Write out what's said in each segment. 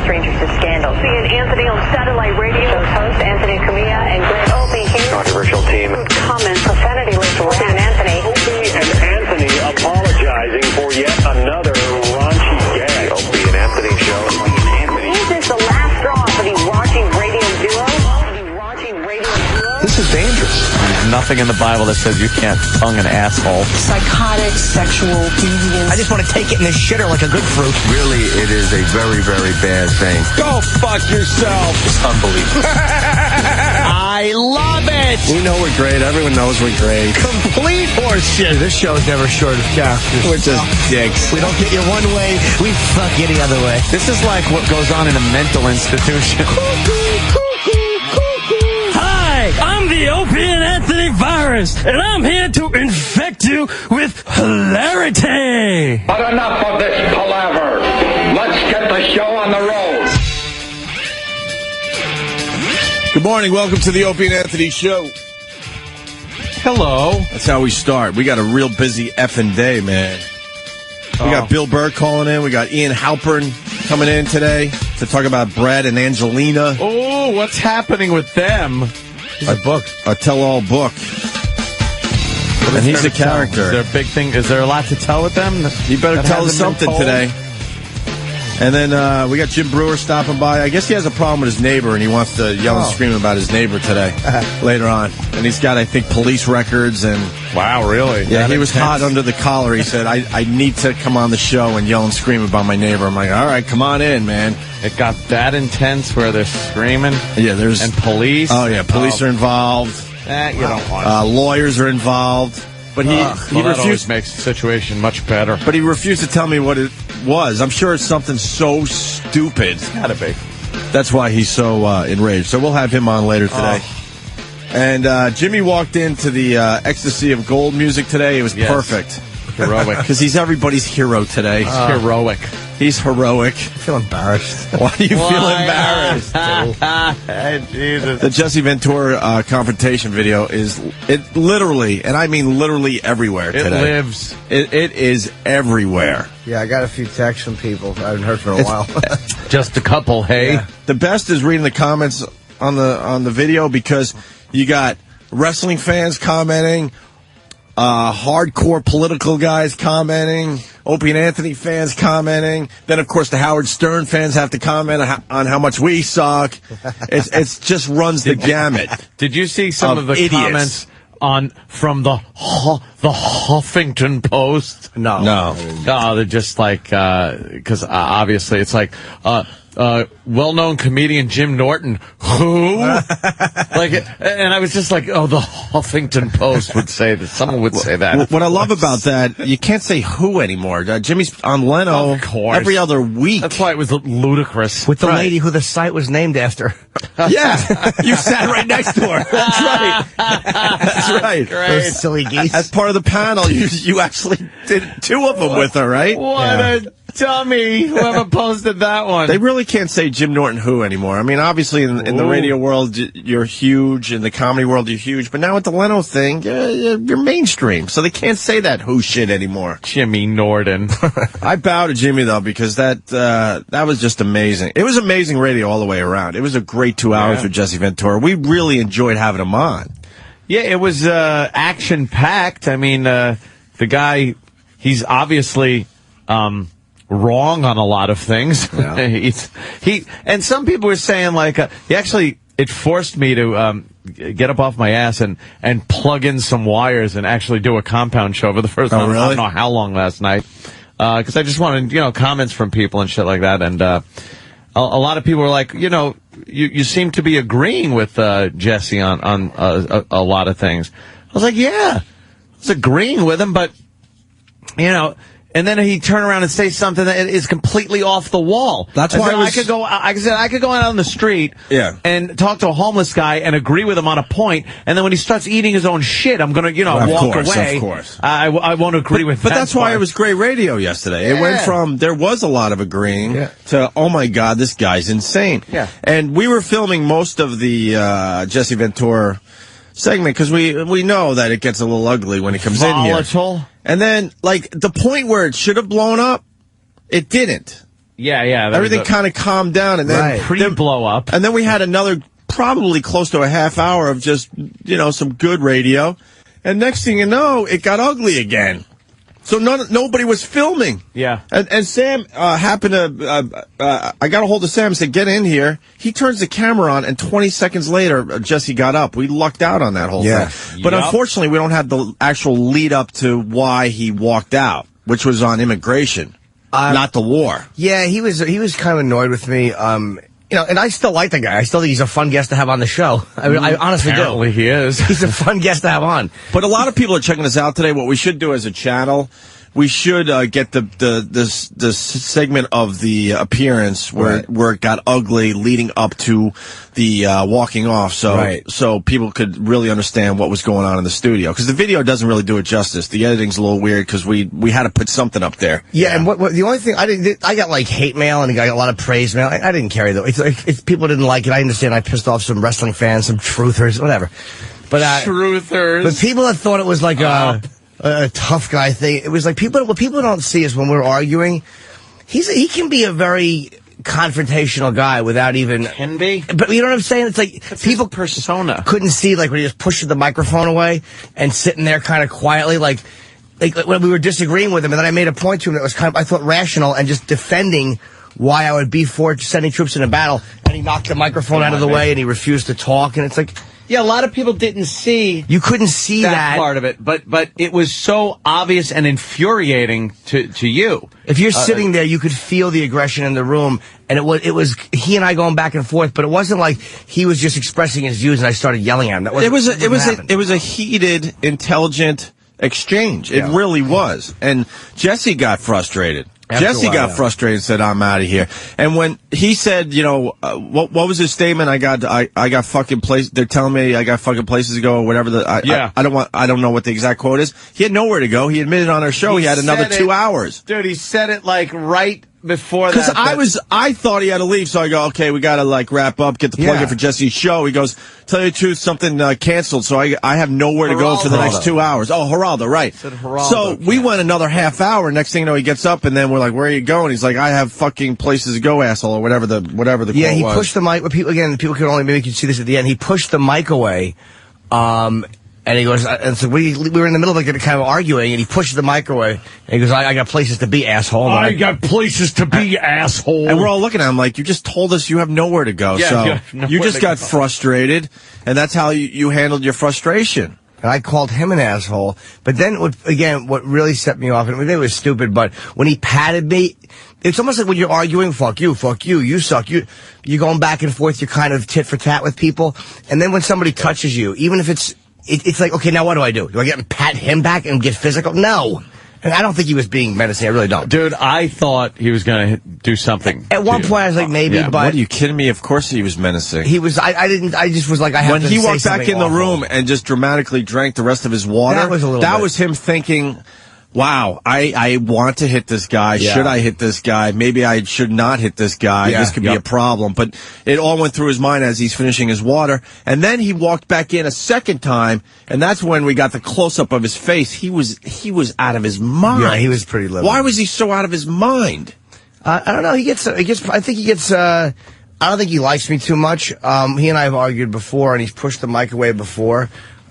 strangers to scandal. Ian Anthony on satellite radio. Show's host Anthony Camilla and Greg Opie here. Controversial team. Comments, profanity linked to Ian Anthony. Opie and Anthony apologizing for yet another raunchy gag. Opie and Anthony show. Opie and Anthony. Is this the last straw for the raunchy radio duo? This is dangerous. There's nothing in the Bible that says you can't tongue an asshole. Psychotic, sexual deviance. I just want to take it in the shitter like a good fruit. Really, it is a very, very bad thing. Go fuck yourself. It's unbelievable. I love it. We know we're great. Everyone knows we're great. Complete horseshit. This show is never short of characters. We're just dicks. We don't get you one way, we fuck you the other way. This is like what goes on in a mental institution. I'm the Opie and Anthony virus, and I'm here to infect you with hilarity. But enough of this palaver. Let's get the show on the road. Good morning. Welcome to the Opie and Anthony show. Hello. That's how we start. We got a real busy effing day, man. We got Bill Burr calling in. We got Ian Halpern coming in today to talk about Brad and Angelina. Oh, what's happening with them? A book. A tell-all book. And he's a character. Is there a big thing? Is there a lot to tell with them? You better tell us something today. And then we got Jim Breuer stopping by. I guess he has a problem with his neighbor, and he wants to yell and scream about his neighbor today, later on. And he's got, I think, police records. And wow, really? Yeah, he was hot under the collar. He said, I need to come on the show and yell and scream about my neighbor. I'm like, all right, come on in, man. It got that intense where they're screaming? Yeah, there's... And police? Oh, yeah, police are involved. You don't want lawyers are involved. But he that refused. Always makes the situation much better. But he refused to tell me what it was. I'm sure it's something so stupid. It's gotta be. That's why he's so enraged. So we'll have him on later today. And Jimmy walked into the Ecstasy of Gold music today. It was perfect. Heroic. Because he's everybody's hero today. Heroic. He's heroic. I feel embarrassed. Why do you feel embarrassed? Jesus. The Jesse Ventura confrontation video is literally, and I mean literally everywhere today. It lives. It is everywhere. Yeah, I got a few texts from people I haven't heard for a while. Just a couple, hey? Yeah. The best is reading the comments on the video because you got wrestling fans commenting, hardcore political guys commenting, Opie and Anthony fans commenting. Then, of course, the Howard Stern fans have to comment on how much we suck. It's just runs the gamut. Did you see some of the idiots. comments from the Huffington Post? No. Oh, they're just like, because obviously it's like, well-known comedian Jim Norton. Who? And I was just like, oh, the Huffington Post would say that. Someone would say that. What I love about that, you can't say who anymore. Jimmy's on Leno every other week. That's why it was ludicrous. With the lady who the site was named after. Yeah, you sat right next to her. That's right. That's right. Great. Those silly geese. As part of the panel, you actually did two of them with her, right? What a dummy, whoever posted that one. They really can't say Jim Norton who anymore. I mean, obviously in the radio world, you're huge. In the comedy world, you're huge. But now with the Leno thing, you're mainstream. So they can't say that who shit anymore. Jimmy Norton. I bow to Jimmy, though, because that was just amazing. It was amazing radio all the way around. It was a great 2 hours with Jesse Ventura. We really enjoyed having him on. Yeah, it was action-packed. I mean, the guy, he's obviously wrong on a lot of things. Yeah. And some people were saying, like, it forced me to get up off my ass and plug in some wires and actually do a compound show for the first time. Really? I don't know how long last night. Because I just wanted, comments from people and shit like that. And a lot of people were like, you seem to be agreeing with Jesse on a lot of things. I was like, yeah, I was agreeing with him, but, and then he turn around and say something that is completely off the wall. That's why I could go out on the street and talk to a homeless guy and agree with him on a point, and then when he starts eating his own shit, I'm going to, walk away. Of course. I won't agree with that. But that's why it was great radio yesterday. It went from, there was a lot of agreeing to, oh my God, this guy's insane. Yeah. And we were filming most of the Jesse Ventura segment because we know that it gets a little ugly when it comes in here. Volatile. And then, like, the point where it should have blown up, it didn't. Yeah. Everything kind of calmed down, and then pre-blow up. And then we had another probably close to a half hour of just, some good radio. And next thing you know, it got ugly again. So nobody was filming. Yeah. And Sam happened to, I got a hold of Sam and said, get in here. He turns the camera on, and 20 seconds later, Jesse got up. We lucked out on that whole thing. But unfortunately, we don't have the actual lead up to why he walked out, which was on immigration, not the war. Yeah, he was kind of annoyed with me. And I still like the guy. I still think he's a fun guest to have on the show. I mean, I honestly do. Apparently he is. He's a fun guest to have on. But a lot of people are checking us out today. What we should do as a channel, we should get the segment of the appearance where it got ugly leading up to the walking off, so people could really understand what was going on in the studio. Because the video doesn't really do it justice. The editing's a little weird because we had to put something up there. Yeah, and what the only thing I got like hate mail and I got a lot of praise mail. I didn't care though. It's people didn't like it. I understand. I pissed off some wrestling fans, some truthers, whatever. But truthers. But people that thought it was like a tough guy thing. It was like what people don't see is when we're arguing, he can be a very confrontational guy without even can be. But you know what I'm saying? It's like people persona couldn't see like when he just pushed the microphone away and sitting there kind of quietly like when we were disagreeing with him, and then I made a point to him that was kind of I thought rational and just defending why I would be for sending troops in a battle, and he knocked the microphone out of the way and he refused to talk, and it's like. Yeah, a lot of people didn't see. You couldn't see that part of it, but it was so obvious and infuriating to you. If you're sitting there, you could feel the aggression in the room, and it was he and I going back and forth. But it wasn't like he was just expressing his views and I started yelling at him. It was a heated, intelligent exchange. It really was, and Jesse got frustrated. Jesse got frustrated and said, "I'm out of here." And when he said, what was his statement? I got fucking place. They're telling me I got fucking places to go or whatever. I don't know what the exact quote is. He had nowhere to go. He admitted on our show he had another 2 hours. Dude, he said it like right before that. Because I thought he had to leave, so I go, okay, we gotta like wrap up, get the plug in for Jesse's show. He goes, tell you the truth, something canceled, so I have nowhere to go for the next 2 hours. Oh, Geraldo, right. So we went another half hour. Next thing you know, he gets up, and then we're like, where are you going? He's like, I have fucking places to go, asshole, or whatever the quote was. Yeah, he pushed the mic. People could only maybe see this at the end. He pushed the mic away. And he goes, and so we were in the middle of like kind of arguing, and he pushed the mic away. And he goes, I got places to be, asshole. I got places to be, asshole. And we're all looking at him like, you just told us you have nowhere to go. Yeah, so you just got frustrated, and that's how you handled your frustration. And I called him an asshole. But then, what really set me off, and maybe it was stupid, but when he patted me, it's almost like when you're arguing, fuck you, you suck, you're going back and forth, you're kind of tit for tat with people. And then when somebody touches you, even if it's like, okay, now what do I do? Do I get and pat him back and get physical? No. And I don't think he was being menacing. I really don't. Dude, I thought he was going to do something. At one point, I was like, maybe, but... What, are you kidding me? Of course he was menacing. He was... I just was like, I have to say something. When he walked back in the room and just dramatically drank the rest of his water, that was him thinking... Wow, I want to hit this guy. Yeah. Should I hit this guy? Maybe I should not hit this guy. Yeah. This could be a problem. But it all went through his mind as he's finishing his water. And then he walked back in a second time, and that's when we got the close-up of his face. He was out of his mind. Yeah, he was pretty livid. Why was he so out of his mind? I don't know. I don't think he likes me too much. He and I have argued before, and he's pushed the mic away before.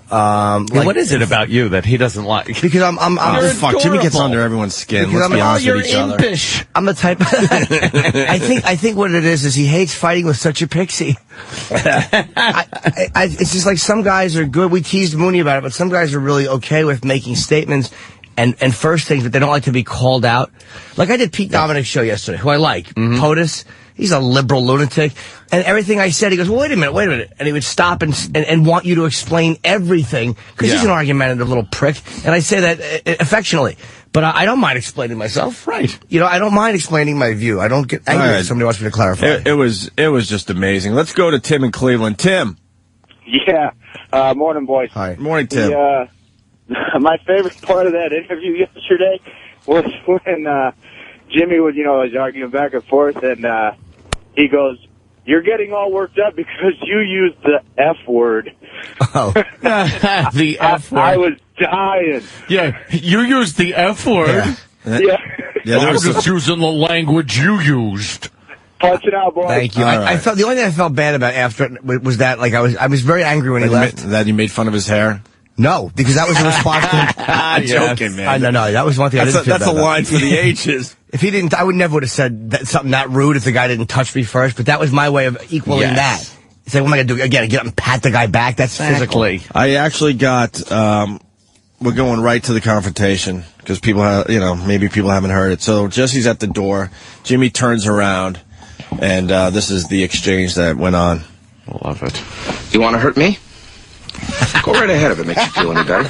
What is it about you that he doesn't like? Because I'm fuck. Jimmy gets under everyone's skin. Let's be honest with each other. I'm the type. I think what it is he hates fighting with such a pixie. It's just like some guys are good. We teased Mooney about it, but some guys are really okay with making statements and first things, but they don't like to be called out. Like I did Pete Dominic's show yesterday, who I like. POTUS. He's a liberal lunatic. And everything I said, he goes, well, wait a minute. And he would stop and want you to explain everything, because he's an argumentative little prick. And I say that affectionately. But I don't mind explaining myself. Right. I don't mind explaining my view. I don't get angry if somebody wants me to clarify. It was just amazing. Let's go to Tim in Cleveland. Tim. Yeah. Morning, boys. Hi. Morning, Tim. My favorite part of that interview yesterday was when Jimmy was arguing back and forth, and he goes, "You're getting all worked up because you used the F word." Oh. The F word. I was dying. Yeah, you used the F word. Yeah. Yeah, there I'm was just using the language you used. Punch it out, boy. Thank you. I felt the only thing I felt bad about after it was that like I was very angry when he left. That you made fun of his hair. No, because that was a response to I'm joking, man. No, that was one thing I didn't feel That's bad a about. line for the ages. If he didn't, I would never would have said something that rude if the guy didn't touch me first. But that was my way of equaling that. It's like, what am I going to do again? Get up and pat the guy back? That's physical. I actually got. We're going right to the confrontation because people have, maybe people haven't heard it. So Jesse's at the door. Jimmy turns around, and this is the exchange that went on. Love it. You want to hurt me? Go right ahead if it makes you feel any better.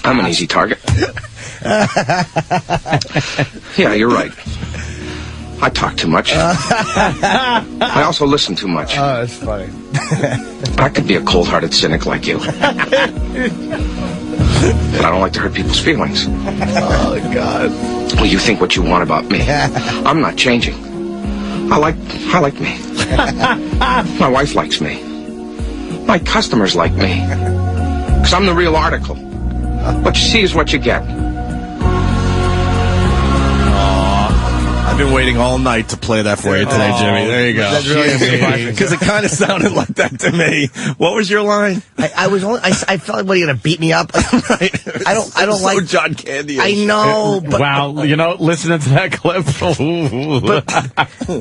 I'm an easy target. Yeah, you're right. I talk too much. I also listen too much. Oh, that's funny. I could be a cold-hearted cynic like you. But I don't like to hurt people's feelings. Oh, God. Well, you think what you want about me. I'm not changing. I like me. My wife likes me. My customers like me. Because I'm the real article. What you see is what you get. I've been waiting all night to play that for you today, Jimmy. There you go. That's really Because it kind of sounded like that to me. What was your line? I felt like, what, are you going to beat me up? I don't So like John Candy. I know, but Wow, listening to that clip.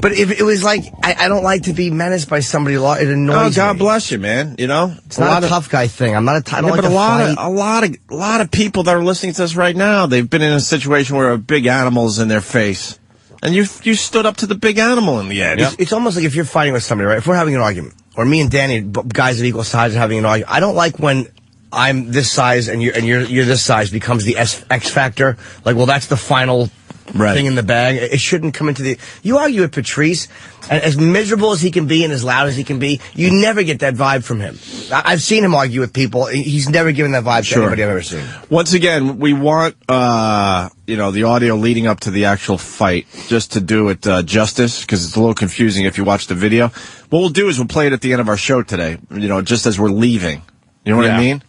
but if it was like I don't like to be menaced by somebody. It annoys Oh, God me. bless you, man. It's not a tough guy thing. I'm not a. I don't like but to fight. a lot of people that are listening to us right now, they've been in a situation where a big animal's in their face. And you stood up to the big animal in the end. It's almost like if you're fighting with somebody, right? If we're having an argument, or me and Danny, guys of equal size, are having an argument. I don't like when I'm this size and you're this size becomes the X factor. Like, well, that's the final thing in the bag. It shouldn't come into the. You argue with Patrice, and as miserable as he can be and as loud as he can be, you never get that vibe from him. I've seen him argue with people. He's never given that vibe to anybody I've ever seen. Once again, we want the audio leading up to the actual fight, just to do it justice, because it's a little confusing if you watch the video. What we'll do is we'll play it at the end of our show today, just as we're leaving. You know what I mean?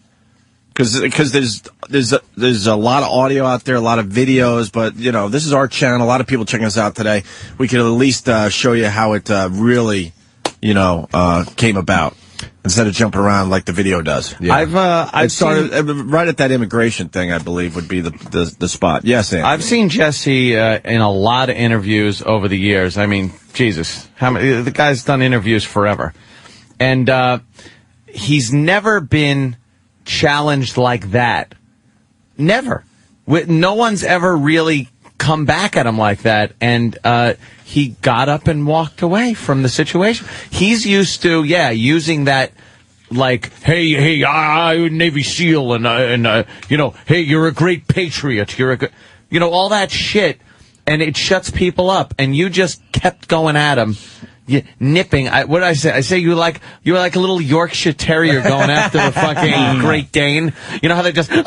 Because there's a lot of audio out there, a lot of videos, but this is our channel. A lot of people checking us out today. We could at least show you how it really came about instead of jumping around like the video does. Yeah. I've started right at that immigration thing. I believe would be the spot. Yes, Andy. I've seen Jesse in a lot of interviews over the years. I mean, Jesus, the guy's done interviews forever, and he's never been challenged like that. Never. No one's ever really come back at him like that, and he got up and walked away from the situation. He's used to, using that, like, hey, I'm a Navy SEAL, and hey, you're a great patriot, you're a good, all that shit, and it shuts people up, and you just kept going at him. Nipping. What did I say? I say you were like a little Yorkshire Terrier going after a fucking Great Dane. You know how they just on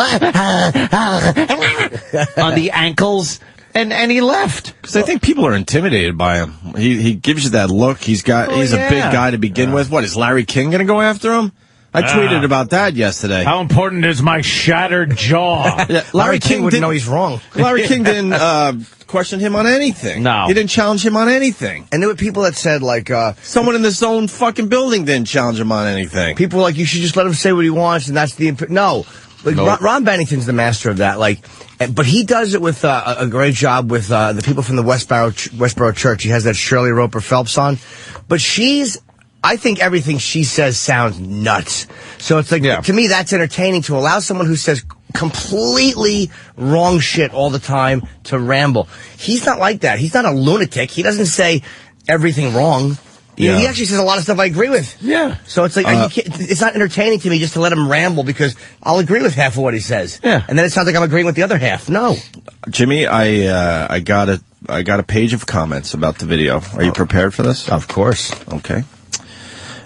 the ankles, and he left because I think people are intimidated by him. He gives you that look. He's a big guy to begin with. What, is Larry King going to go after him? I tweeted about that yesterday. How important is my shattered jaw? Larry King wouldn't know he's wrong. Larry King didn't question him on anything. No. He didn't challenge him on anything. And there were people that said, like... someone in this own fucking building didn't challenge him on anything. People were like, you should just let him say what he wants, and that's the... No. Like, nope. Ron Bennington's the master of that. Like, but he does it with a great job with the people from the Westboro Church. He has that Shirley Roper Phelps on. But I think everything she says sounds nuts. So it's like, to me, that's entertaining to allow someone who says completely wrong shit all the time to ramble. He's not like that. He's not a lunatic. He doesn't say everything wrong. He actually says a lot of stuff I agree with. Yeah. So it's like, it's not entertaining to me just to let him ramble because I'll agree with half of what he says. Yeah. And then it sounds like I'm agreeing with the other half. No. Jimmy, I got a page of comments about the video. Are you prepared for this? Of course. Okay.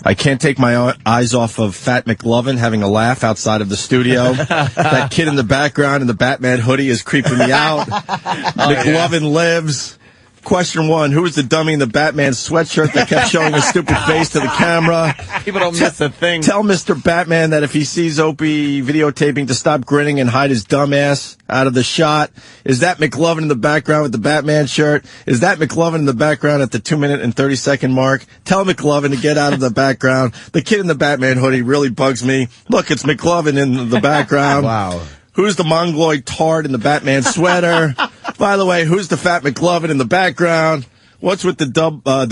I can't take my eyes off of Fat McLovin having a laugh outside of the studio. That kid in the background in the Batman hoodie is creeping me out. McLovin lives. Question 1, who was the dummy in the Batman sweatshirt that kept showing his stupid face to the camera? People don't miss a thing. Tell Mr. Batman that if he sees Opie videotaping to stop grinning and hide his dumb ass out of the shot. Is that McLovin in the background with the Batman shirt? Is that McLovin in the background at the 2-minute and 30-second mark? Tell McLovin to get out of the background. The kid in the Batman hoodie really bugs me. Look, it's McLovin in the background. Wow. Who's the mongoloid tard in the Batman sweater? By the way, who's the fat McLovin in the background? What's with the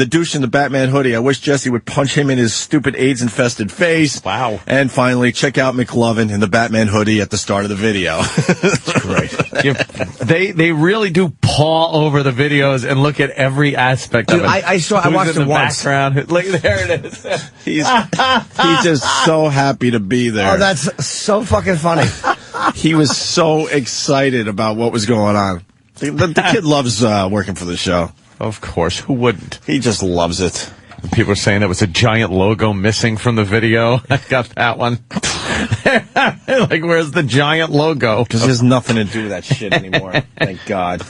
douche in the Batman hoodie? I wish Jesse would punch him in his stupid AIDS-infested face. Wow. And finally, check out McLovin in the Batman hoodie at the start of the video. Great. They really do paw over the videos and look at every aspect of it. I watched it once. Background. Look, there it is. He's just so happy to be there. Oh, that's so fucking funny. He was so excited about what was going on. The kid loves working for the show. Of course, who wouldn't? He just loves it. People are saying there was a giant logo missing from the video. I got that one. Like, where's the giant logo? Because there's nothing to do with that shit anymore. Thank God.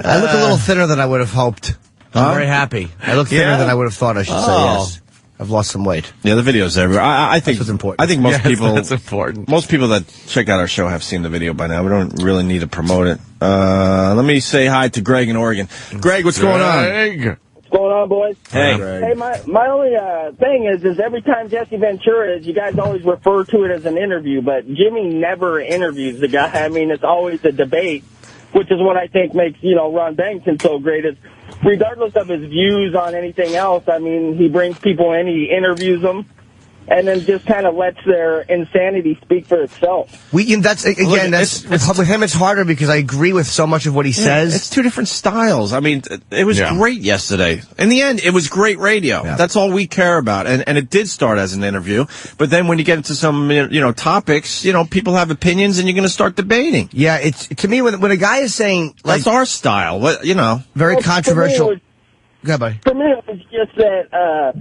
I look a little thinner than I would have hoped. I'm very happy. I look thinner than I would have thought I should say, yes. I've lost some weight. Yeah, the video's everywhere. I think that's important. I think most people. That's important. Most people that check out our show have seen the video by now. We don't really need to promote it. Let me say hi to Greg in Oregon. Greg, what's going on? What's going on, boys? Hey, Hey, my only thing is every time Jesse Ventura is, you guys always refer to it as an interview, but Jimmy never interviews the guy. I mean, it's always a debate, which is what I think makes, Ron Bennington so great. Is regardless of his views on anything else, I mean, he brings people in, he interviews them, and then just kind of lets their insanity speak for itself. With him, it's harder because I agree with so much of what he says. It's two different styles. I mean, it was great yesterday. In the end, it was great radio. Yeah. That's all we care about. And it did start as an interview. But then when you get into some, topics, people have opinions and you're going to start debating. Yeah, it's, to me, when a guy is saying, that's our style, very controversial. Go ahead, buddy. For me, it was just that,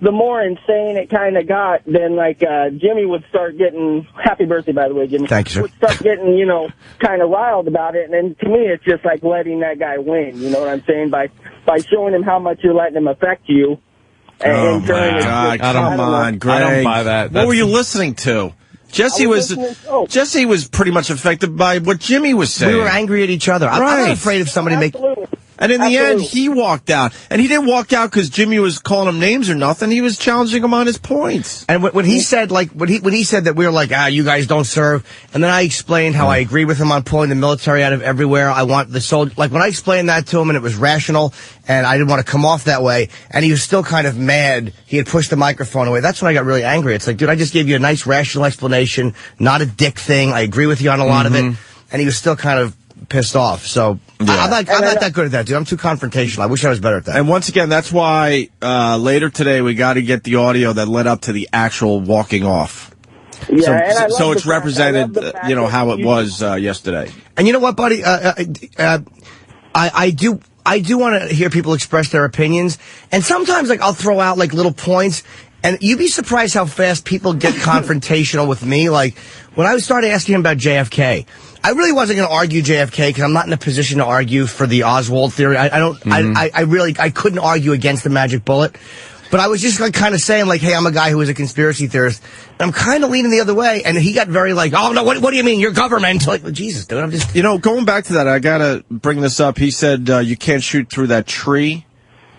the more insane it kind of got, then Jimmy would start getting, happy birthday, by the way, Jimmy. Thank you, sir. Would start getting, kind of riled about it. And then to me, it's just like letting that guy win. You know what I'm saying? By showing him how much you're letting him affect you. And God, come on, Greg. I don't buy that. What were you listening to? Jesse was pretty much affected by what Jimmy was saying. We were angry at each other. I'm not afraid of somebody And in the end, he walked out. And he didn't walk out because Jimmy was calling him names or nothing. He was challenging him on his points. And when he said, when he said that we were like, you guys don't serve, and then I explained how I agree with him on pulling the military out of everywhere. I want the soldier. Like, when I explained that to him, and it was rational, and I didn't want to come off that way, and he was still kind of mad. He had pushed the microphone away. That's when I got really angry. It's like, dude, I just gave you a nice, rational explanation, not a dick thing. I agree with you on a lot of it. And he was still kind of pissed off. So I'm not that good at that, dude. I'm too confrontational. I wish I was better at that. And once again, that's why later today we got to get the audio that led up to the actual walking off. Yeah, so it's represented, how it was yesterday. And you know what, buddy? I do want to hear people express their opinions, and sometimes I'll throw out little points. And you'd be surprised how fast people get confrontational with me. Like, when I started asking him about JFK, I really wasn't going to argue JFK because I'm not in a position to argue for the Oswald theory. I couldn't argue against the magic bullet. But I was just kind of saying, hey, I'm a guy who is a conspiracy theorist. And I'm kind of leaning the other way. And he got very oh, no, what do you mean? Your government? Jesus, dude, I'm just... going back to that, I got to bring this up. He said you can't shoot through that tree.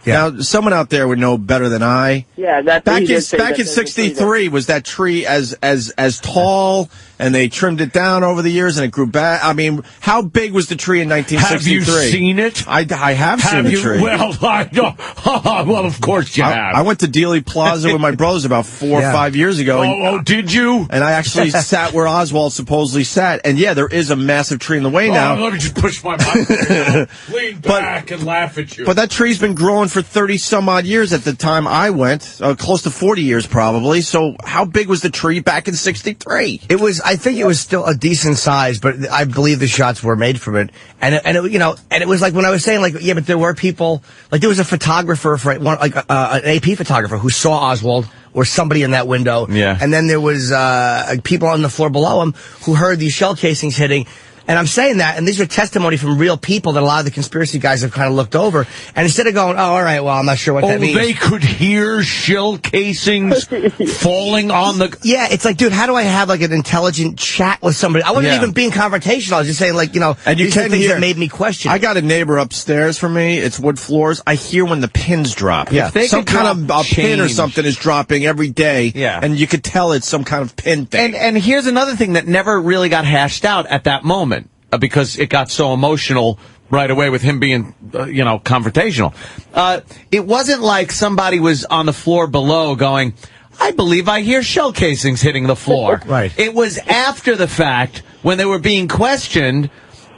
Yeah. Now, someone out there would know better than I. Yeah, that's back in '63. Was that tree as tall, and they trimmed it down over the years, and it grew back? I mean, how big was the tree in 1963? Have you seen it? I have seen the tree. Well, well, of course you have. I went to Dealey Plaza with my brothers about 4 or 5 years ago. Oh, did you? And I actually sat where Oswald supposedly sat. And yeah, there is a massive tree in the way now. Let me just push my mic. Lean back and laugh at you. But that tree's been growing for 30 some odd years at the time I went, close to 40 years probably. So how big was the tree back in '63? I think it was still a decent size, but I believe the shots were made from it. And it was like when I was saying but there were people, there was a photographer an AP photographer who saw Oswald or somebody in that window. Yeah. And then there was people on the floor below him who heard these shell casings hitting. And I'm saying that, and these are testimony from real people that a lot of the conspiracy guys have kind of looked over. And instead of going, oh, all right, well, I'm not sure what that means. They could hear shell casings falling on the... Yeah, it's like, dude, how do I have like an intelligent chat with somebody? I wasn't even being confrontational. I was just saying, like, and you these are can things hear, that made me question. I got a neighbor upstairs from me. It's wood floors. I hear when the pins drop. Yeah. Some kind of a pin or something is dropping every day. Yeah. And you could tell it's some kind of pin thing. And here's another thing that never really got hashed out at that moment because it got so emotional right away with him being, confrontational. It wasn't like somebody was on the floor below going, I believe I hear shell casings hitting the floor. Right. It was after the fact when they were being questioned,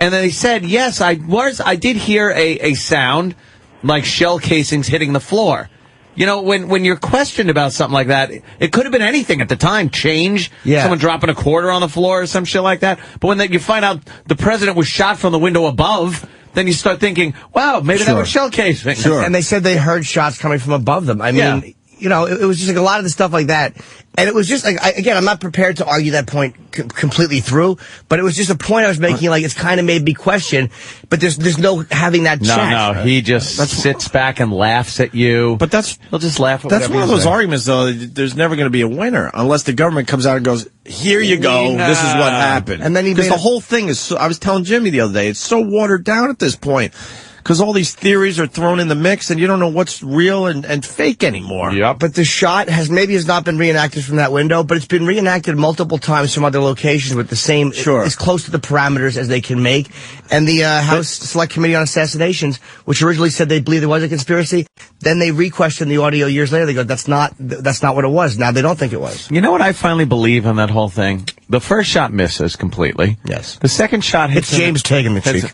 and they said, yes, I did hear a sound like shell casings hitting the floor. When you're questioned about something like that, it could have been anything at the time. Change, someone dropping a quarter on the floor or some shit like that. But when you find out the president was shot from the window above, then you start thinking, wow, maybe that was shell casing. Sure. And they said they heard shots coming from above them. I mean, it was just like a lot of the stuff like that. And it was just like, again, I'm not prepared to argue that point completely through, but it was just a point I was making, like, it's kind of made me question, but there's no having that chat. No, he just sits back and laughs at you. But he'll just laugh at that's one of those saying. arguments, though. There's never going to be a winner unless the government comes out and goes, here you go, this is what happened. And then because the whole thing is, I was telling Jimmy the other day, it's so watered down at this point. Because all these theories are thrown in the mix, and you don't know what's real and fake anymore. Yep. But the shot has not been reenacted from that window, but it's been reenacted multiple times from other locations with the same, as close to the parameters as they can make. And the House Select Committee on Assassinations, which originally said they believed there was a conspiracy, then they re-questioned the audio years later. They go, that's not what it was. Now they don't think it was. You know what I finally believe on that whole thing? The first shot misses completely. Yes. The second shot hits It's James taking the cheek.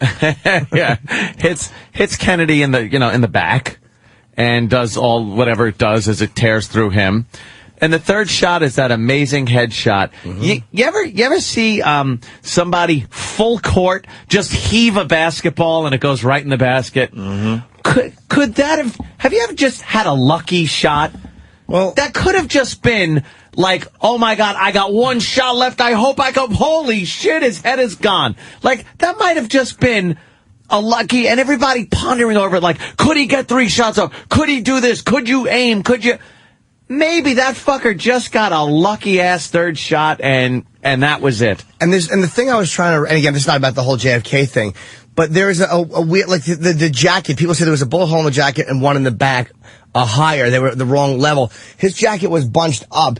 Yeah. Hits Kennedy in the back and does whatever it does as it tears through him. And the third shot is that amazing headshot. Mm-hmm. You ever see somebody full court just heave a basketball and it goes right in the basket? Mm-hmm. Could that have you ever just had a lucky shot? Well, that could have just been like, oh my God, I got one shot left. I hope I go. Holy shit, his head is gone. Like, that might have just been a lucky, and everybody pondering over it, like, could he get 3 shots off? Could he do this? Could you aim? Could you? Maybe that fucker just got a lucky ass third shot, and that was it. And the thing I was trying to, and again, this is not about the whole JFK thing, but there's a weird, like the jacket. People said there was a bullet hole in the jacket and one in the back. Higher. They were at the wrong level. His jacket was bunched up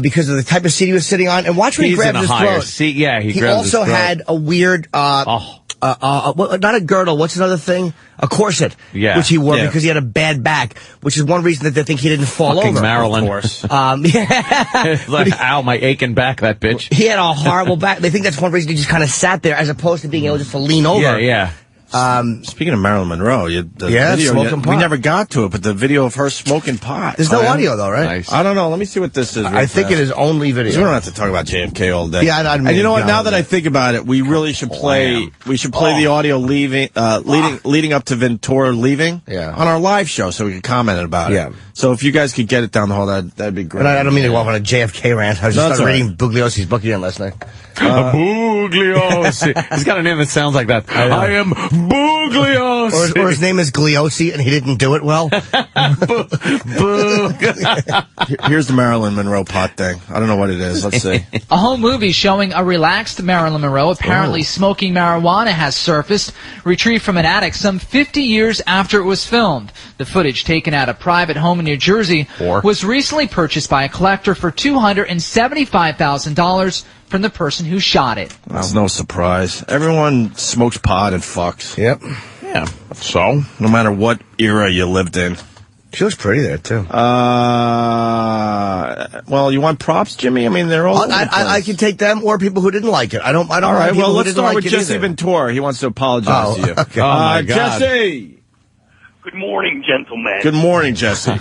because of the type of seat he was sitting on. And watch when he grabbed his throat. Seat. Yeah, he grabbed his throat. He also had a weird, not a girdle. What's another thing? A corset. Yeah. Which he wore because he had a bad back, which is one reason that they think he didn't fall Fucking over. Maryland. Of course. Yeah. Like, ow, my aching back, that bitch. He had a horrible back. They think that's one reason he just kind of sat there as opposed to being able just to lean over. Yeah. Speaking of Marilyn Monroe, video, smoking pot. We never got to it, but the video of her smoking pot. There's no audio though, right? Nice. I don't know. Let me see what this is. I think it is only video. We don't have to talk about JFK all day. Yeah, and you know what? Now that I think about it, we really should play. We should play the audio leading up to Ventura leaving on our live show, so we can comment about it. Yeah. So if you guys could get it down the hall, that'd be great. But I don't mean to go off on a JFK rant. I was just reading Bugliosi's book again last night. Bugliosi. He's got a name that sounds like that. I am Bugliosi. Or his name is Gliosi and he didn't do it well. Here's the Marilyn Monroe pot thing. I don't know what it is. Let's see. A home movie showing a relaxed Marilyn Monroe apparently smoking marijuana has surfaced, retrieved from an attic some 50 years after it was filmed. The footage, taken at a private home in New Jersey, was recently purchased by a collector for $275,000 from the person who shot it. That's no surprise. Everyone smokes pot and fucks. Yep. Yeah. So, no matter what era you lived in. She looks pretty there, too. Well, you want props, Jimmy? I mean, they're all I can take them or people who didn't like it. I don't. All right, well, let's start with Jesse Ventura. He wants to apologize to you. Okay. Oh, my God. Jesse! Good morning, gentlemen. Good morning, Jesse.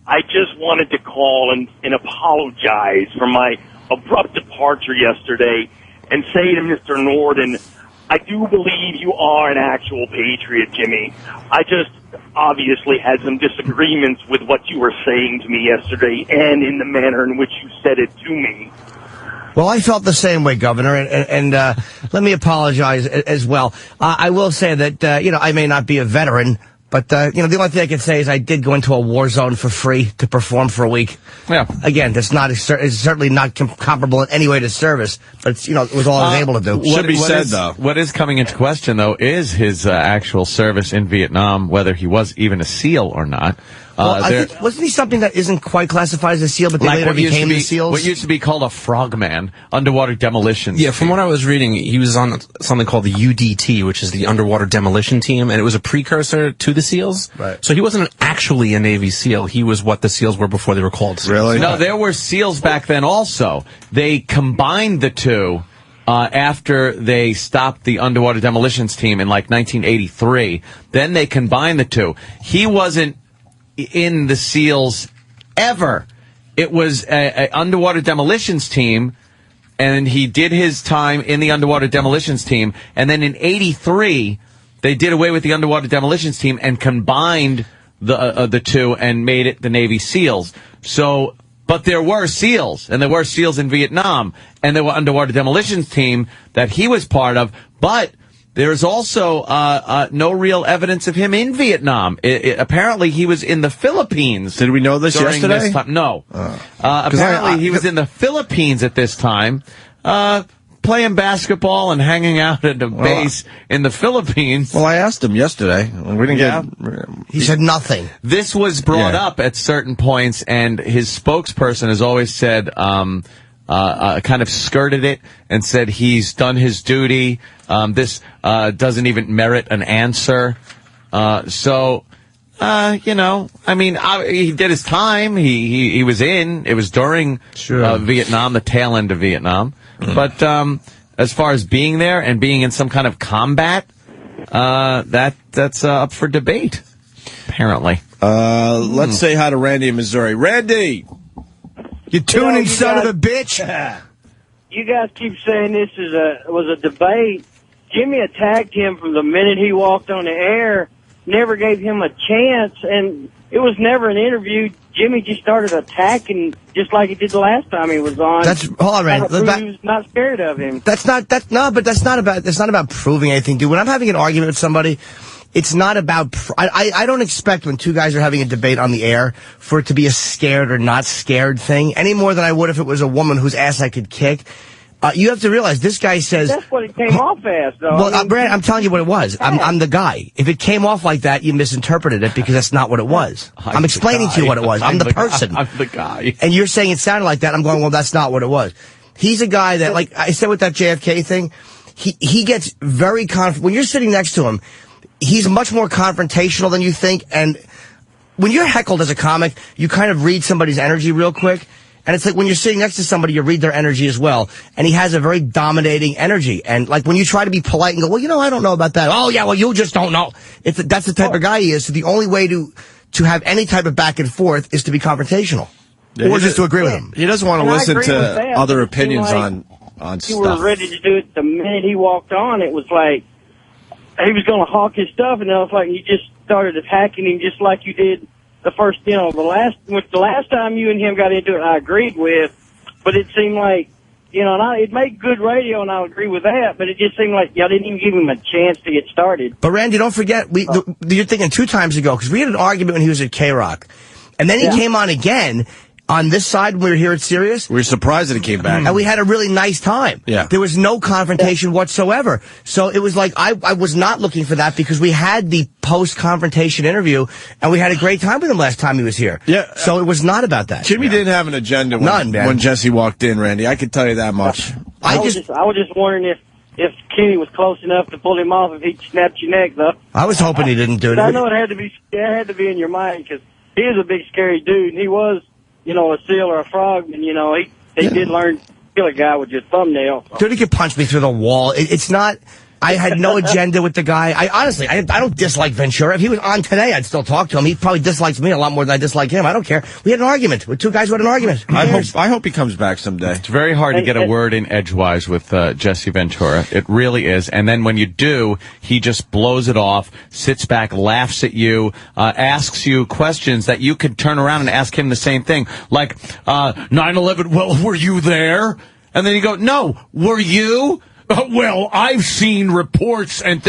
I just wanted to call and apologize for my abrupt departure yesterday and say to Mr. Norton, I do believe you are an actual patriot, Jimmy. I just obviously had some disagreements with what you were saying to me yesterday and in the manner in which you said it to me. Well, I felt the same way, Governor, and let me apologize as well. I will say that, I may not be a veteran, but, the only thing I can say is I did go into a war zone for free to perform for a week. Yeah. Again, it's certainly not comparable in any way to service, but it's, it was all I was able to do. Should be said, though. What is coming into question, though, is his actual service in Vietnam, whether he was even a SEAL or not. I think, wasn't he something that isn't quite classified as a SEAL, but they later became the SEALs? What used to be called a frogman, underwater demolition. Yeah, from what I was reading, he was on something called the UDT, which is the Underwater Demolition Team, and it was a precursor to the SEALs. Right. So he wasn't actually a Navy SEAL. He was what the SEAls were before they were called SEAls. Really? No, there were SEAls back then also. They combined the two. After they stopped the underwater demolitions team in like 1983, then they combined the two. He wasn't in the SEALs ever. It was a underwater demolitions team, and he did his time in the underwater demolitions team. And then in 83, they did away with the underwater demolitions team and combined the two and made it the Navy SEALs. So. But there were SEALs, and there were SEALs in Vietnam, and there were underwater demolitions team that he was part of. But there's also no real evidence of him in Vietnam. Apparently, he was in the Philippines. Did we know this yesterday? This time. No. Apparently, he was in the Philippines at this time, playing basketball and hanging out at a base in the Philippines. Well, I asked him yesterday. We didn't get. He said nothing. This was brought up at certain points, and his spokesperson has always said, kind of skirted it and said he's done his duty. This doesn't even merit an answer. He did his time. He was in. It was during Vietnam, the tail end of Vietnam. But as far as being there and being in some kind of combat, that's up for debate, apparently. Let's say hi to Randy in Missouri. Randy! You tuning, son of a bitch! You guys keep saying this was a debate. Jimmy attacked him from the minute he walked on the air, never gave him a chance, and it was never an interview. Jimmy just started attacking just like he did the last time he was on. Hold on, Randy. He was not scared of him. That's not about proving anything, dude. When I'm having an argument with somebody, it's not about. I don't expect when two guys are having a debate on the air for it to be a scared or not scared thing any more than I would if it was a woman whose ass I could kick. You have to realize this guy says. That's what it came off as, though. Well, Brad, I'm telling you what it was. I'm the guy. If it came off like that, you misinterpreted it because that's not what it was. I'm explaining to you what it was. I'm the person. I'm the guy. And you're saying it sounded like that. I'm going, well, that's not what it was. He's a guy that, like I said with that JFK thing, he gets very when you're sitting next to him, he's much more confrontational than you think. And when you're heckled as a comic, you kind of read somebody's energy real quick. And it's like when you're sitting next to somebody, you read their energy as well. And he has a very dominating energy. And like when you try to be polite and go, well, I don't know about that. Oh, yeah, well, you just don't know. That's the type of guy he is. So the only way to have any type of back and forth is to be confrontational. Yeah, or just to agree with him. He doesn't want to listen to other opinions on stuff. You were ready to do it the minute he walked on. It was like he was going to hawk his stuff, and then it was like you just started attacking him just like you did the first, the last time you and him got into it, I agreed with, but it seemed like, it made good radio, and I'll agree with that, but it just seemed like y'all didn't even give him a chance to get started. But Randy, don't forget, you're thinking 2 times ago, because we had an argument when he was at K-Rock, and then he came on again, on this side when we were here at Sirius. We were surprised that he came back. And we had a really nice time. Yeah. There was no confrontation whatsoever. So it was like, I was not looking for that because we had the post-confrontation interview, and we had a great time with him last time he was here. Yeah. So it was not about that. Jimmy didn't have an agenda when Jesse walked in, Randy. I can tell you that much. I was just wondering if Kenny was close enough to pull him off if he snapped your neck, though. I was hoping he didn't do it. I know it had to be in your mind because he is a big, scary dude, and he was, a seal or a frogman, he did learn to kill a guy with just thumbnail. Dude, he could punch me through the wall. It's not... I had no agenda with the guy. I don't dislike Ventura. If he was on today, I'd still talk to him. He probably dislikes me a lot more than I dislike him. I don't care. We had an argument. With 2 guys who had an argument. I hope he comes back someday. It's very hard to get a word in edgewise with Jesse Ventura. It really is. And then when you do, he just blows it off, sits back, laughs at you, asks you questions that you could turn around and ask him the same thing. Like, 9/11, well, were you there? And then you go, no, were you? Well, I've seen reports. And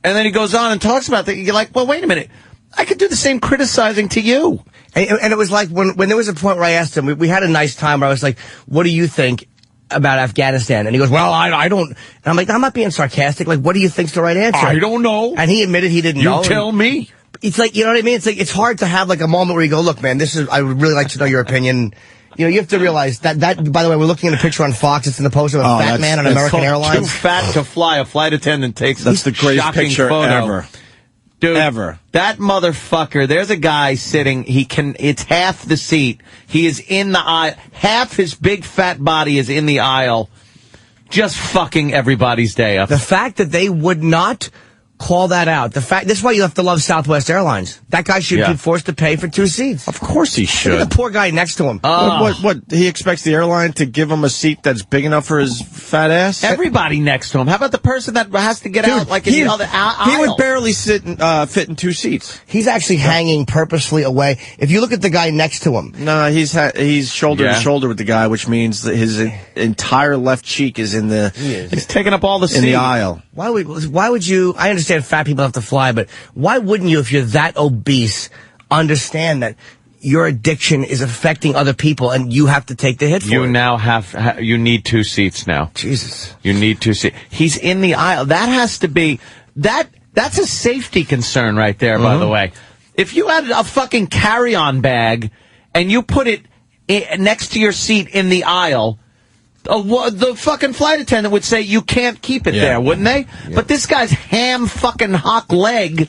then he goes on and talks about that. You're like, well, wait a minute. I could do the same criticizing to you. And it was like when there was a point where I asked him, we had a nice time where I was like, what do you think about Afghanistan? And he goes, well, I don't. And I'm like, I'm not being sarcastic. Like, what do you think's the right answer? I don't know. And he admitted he didn't know. You tell me. It's like, you know what I mean? It's like, it's hard to have like a moment where you go, look, man, I would really like to know your opinion. You know, you have to realize that, by the way, we're looking at a picture on Fox. It's in the poster of a fat man on American Airlines. Too fat to fly. A flight attendant takes That's the greatest picture photo. ever. Dude, ever. That motherfucker, there's a guy sitting, it's half the seat. He is in the aisle. Half his big fat body is in the aisle, just fucking everybody's day up. The fact that they would not call that out. This is why you have to love Southwest Airlines. That guy should be forced to pay for 2 seats. Of course he should. Look at the poor guy next to him. What? He expects the airline to give him a seat that's big enough for his fat ass? Everybody next to him. How about the person that has to get out like in the other aisle? He would barely fit in 2 seats. He's actually hanging purposefully away. If you look at the guy next to him. No, he's shoulder to shoulder with the guy, which means that his entire left cheek is in the... He's taking up all the seat. In the aisle. Why would you... I understand fat people have to fly, but why wouldn't you, if you're that obese, understand that your addiction is affecting other people and you have to take the hit for it? You now you need 2 seats now. Jesus. You need 2 seats. He's in the aisle. That has to be... That's a safety concern right there, by the way. If you had a fucking carry-on bag and you put it next to your seat in the aisle... the fucking flight attendant would say you can't keep it there, wouldn't they? Yeah. But this guy's ham fucking hock leg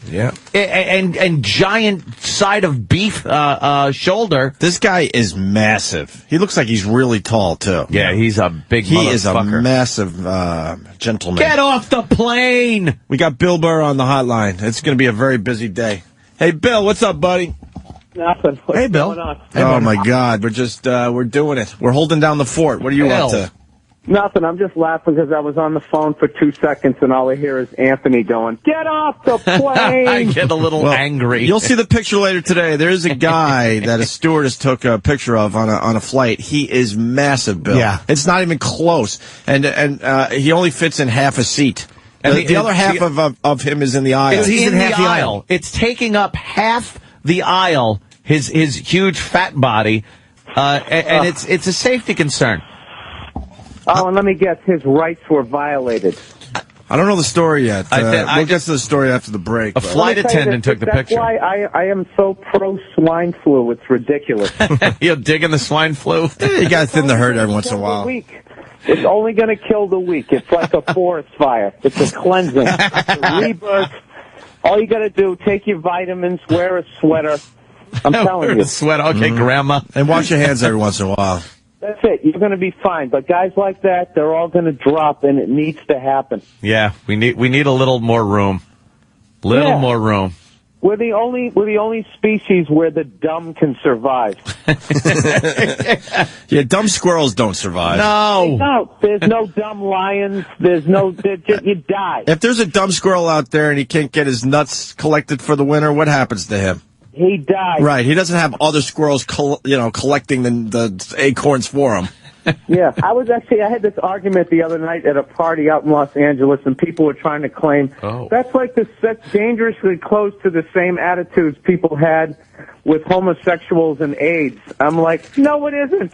and giant side of beef shoulder. This guy is massive. He looks like he's really tall, too. Yeah, he's a big motherfucker. He is a massive gentleman. Get off the plane! We got Bill Burr on the hotline. It's going to be a very busy day. Hey, Bill, what's up, buddy? Nothing. Hey, Bill. Oh, my God. We're just, we're doing it. We're holding down the fort. What are you up to? Nothing. I'm just laughing because I was on the phone for 2 seconds and all I hear is Anthony going, get off the plane! I get a little angry. You'll see the picture later today. There's a guy that a stewardess took a picture of on a flight. He is massive, Bill. Yeah. It's not even close. And he only fits in half a seat. And the other half of him is in the aisle. He's in half the aisle. It's taking up half the aisle. His huge fat body, and it's a safety concern. Oh, and let me guess, his rights were violated. I don't know the story yet. We'll get to the story after the break. A flight attendant took the picture. That's why I am so pro swine flu. It's ridiculous. You're digging the swine flu? You got to thin the herd every once in a while. It's only going to kill the weak. It's like a forest fire. It's a cleansing. It's a rebirth. All you got to do, take your vitamins, wear a sweater. I'm telling you. Sweat, okay, Grandma. And wash your hands every once in a while. That's it. You're going to be fine. But guys like that, they're all going to drop, and it needs to happen. Yeah, we need a little more room. More room. We're the only species where the dumb can survive. Yeah, dumb squirrels don't survive. No, there's no dumb lions. You die. If there's a dumb squirrel out there and he can't get his nuts collected for the winter, what happens to him? He died. Right. He doesn't have other squirrels, collecting the acorns for him. Yeah. I had this argument the other night at a party out in Los Angeles, and people were trying to claim that's dangerously close to the same attitudes people had with homosexuals and AIDS. I'm like, no, it isn't.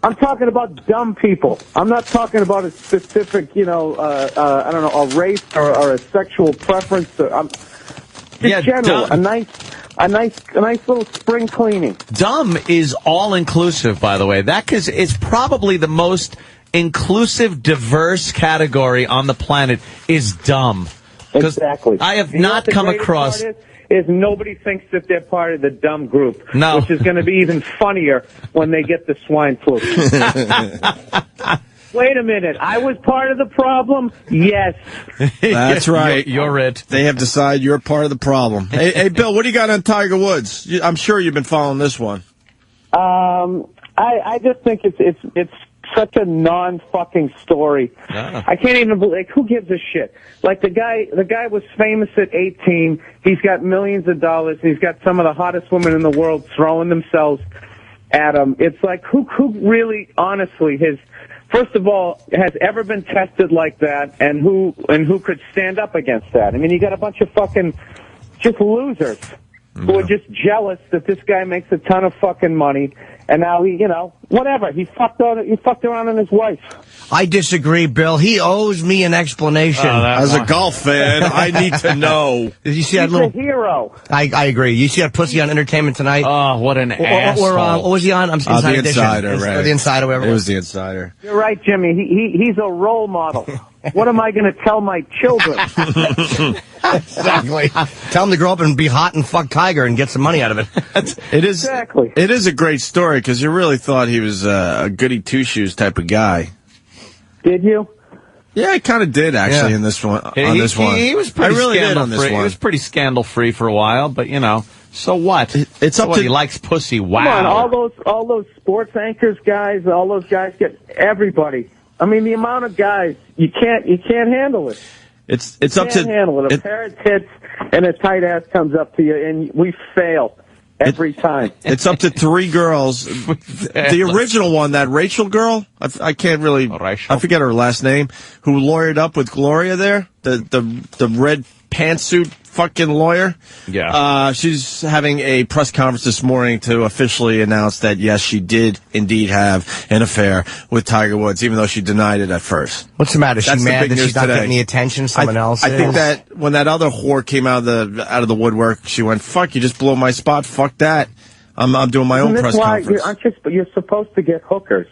I'm talking about dumb people. I'm not talking about a specific, I don't know, a race or a sexual preference. General, a nice little spring cleaning. Dumb is all inclusive, by the way. That is probably the most inclusive, diverse category on the planet is dumb. Exactly. I have not come across. Is nobody thinks that they're part of the dumb group. No. Which is going to be even funnier when they get the swine flu. Wait a minute. I was part of the problem? Yes. That's right. You're it. They have decided you're part of the problem. Hey, Bill, what do you got on Tiger Woods? I'm sure you've been following this one. I just think it's such a non-fucking story. I can't even believe, who gives a shit? Like, the guy was famous at 18. He's got millions of dollars. He's got some of the hottest women in the world throwing themselves at him. It's like, who really, honestly, first of all, has ever been tested like that, and who could stand up against that? I mean, you got a bunch of fucking just losers who are just jealous that this guy makes a ton of fucking money, and now he, whatever. He fucked around on his wife. I disagree, Bill. He owes me an explanation. As a golf fan, I need to know. Did you see that He's little a hero. I agree. You see that pussy on Entertainment Tonight? Oh, what an asshole. What was he on? I'm The Insider, right? The Insider, whatever. It was The Insider. You're right, Jimmy. He's a role model. What am I going to tell my children? Exactly. Tell him to grow up and be hot and fuck Tiger and get some money out of it. It is Exactly. It is a great story because you really thought he was a goody two shoes type of guy. Did you? Yeah, I kind of did actually in this one. He was pretty I really did on scandal-free. this one. He was pretty scandal-free for a while, but so what? It's up to he likes pussy. Wow. Come on, all those sports anchors guys, all those guys get everybody. I mean, the amount of guys you can't handle it. It's up to handle it. A pair of tits and a tight ass comes up to you, and we fail every time. It's up to 3 girls. The original one, that Rachel girl, I can't really, I forget her last name, who lawyered up with Gloria there, the red pantsuit fucking lawyer. Yeah. She's having a press conference this morning to officially announce that, yes, she did indeed have an affair with Tiger Woods, even though she denied it at first. What's the matter? Is she That's the mad big that news she's not today. getting the attention someone else I is? think that when that other whore came out of the woodwork, she went, "Fuck, you just blew my spot. Fuck that. I'm doing my own press conference." You're supposed to get hookers.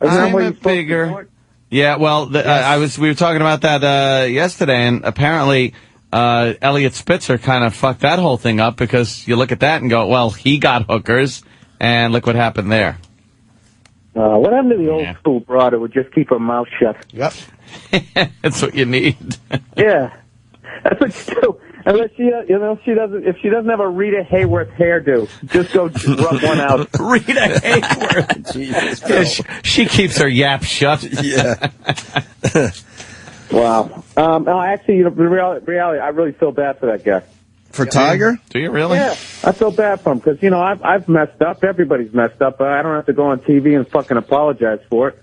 I'm a bigger. Yeah, well, we were talking about that yesterday, and apparently Elliot Spitzer kind of fucked that whole thing up because you look at that and go, well, he got hookers, and look what happened there. What happened to the old school broad who would just keep her mouth shut? Yep. That's what you need. Yeah, that's what you do. Unless she doesn't. If she doesn't have a Rita Hayworth hairdo, just go rub one out. Rita Hayworth. Jesus. Yeah, she keeps her yap shut. Yeah. Wow. No, actually, the reality, I really feel bad for that guy. For Tiger? Do you really? Yeah, I feel bad for him because I've messed up. Everybody's messed up. But I don't have to go on TV and fucking apologize for it.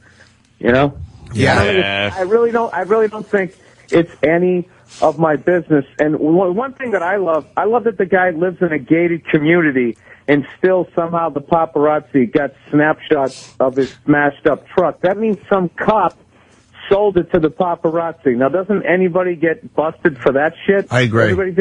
Yeah. I really don't think it's any of my business. And one thing that I love that the guy lives in a gated community and still somehow the paparazzi got snapshots of his smashed up truck. That means some cop sold it to the paparazzi. Now, doesn't anybody get busted for that shit? I agree. Everybody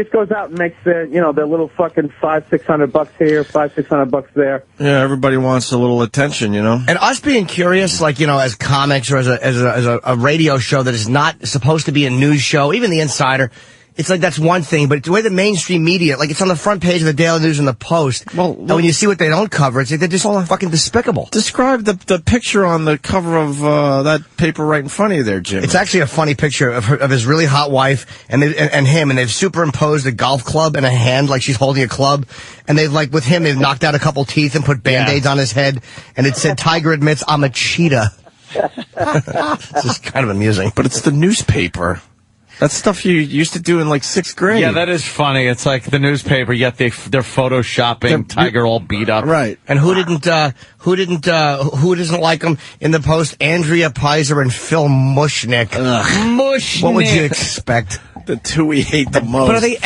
just goes out and makes their little fucking $500-600 here, $500-600 there. Yeah, everybody wants a little attention, And us being curious, as comics or as a radio show that is not supposed to be a news show, even the Insider, it's like that's one thing, but the way the mainstream media, it's on the front page of the Daily News and the Post, and when you see what they don't cover, it's like they're just fucking despicable. Describe the picture on the cover of that paper right in front of you there, Jim. It's actually a funny picture of his really hot wife and him, and they've superimposed a golf club in a hand like she's holding a club, and they've with him they've knocked out a couple teeth and put Band-Aids on his head, and it said Tiger admits I'm a cheetah. It's just kind of amusing. But it's the newspaper. That's stuff you used to do in 6th grade. Yeah, that is funny. It's like the newspaper, yet they're photoshopping Tiger all beat up. Right. And who doesn't like him in the Post? Andrea Pizer and Phil Mushnick. Mushnick. What would you expect? The two we hate the most. But are they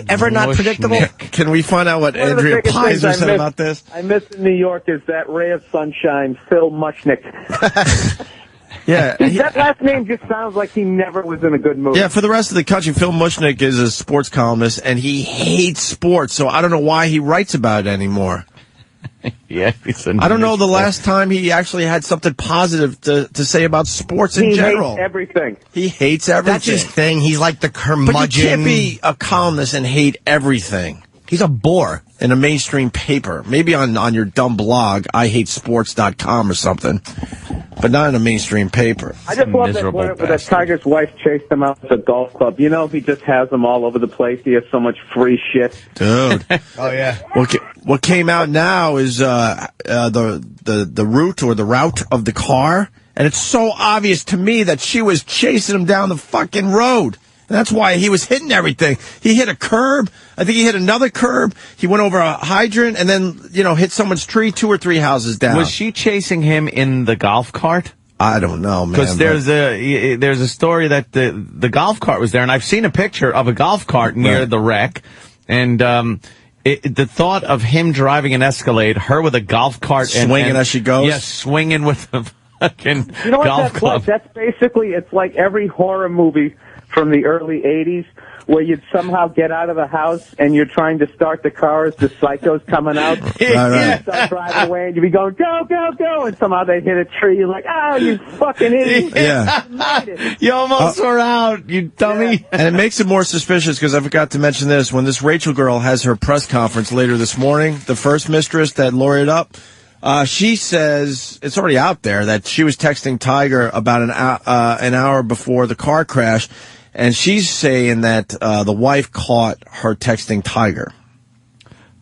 ever not predictable? Can we find out what Andrea Pizer said about this? I miss in New York is that ray of sunshine, Phil Mushnick. Yeah. That last name just sounds like he never was in a good mood. Yeah, for the rest of the country, Phil Mushnick is a sports columnist, and he hates sports, so I don't know why he writes about it anymore. Yeah, I don't know the last time he actually had something positive to say about sports in general. He hates everything. He hates everything. That's his thing. He's like the curmudgeon. But you can't be a columnist and hate everything. He's a bore. In a mainstream paper. Maybe on your dumb blog, IHateSports.com or something. But not in a mainstream paper. I just love that Tiger's wife chased him out to the golf club. He just has them all over the place. He has so much free shit. Dude. Oh, yeah. What came out now is the route of the car. And it's so obvious to me that she was chasing him down the fucking road. That's why he was hitting everything. He hit a curb. I think he hit another curb. He went over a hydrant and then, hit someone's tree 2 or 3 houses down. Was she chasing him in the golf cart? I don't know, man. Because there's a story that the golf cart was there, and I've seen a picture of a golf cart near the wreck, and the thought of him driving an Escalade, her with a golf cart, swinging as she goes. Yes, swinging with a fucking golf that's club. Like? That's basically, it's like every horror movie from the early 80s where you'd somehow get out of the house and you're trying to start the car as the psycho's coming out. Right. You start driving away and you'd be going, go, go, go, and somehow they hit a tree. You're like, oh, you fucking idiot. Yeah. You almost were out, you dummy. And it makes it more suspicious because I forgot to mention this. When this Rachel girl has her press conference later this morning, the first mistress that lawyered up, she says, it's already out there, that she was texting Tiger about an hour before the car crash, and she's saying that the wife caught her texting Tiger.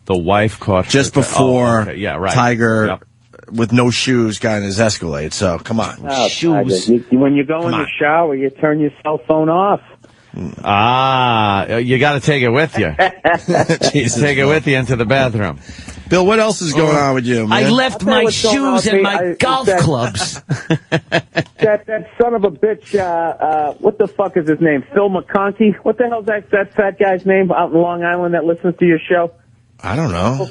The wife caught just before Tiger, Yep. with no shoes, got in his Escalade. So, come on. Oh, shoes. When you go in the shower, you turn your cell phone off. You got to take it with you. Take it with you into the bathroom. Bill, what else is going on with you, man? I left my shoes and my golf clubs. That son of a bitch, what the fuck is his name? Phil McConkey? What the hell's that fat guy's name out in Long Island that listens to your show? I don't know.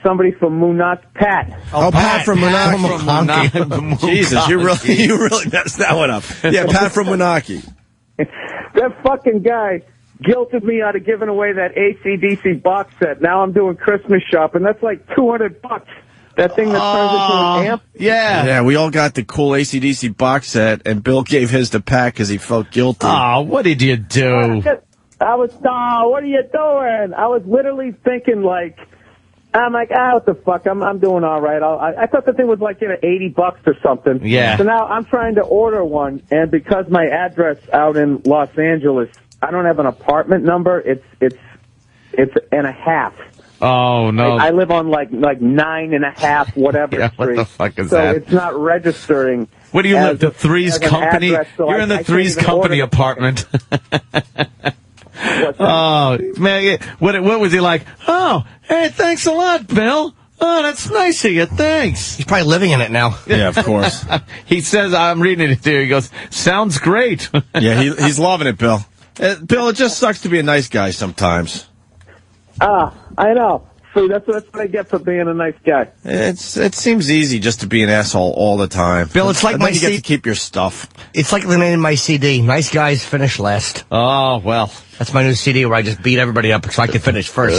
Somebody from Moonach, Pat. Oh, Pat from Moonachie. Jesus, you really messed that one up. Yeah, Pat from Moonachie. That fucking guy guilted me out of giving away that AC/DC box set. Now I'm doing Christmas shopping. That's like $200. That thing that turns into an amp. Yeah, we all got the cool AC/DC box set, and Bill gave his to Pat because he felt guilty. Oh, what did you do? What are you doing? I was literally thinking I'm like, what the fuck? I'm doing all right. I thought the thing was like $80 or something. Yeah. So now I'm trying to order one, and because my address out in Los Angeles, I don't have an apartment number. It's and a half. Oh no! I live on like 9.5 whatever yeah, street. What the fuck is so that? it's not registering. What do you live? The Threes Company? Address, so You're in the Threes Company apartment. Oh man, what was he like? Oh, hey, thanks a lot, Bill. Oh, that's nice of you. Thanks. He's probably living in it now. Yeah, of course. He says, I'm reading it here. He goes, sounds great. Yeah, he's loving it, Bill. Bill, it just sucks to be a nice guy sometimes. I know. See, that's what I get for being a nice guy. It seems easy just to be an asshole all the time. Bill, it's like and then you get to keep your stuff. It's like the name of my CD. Nice guys finish last. Oh, well. That's my new CD where I just beat everybody up so I can finish first.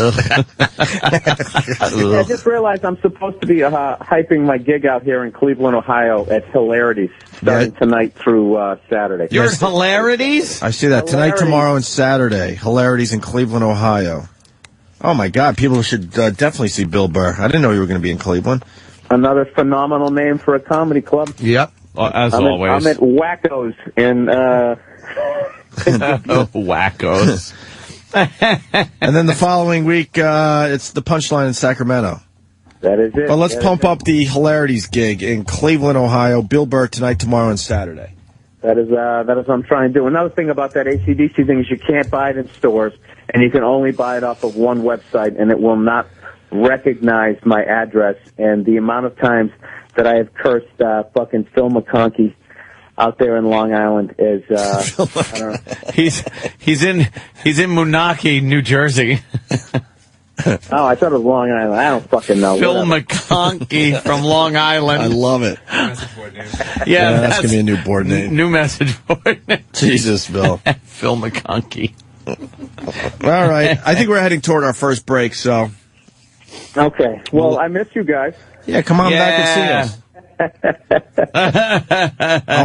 I just realized I'm supposed to be hyping my gig out here in Cleveland, Ohio at Hilarity starting tonight through Saturday. You're at Hilarities? I see that. Tonight, tomorrow, and Saturday. Hilarities in Cleveland, Ohio. Oh, my God. People should definitely see Bill Burr. I didn't know you were going to be in Cleveland. Another phenomenal name for a comedy club. Yep. As always. I'm at Wacko's in... Wackos. And then the following week, it's the Punchline in Sacramento. That is it. But let's pump up the Hilarities gig in Cleveland, Ohio. Bill Burr tonight, tomorrow, and Saturday. That is what I'm trying to do. Another thing about that AC/DC thing is you can't buy it in stores, and you can only buy it off of one website, and it will not recognize my address. And the amount of times that I have cursed fucking Phil McConkey out there in Long Island is I don't know. He's in Moonachie, New Jersey. Oh, I thought it was Long Island. I don't fucking know. Phil McConkey from Long Island. I love it. Yeah, that's going to be a new board name. New message board name. Jesus, Bill. Phil McConkey. All right. I think we're heading toward our first break, so. Okay. Well, I miss you guys. Yeah, come on back and see us.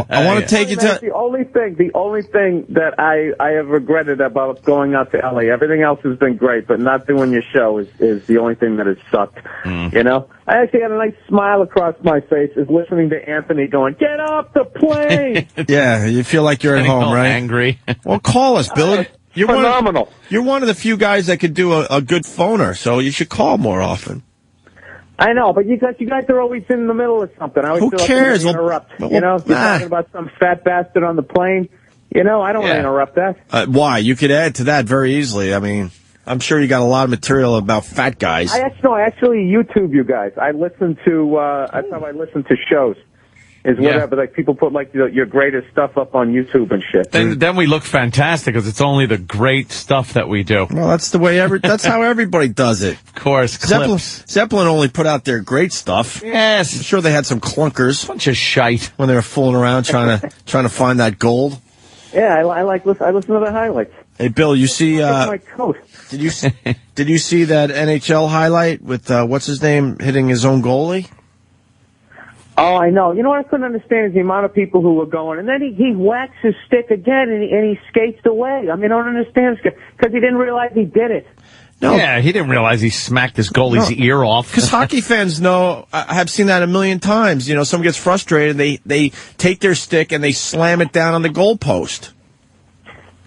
I want to take you to... The only thing that I have regretted about going out to LA, everything else has been great, but not doing your show is the only thing that has sucked. You know? I actually had a nice smile across my face is listening to Anthony going, get off the plane! Yeah, you feel like you're at home, right? Angry. Well, call us, Bill. You're phenomenal. You're one of the few guys that could do a good phoner, so you should call more often. I know, but you guys are always in the middle of something. I always Who feel like cares? I'm gonna interrupt. You know, you're talking about some fat bastard on the plane. I don't want to interrupt that. Why? You could add to that very easily. I mean, I'm sure you got a lot of material about fat guys. I actually YouTube you guys. I listen to, that's how I listen to shows. Is whatever, like people put like your greatest stuff up on YouTube and shit. Then we look fantastic because it's only the great stuff that we do. Well, that's the way that's how everybody does it. Of course, Zeppelin only put out their great stuff. Yes, I'm sure they had some clunkers, bunch of shite when they were fooling around trying to find that gold. Yeah, I listen to the highlights. Hey, Bill, you see? My coat. Did you see that NHL highlight with what's his name hitting his own goalie? Oh, I know. You know what I couldn't understand is the amount of people who were going, and then he whacks his stick again, and he skates away. I mean, I don't understand, because he didn't realize he did it. No. Yeah, he didn't realize he smacked his goalie's ear off. Because hockey fans know, I have seen that a million times. Someone gets frustrated, they take their stick and they slam it down on the goalpost.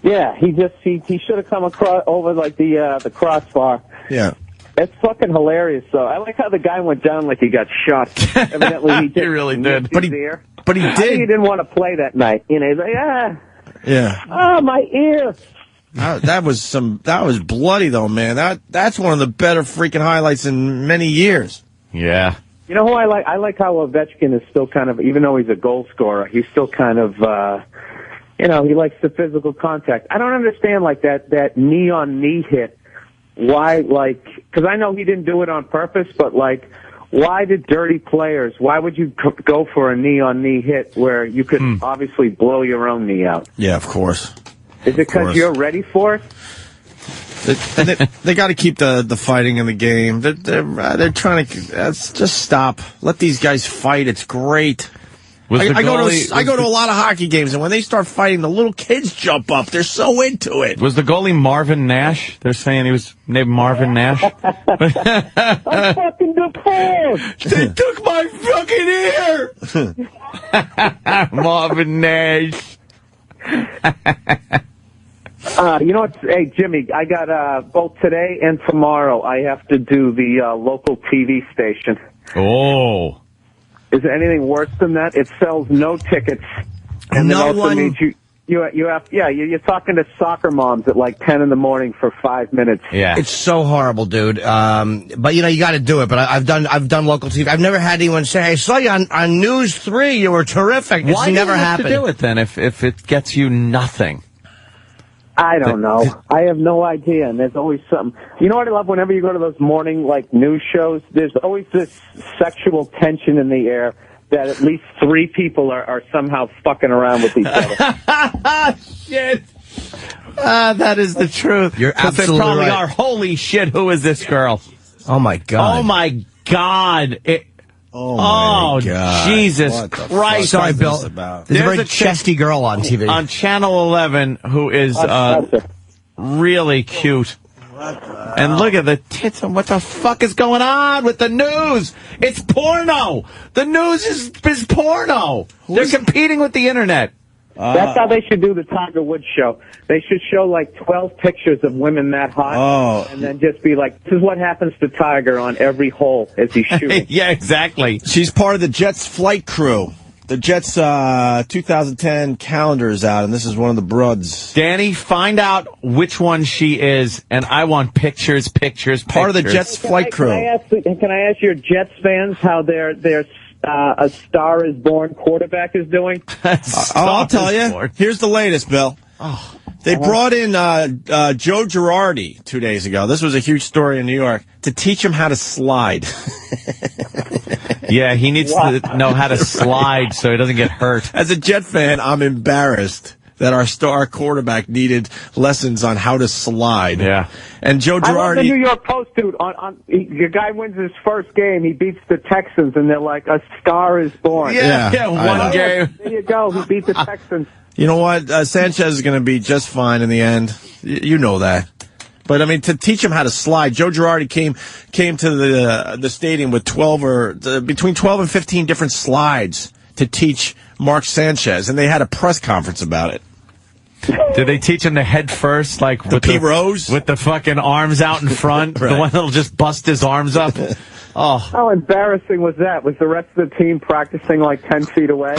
Yeah, he should have come across over like the crossbar. Yeah. It's fucking hilarious, though. I like how the guy went down like he got shot. Evidently, he really did. But he did. I think he didn't want to play that night. He's like, yeah. Oh, my ear. That was bloody though, man. That's one of the better freaking highlights in many years. Yeah. You know who I like? I like how Ovechkin is still kind of, even though he's a goal scorer, he's still kind of, he likes the physical contact. I don't understand like that knee on knee hit. Why, because I know he didn't do it on purpose, but why did dirty players, why would you go for a knee-on-knee hit where you could obviously blow your own knee out? Yeah, of course. Is it because you're ready for it? They got to keep the fighting in the game. They're trying to just stop. Let these guys fight. It's great. I go to a lot of hockey games, and when they start fighting, the little kids jump up. They're so into it. Was the goalie Marvin Nash? They're saying he was named Marvin Nash. I'm fucking depressed. They took my fucking ear. Marvin Nash. You know what? Hey, Jimmy, I got both today and tomorrow. I have to do the local TV station. Oh. Is there anything worse than that? It sells no tickets, and no then also one... means you're talking to soccer moms at like 10 in the morning for 5 minutes. Yeah, it's so horrible, dude. But you got to do it. But I've done local TV. I've never had anyone say, "Hey, I saw you on News 3. You were terrific." It's Why never do you have happened. to do it then if it gets you nothing? I don't know. I have no idea, and there's always something. You know what I love? Whenever you go to those morning, news shows, there's always this sexual tension in the air that at least 3 people are somehow fucking around with each other. Shit. That is the truth. You're absolutely they probably right. are. Holy shit, who is this girl? Oh, my God. Oh, my God. Oh, God. Jesus Christ. Sorry, Bill. There's a very chesty girl on TV. On Channel 11 who is really cute. And look at the tits. And what the fuck is going on with the news? It's porno. The news is porno. They're competing with the internet. That's how they should do the Tiger Woods show. They should show 12 pictures of women that hot, and then just be like, this is what happens to Tiger on every hole as he's shooting. Yeah, exactly. She's part of the Jets flight crew. The Jets 2010 calendar is out, and this is one of the bruds. Danny, find out which one she is, and I want pictures. Part of the Jets flight crew. Can I ask your Jets fans how their A Star is Born quarterback is doing? I'll tell you. Here's the latest, Bill. They brought in Joe Girardi 2 days ago. This was a huge story in New York to teach him how to slide. Yeah, he needs to know how to slide so he doesn't get hurt. As a Jet fan, I'm embarrassed that our star quarterback needed lessons on how to slide. Yeah. And Joe Girardi... I love the New York Post, dude. The guy wins his first game. He beats the Texans, and they're like, a star is born. Yeah, one game. There you go. He beat the Texans. You know what? Sanchez is going to be just fine in the end. You know that. But, I mean, to teach him how to slide, Joe Girardi came to the stadium with between 12 and 15 different slides to teach Mark Sanchez, and they had a press conference about it. Did they teach him to head first, with Pete Rose? with the fucking arms out in front, Right. the one that'll just bust his arms up? How embarrassing was that? Was the rest of the team practicing like 10 feet away?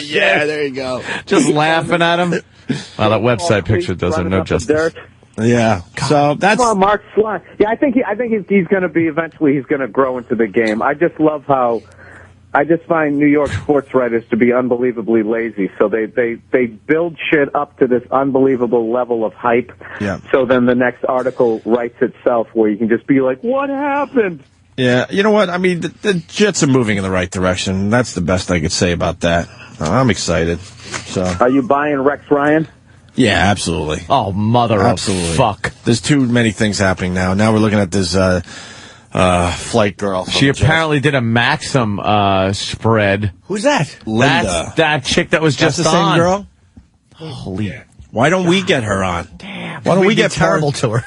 Yeah, there you go. Just laughing at him. Wow, that website picture does him no justice. Yeah. So that's Come on, Mark Slime. Yeah, I think he's going to be eventually. He's going to grow into the game. I just love how. I just find New York sports writers to be unbelievably lazy. So they build shit up to this unbelievable level of hype. Yeah. So then the next article writes itself where you can just be like, what happened? Yeah, you know what? I mean, the Jets are moving in the right direction. That's the best I could say about that. I'm excited. So, are you buying Rex Ryan? Yeah, absolutely. Oh, mother absolutely. of fuck. There's too many things happening now. Now we're looking at this flight girl. She apparently did a Maxim spread. Who's that? Linda. That's that chick that was That's just the on. same girl? Holy. Why don't we get her on? Damn. Why don't we get terrible to her?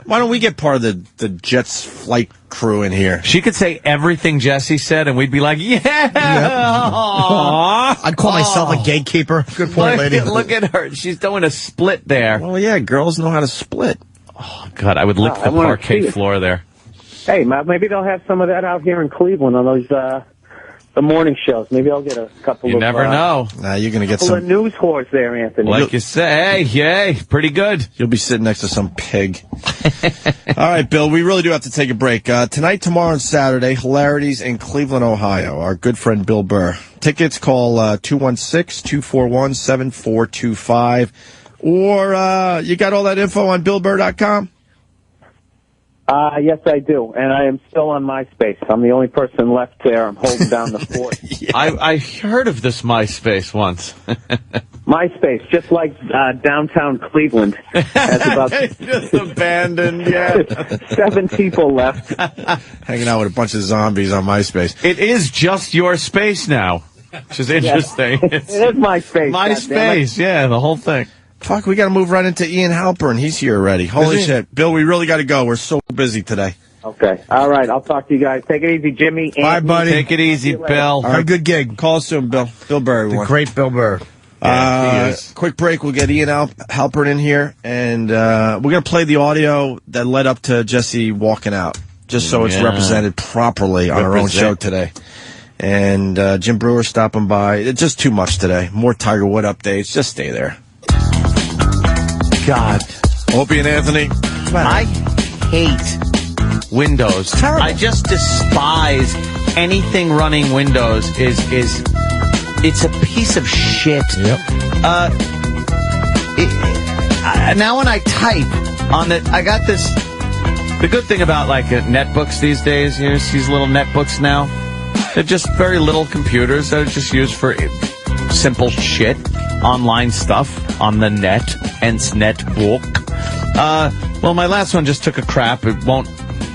Why don't we get part of the Jets flight crew in here? She could say everything Jesse said, and we'd be like, yeah. I'd call myself a gatekeeper. Good point, lady. Look at her. She's doing a split there. Well, yeah, girls know how to split. Oh, God, I would lick the parquet floor there. Hey, maybe they'll have some of that out here in Cleveland on those the morning shows. Maybe I'll get a couple. You never know. Nah, you're gonna get couple some of news whores there, Anthony. Like you say, hey, yay, pretty good. You'll be sitting next to some pig. All right, Bill, we really do have to take a break. Tonight, tomorrow, and Saturday, Hilarities in Cleveland, Ohio. Our good friend Bill Burr. Tickets, call 216-241-7425. Or you got all that info on BillBurr.com? Yes, I do, and I am still on MySpace. I'm the only person left there. I'm holding down the fort. Yeah. I heard of this MySpace once. MySpace, just like downtown Cleveland, has about just abandoned. Yeah, 7 people left, hanging out with a bunch of zombies on MySpace. It is just your space now, which is interesting. It is MySpace. MySpace, yeah, the whole thing. Fuck, we got to move right into Ian Halpern. He's here already. Holy shit. Bill, we really got to go. We're so busy today. Okay. All right. I'll talk to you guys. Take it easy, Jimmy. Bye, buddy. Take it easy, Bill. All right, good gig. Call us soon, Bill. Bill Burr, everyone. The great Bill Burr. Yeah, he is. Quick break. We'll get Ian Halpern in here, and we're going to play the audio that led up to Jesse walking out, just so it's represented properly on our own show today. And Jim Breuer stopping by. It's just too much today. More Tiger Wood updates. Just stay there. God. Opie and Anthony. I hate Windows. Terrible. I just despise anything running Windows. It's a piece of shit. Yep. Now when I type on it, I got this. The good thing about like netbooks these days, you know, these little netbooks now, they're just very little computers that are just used for simple shit, online stuff on the net, hence netbook. Well, my last one just took a crap. It won't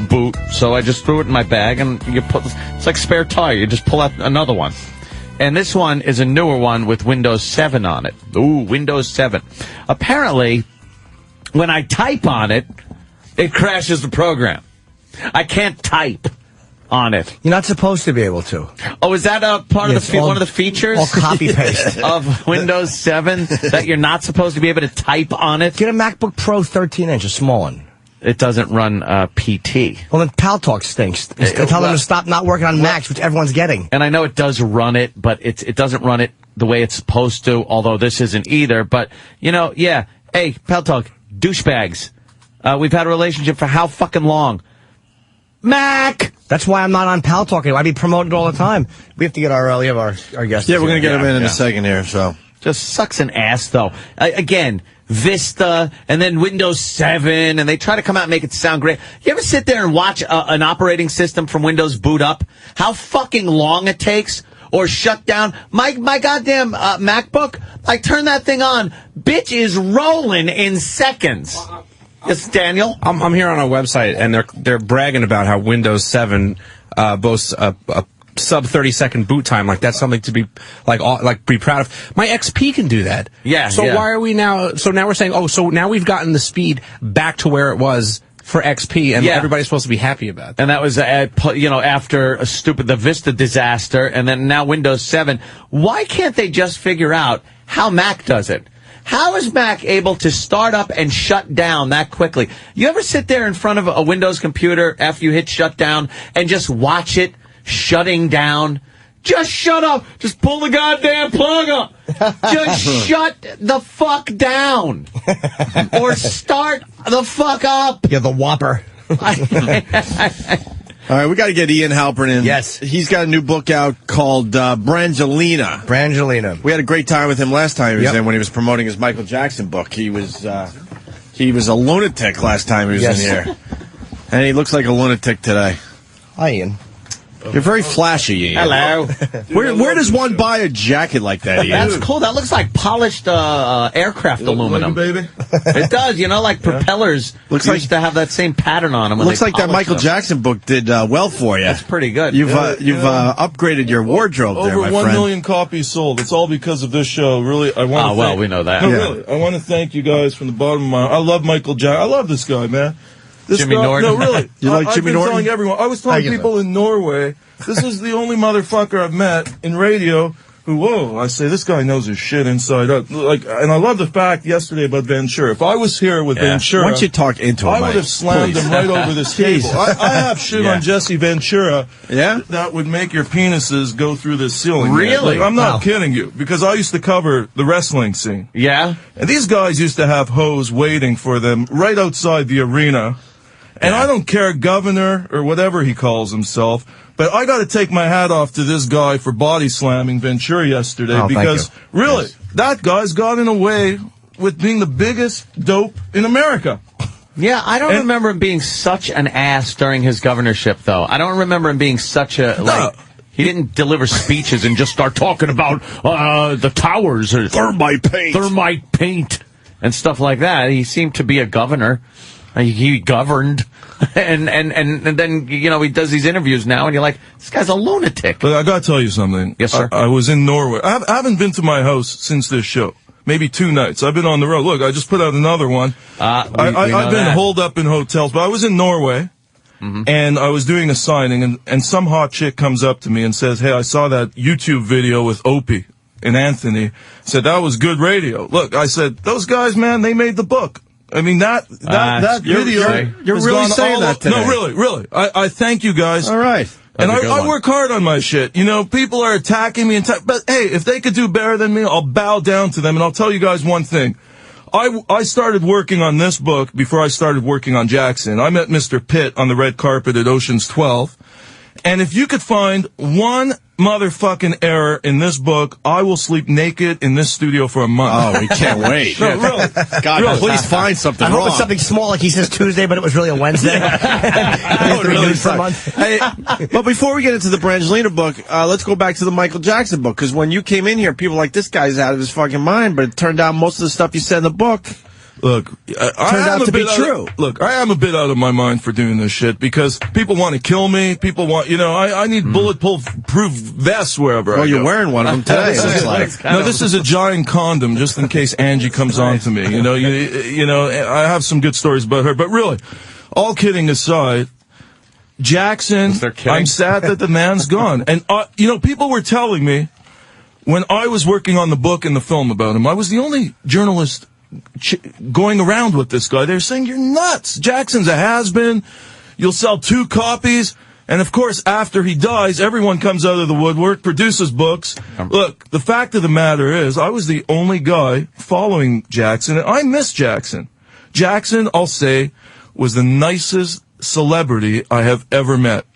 boot, so I just threw it in my bag, and it's like spare tire. You just pull out another one. And this one is a newer one with Windows 7 on it. Ooh, Windows 7. Apparently, when I type on it, it crashes the program. I can't type on it. You're not supposed to be able to. Oh, is that a part of one of the features? All copy-paste. Of Windows 7 that you're not supposed to be able to type on it? Get a MacBook Pro 13-inch, a small one. It doesn't run PT. Well, then Paltalk stinks. Tell them to stop not working on Macs, which everyone's getting. And I know it does run it, but it doesn't run it the way it's supposed to, although this isn't either. But, you know, yeah. Hey, Paltalk, douchebags. We've had a relationship for how fucking long? Mac! That's why I'm not on Paltalk anymore. I be promoted all the time. We have to get our guests. Yeah, we're going to get him in a second here, so. Just sucks an ass, though. Again, Vista, and then Windows 7, and they try to come out and make it sound great. You ever sit there and watch an operating system from Windows boot up? How fucking long it takes? Or shut down? My goddamn MacBook, I turn that thing on, bitch is rolling in seconds. Yes, Daniel? I'm here on a website, and they're bragging about how Windows 7 boasts a sub 30-second boot time. Like, that's something to be be proud of. My XP can do that. Yeah. So why are we now? So now we're saying, so now we've gotten the speed back to where it was for XP, and everybody's supposed to be happy about that. And that was, after the Vista disaster, and then now Windows 7. Why can't they just figure out how Mac does it? How is Mac able to start up and shut down that quickly? You ever sit there in front of a Windows computer after you hit shut down and just watch it shutting down? Just shut up. Just pull the goddamn plug up. Just shut the fuck down. Or start the fuck up. You're the whopper. All right, we got to get Ian Halpern in. Yes. He's got a new book out called Brangelina. Brangelina. We had a great time with him last time he was in when he was promoting his Michael Jackson book. He was a lunatic last time he was in here. And he looks like a lunatic today. Hi, Ian. You're very flashy, Ian. Hello. Where does one buy a jacket like that, Ian? That's cool. That looks like polished aircraft aluminum. Like baby? It does. You know, like propellers used to have that same pattern on them. Looks like that Michael Jackson book did well for you. That's pretty good. You've upgraded your wardrobe there, my Over 1 friend. million copies sold. It's all because of this show. Really, I want to well, we know that. No, really. I want to thank you guys from the bottom of my heart. I love Michael Jackson. I love this guy, man. This Jimmy guy, Norton? No, really. You like I've Jimmy been Norton? telling everyone. I was telling people in Norway, this is the only motherfucker I've met in radio who, I say, this guy knows his shit inside out. Like, and I love the fact yesterday about Ventura. If I was here with Ventura, why don't you talk into him, I would have slammed him right over this table. I have shit on Jesse Ventura that would make your penises go through this ceiling. Really? Like, I'm not kidding you, because I used to cover the wrestling scene. Yeah? And these guys used to have hoes waiting for them right outside the arena. And I don't care, governor or whatever he calls himself, but I got to take my hat off to this guy for body slamming Ventura yesterday because really, that guy's gotten away with being the biggest dope in America. Yeah, I don't remember him being such an ass during his governorship, though. I don't remember him being such a, he didn't deliver speeches and just start talking about the towers or thermite paint and stuff like that. He seemed to be a governor. He governed, and then, you know, he does these interviews now, and you're like, this guy's a lunatic. But I got to tell you something. Yes, sir. I was in Norway. I haven't been to my house since this show. Maybe 2 nights. I've been on the road. Look, I just put out another one. I've been holed up in hotels, but I was in Norway, and I was doing a signing, and some hot chick comes up to me and says, hey, I saw that YouTube video with Opie and Anthony. Said, that was good radio. Look, I said, those guys, man, they made the book. I mean, that video. You're really saying that today. No, really. I thank you guys. All right. And I work hard on my shit. You know, people are attacking me, but hey, if they could do better than me, I'll bow down to them. And I'll tell you guys one thing. I started working on this book before I started working on Jackson. I met Mr. Pitt on the red carpet at Ocean's 12. And if you could find one motherfucking error in this book, I will sleep naked in this studio for a month. Oh, we can't wait. No, really. God, really. Please find something I wrong. hope it's something small, like he says Tuesday, but it was really a Wednesday. That would really for a suck. month. Hey, but before we get into the Brangelina book, let's go back to the Michael Jackson book, because when you came in here, people were like, this guy's out of his fucking mind, but it turned out most of the stuff you said in the book Look, turned out to be true. I am a bit out of my mind for doing this shit because people want to kill me. People want, I need bulletproof vests wherever I go. You're wearing one of them today. This is a giant condom just in case Angie comes on to me. I have some good stories about her, but really, all kidding aside, Jackson, I'm sad that the man's gone. And, people were telling me when I was working on the book and the film about him, I was the only journalist going around with this guy. They're saying, you're nuts. Jackson's a has-been. You'll sell 2 copies. And, of course, after he dies, everyone comes out of the woodwork, produces books. Look, the fact of the matter is, I was the only guy following Jackson, and I miss Jackson. Jackson, I'll say, was the nicest celebrity I have ever met.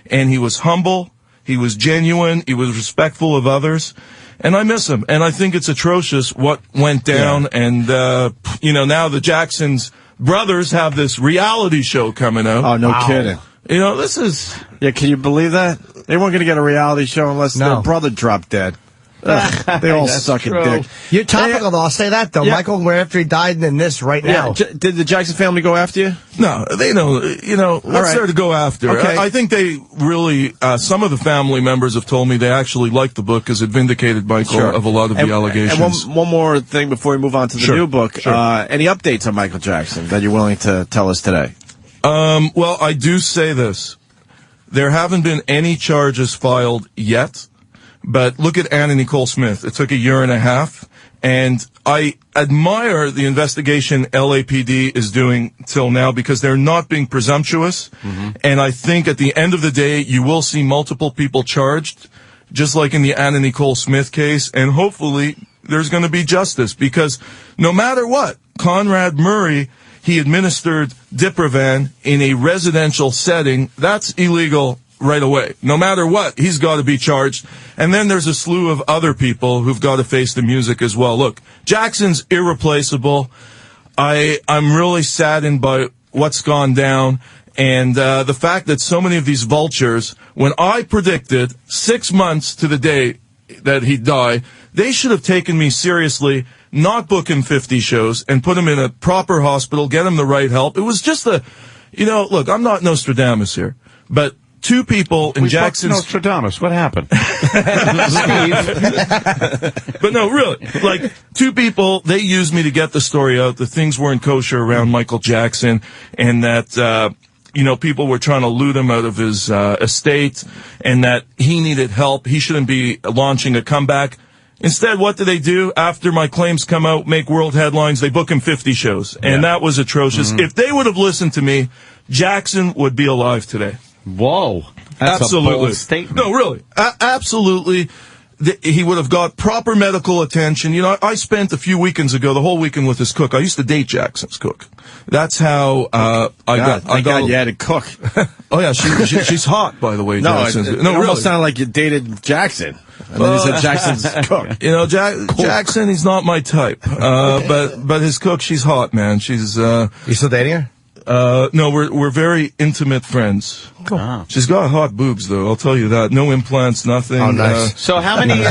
And he was humble. He was genuine. He was respectful of others. And I miss him. And I think it's atrocious what went down. Yeah. And, now the Jacksons brothers have this reality show coming out. Oh, no kidding. This is... Yeah, can you believe that? They weren't going to get a reality show unless their brother dropped dead. They all suck a dick. You're topical, though. I'll say that, though. Yeah. Michael, where after he died and then this right now. Did the Jackson family go after you? No, they know, what's there to go after? Okay. I think they really, some of the family members have told me they actually liked the book because it vindicated Michael of a lot of the allegations. And one more thing before we move on to the new book. Sure. Any updates on Michael Jackson that you're willing to tell us today? Well, I do say this. There haven't been any charges filed yet. But look at Anna Nicole Smith. It took 1.5 years, And I admire the investigation LAPD is doing till now because they're not being presumptuous. And I think at the end of the day, you will see multiple people charged, just like in the Anna Nicole Smith case. And hopefully there's going to be justice because no matter what, Conrad Murray, he administered Diprovan in a residential setting. That's illegal right away. No matter what, he's got to be charged. And then there's a slew of other people who've got to face the music as well. Look, Jackson's irreplaceable. I'm really saddened by what's gone down. And the fact that so many of these vultures, when I predicted 6 months to the day that he'd die, they should have taken me seriously, not book him 50 shows, and put him in a proper hospital, get him the right help. It was just look, I'm not Nostradamus here, but two people in Jackson's... Nostradamus, what happened? But no, really, like, two people, they used me to get the story out, that things weren't kosher around Michael Jackson, and that, people were trying to loot him out of his estate, and that he needed help. He shouldn't be launching a comeback. Instead, what do they do? After my claims come out, make world headlines, they book him 50 shows. And that was atrocious. If they would have listened to me, Jackson would be alive today. Whoa. That's absolutely. A bold statement. No, really. Absolutely. He would have got proper medical attention. I spent a few weekends ago, the whole weekend with his cook. I used to date Jackson's cook. That's how I got you had a cook. Oh, yeah, she's hot, by the way. No, Jackson. it almost sounded like you dated Jackson. And then you said Jackson's cook. Jackson, he's not my type. But his cook, she's hot, man. She's, You still dating her? No, we're very intimate friends. Cool. She's got hot boobs, though. I'll tell you that. No implants, nothing. Oh, nice. So how many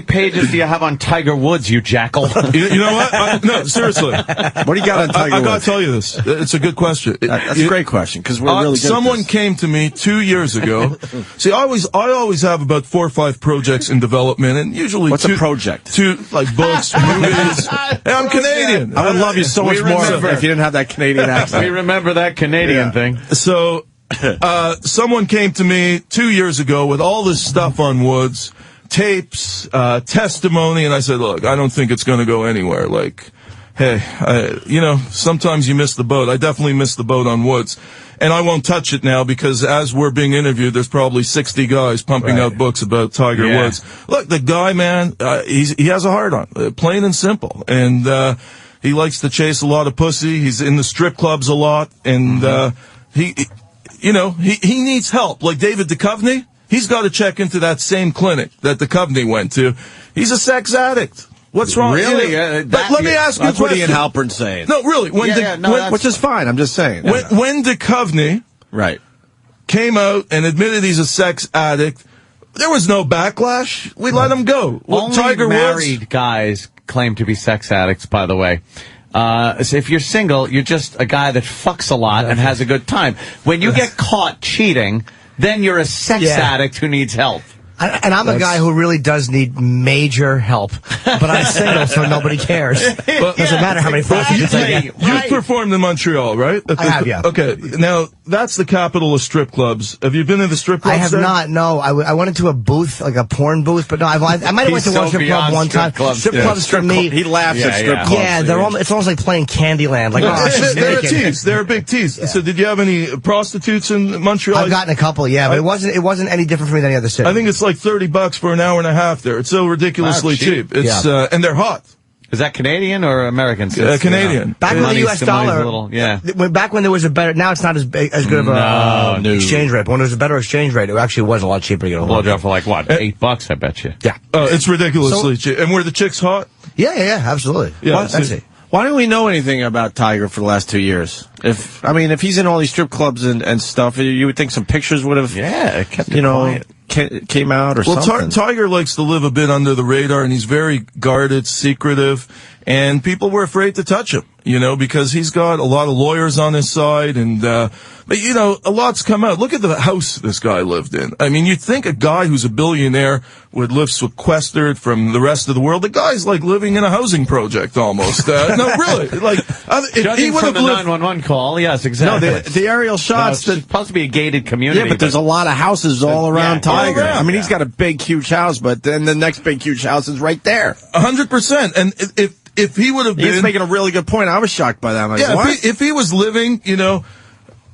pages do you have on Tiger Woods, you jackal? You know what? No, seriously. What do you got on Tiger Woods? I got to tell you this. It's a good question. That's a great question because we're really good someone came to me 2 years ago. See, I always have about 4 or 5 projects in development, and usually what's a project? Two like books, movies. Hey, I'm Canadian. I would love you so much more if you didn't have that Canadian accent. We remember that Canadian thing. So, someone came to me 2 years ago with all this stuff on Woods, tapes, testimony, and I said, look, I don't think it's going to go anywhere. Like, hey, sometimes you miss the boat. I definitely missed the boat on Woods. And I won't touch it now because as we're being interviewed, there's probably 60 guys pumping out books about Tiger Woods. Look, the guy, man, he has a heart on, plain and simple. And, he likes to chase a lot of pussy. He's in the strip clubs a lot. And, he needs help. Like David Duchovny, he's got to check into that same clinic that Duchovny went to. He's a sex addict. What's wrong? Really? But let me ask you a question. That's what Ian Halpern's saying. No, really. Which is fine. I'm just saying. When Duchovny came out and admitted he's a sex addict, there was no backlash. We let him go. Only Tiger married Woods guys claim to be sex addicts, by the way. So if you're single, you're just a guy that fucks a lot and has a good time. When you get caught cheating, then you're a sex addict who needs help. And I'm a guy who really does need major help, but I'm single, so nobody cares. Doesn't matter how many prostitutes I get. You've performed in Montreal, right? I have, yeah. Okay, now, that's the capital of strip clubs. Have you been to the strip clubs? I have not, no. I went into a booth, like a porn booth, but no, I might have went to one strip club one time. Strip clubs for me. He laughs at strip clubs. Yeah, it's almost like playing Candyland. Like, they're a tease. They're a big tease. Yeah. So did you have any prostitutes in Montreal? I've gotten a couple, yeah, but it wasn't any different for me than any other city. I think it's like $30 for an hour and a half there. It's so ridiculously cheap. It's and they're hot. Is that Canadian or American? Canadian. Back when the U.S. dollar, back when there was a better, now it's not as good of a exchange rate. But when there was a better exchange rate, it actually was a lot cheaper to get a blowjob for like what, $8? I bet you. Yeah. It's ridiculously cheap. And were the chicks hot? Yeah, absolutely. Yeah, why don't we know anything about Tiger for the last 2 years? If he's in all these strip clubs and stuff, you would think some pictures would have, kept it quiet. Came out or something. Well, Tiger likes to live a bit under the radar, and he's very guarded, secretive, and people were afraid to touch him. you know, because he's got a lot of lawyers on his side, and but you know, a lot's come out. Look at the house this guy lived in. I mean, you'd think a guy who's a billionaire would live sequestered from the rest of the world. The guy's like living in a housing project almost. No, really. Like, if he would have the 911 call, yes, exactly. No, the aerial shots. It's supposed to be a gated community. Yeah, but there's a lot of houses all around Tiger. all around. I mean, he's got a big, huge house, but then the next big, huge house is right there. 100%. And if he would have been... He's making a really good point. I was shocked by that. Like, if he was living, you know,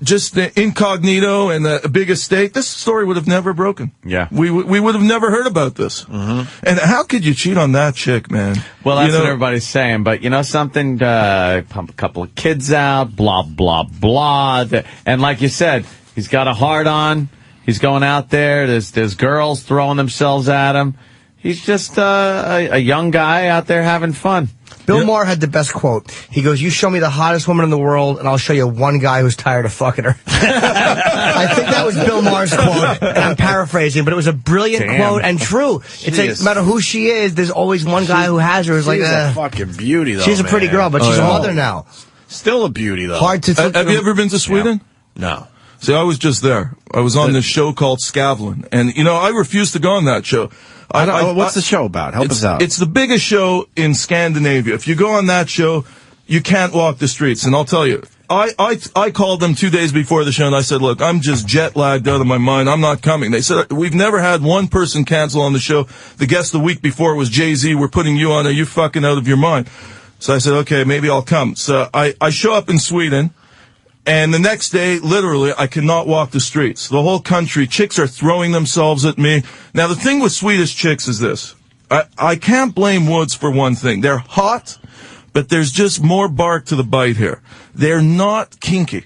just incognito and a big estate, this story would have never broken. Yeah. We would have never heard about this. Mm-hmm. And how could you cheat on that chick, man? Well, that's what everybody's saying. But you know something? Pump a couple of kids out, blah, blah, blah. And like you said, he's got a heart on. He's going out there. There's girls throwing themselves at him. He's just a young guy out there having fun. Bill Maher had the best quote. He goes, "You show me the hottest woman in the world, and I'll show you one guy who's tired of fucking her." I think that was Bill Maher's quote, and I'm paraphrasing, but it was a brilliant quote and true. It's like, no matter who she is, there's always one guy who has her. Who's like, she's a fucking beauty, though. She's a pretty girl, but she's a mother now. Still a beauty, though. Hard to. Have you ever been to Sweden? No. See, I was just there. I was on this show called Skavlan, and you know, I refused to go on that show. What's the show about? Help us out. It's the biggest show in Scandinavia. If you go on that show, you can't walk the streets. And I'll tell you, I called them 2 days before the show, and I said, look, I'm just jet lagged out of my mind. I'm not coming. They said, we've never had one person cancel on the show. The guest the week before was Jay-Z. We're putting you on. Are you fucking out of your mind? So I said, okay, maybe I'll come. So I show up in Sweden. And the next day, literally, I cannot walk the streets. The whole country, chicks are throwing themselves at me. Now, the thing with Swedish chicks is this. I can't blame Woods for one thing. They're hot, but there's just more bark to the bite here. They're not kinky.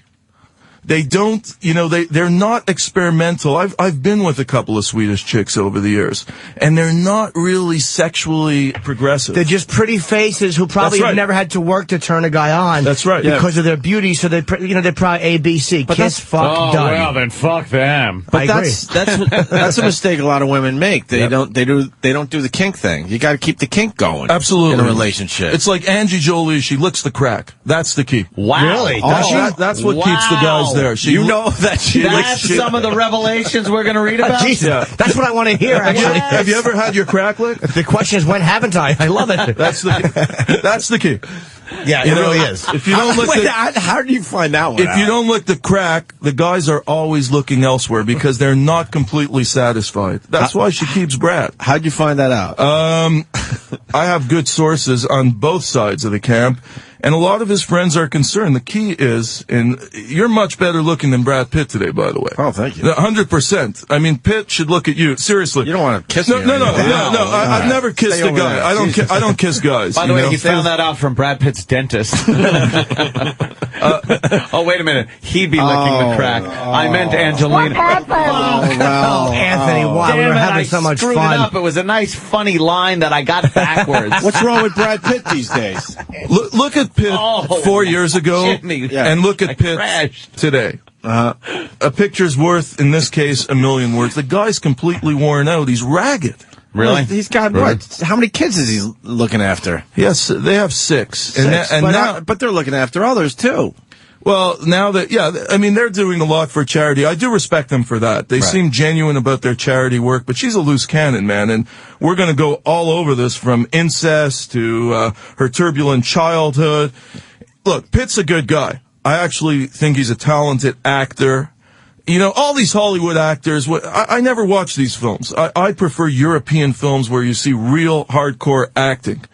They don't, you know, they're not experimental. I've been with a couple of Swedish chicks over the years, and they're not really sexually progressive. They're just pretty faces who probably have never had to work to turn a guy on. That's right. Because of their beauty, so they're probably ABC. But Kiss, fuck, done. Well, then fuck them. But that's a mistake a lot of women make. They don't do the kink thing. You got to keep the kink going. Absolutely. In a relationship. It's like Angie Jolie, she licks the crack. That's the key. Wow. Really? That's what keeps the guys there. You know that she That's some of the revelations we're going to read about? Jesus, that's what I want to hear, actually. Have you ever had your crack licked? The question is, when haven't I? I love it. That's the key. Yeah, it really is. If you don't lick how do you find that one If you don't lick the crack, the guys are always looking elsewhere because they're not completely satisfied. That's why she keeps Brad. How'd you find that out? I have good sources on both sides of the camp, and a lot of his friends are concerned. The key is, and you're much better looking than Brad Pitt today, by the way. Oh, thank you. 100%. I mean, Pitt should look at you. Seriously. You don't want to kiss me. No. I've never kissed a guy. I don't kiss guys. By the way, he found that out from Brad Pitt's dentist. Oh, wait a minute. He'd be licking the crack. I meant Angelina. Oh, Anthony, wow, we were having so much fun. It up. It was a nice, funny line that I got backwards. What's wrong with Brad Pitt these days? Look at Pitt 4 years ago, and look at Pitt today. A picture's worth, in this case, a million words. The guy's completely worn out. He's ragged. Really? He's got what? How many kids is he looking after? Yes, they have 6. But they're looking after others, too. Well, now that, I mean, they're doing a lot for charity. I do respect them for that. They seem genuine about their charity work, but she's a loose cannon, man, and we're going to go all over this, from incest to her turbulent childhood. Look, Pitt's a good guy. I actually think he's a talented actor. You know, all these Hollywood actors, I never watch these films. I prefer European films where you see real hardcore acting.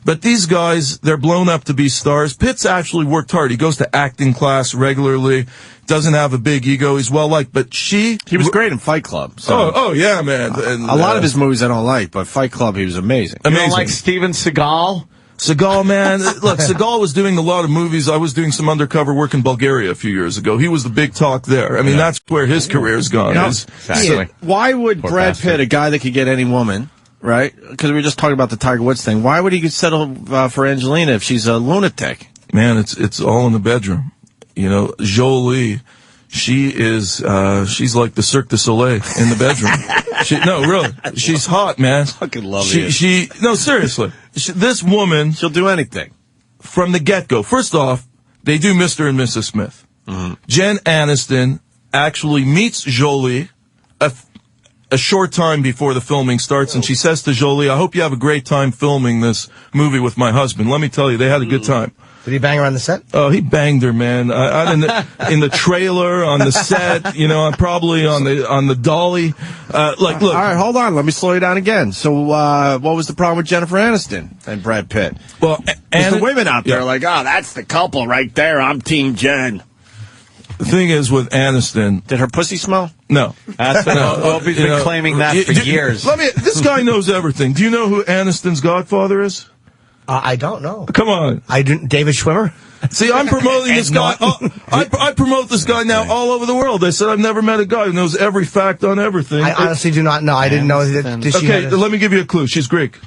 But these guys, they're blown up to be stars. Pitt's actually worked hard. He goes to acting class regularly, doesn't have a big ego. He's well liked. But he was great in Fight Club. So. Oh, yeah, man. And, a lot of his movies I don't like, but Fight Club, he was amazing. You don't like Steven Seagal? Seagal, man. Look, Seagal was doing a lot of movies. I was doing some undercover work in Bulgaria a few years ago. He was the big talk there. I mean, that's where his career's gone. Exactly. Why would Brad Pitt, a guy that could get any woman, right? Because we were just talking about the Tiger Woods thing. Why would he settle for Angelina if she's a lunatic? Man, it's all in the bedroom. You know, Jolie, she's like the Cirque du Soleil in the bedroom. No, really. She's hot, man. I fucking love it. No, seriously. This woman. She'll do anything. from the get-go. First off, they do Mr. and Mrs. Smith. Jen Aniston actually meets Jolie a short time before the filming starts, and she says to Jolie, I hope you have a great time filming this movie with my husband. Let me tell you, they had a good time. Did he bang her on the set? Oh, he banged her, man. In the trailer, on the set, probably on the dolly. Look. All right, hold on. Let me slow you down again. So, what was the problem with Jennifer Aniston and Brad Pitt? Well, the women out there are like, oh, that's the couple right there. I'm Team Jen. The thing is with Aniston, did her pussy smell? No. Opie's been claiming that for years. This guy knows everything. Do you know who Aniston's godfather is? I don't know. Come on. David Schwimmer? See, I'm promoting this guy. I promote this guy now all over the world. I said I've never met a guy who knows every fact on everything. I honestly do not know. I didn't know that. Okay, let me give you a clue. She's Greek.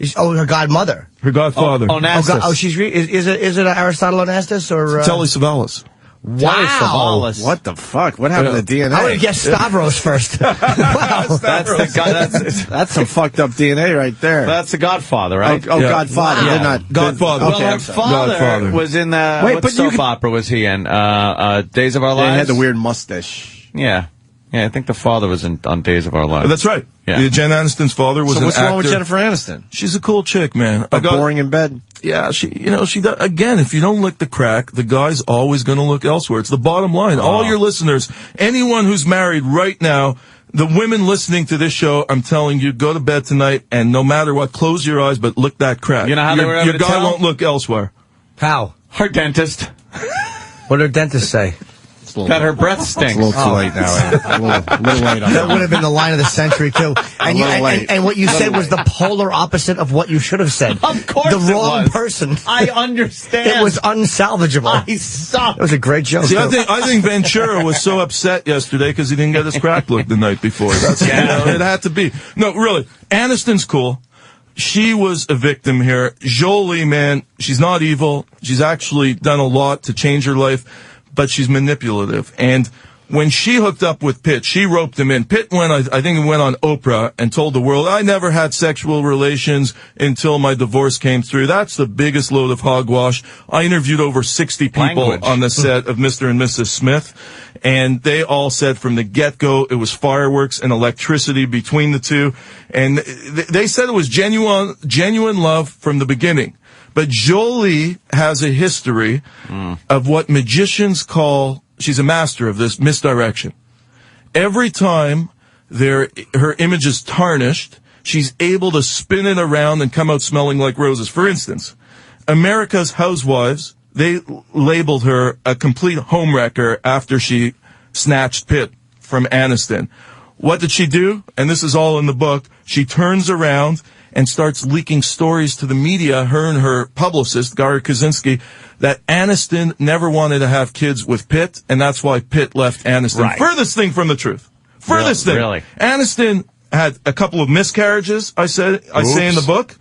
Her godmother. Her godfather. Onassis. She's Greek. Is it Aristotle Onassis or Telly Savalas? Wow. What the fuck? What happened to DNA? I would have guessed Stavros first. Wow. That's some fucked up DNA right there. That's the Godfather, right? Godfather. Wow. They're not Godfather. Well, her father was in the... what soap opera was he in? Days of Our Lives? He had the weird mustache. Yeah. Yeah, I think the father was on Days of Our Lives. That's right. Yeah. Jen Aniston's father was an actor. So what's wrong with Jennifer Aniston? She's a cool chick, man. Boring in bed? Yeah, she does. Again, if you don't lick the crack, the guy's always going to look elsewhere. It's the bottom line. All your listeners, anyone who's married right now, the women listening to this show, I'm telling you, go to bed tonight, and no matter what, close your eyes, but lick that crack. You know how your guy won't look elsewhere. How? Her dentist. What did her dentist say? That her breath stinks. It's a little too late now. A little late on that would have been the line of the century, too. And what you said was the polar opposite of what you should have said. Of course the wrong person. I understand. It was unsalvageable. I suck. It was a great joke. See, I think Ventura was so upset yesterday because he didn't get his crack looked the night before. That's it had to be. No, really. Aniston's cool. She was a victim here. Jolie, man, she's not evil. She's actually done a lot to change her life. But she's manipulative. And when she hooked up with Pitt, she roped him in. Pitt I think he went on Oprah and told the world, I never had sexual relations until my divorce came through. That's the biggest load of hogwash. I interviewed over 60 people on the set of Mr. and Mrs. Smith, and they all said from the get-go it was fireworks and electricity between the two. And they said it was genuine love from the beginning. But Jolie has a history of what magicians call, she's a master of this, misdirection. Every time her image is tarnished, she's able to spin it around and come out smelling like roses. For instance, America's Housewives, they labeled her a complete homewrecker after she snatched Pitt from Aniston. What did she do? And this is all in the book. She turns around and starts leaking stories to the media, her and her publicist, Gary Kaczynski, that Aniston never wanted to have kids with Pitt, and that's why Pitt left Aniston. Right. Furthest thing from the truth. Furthest thing. Really? Aniston had a couple of miscarriages, I say in the book,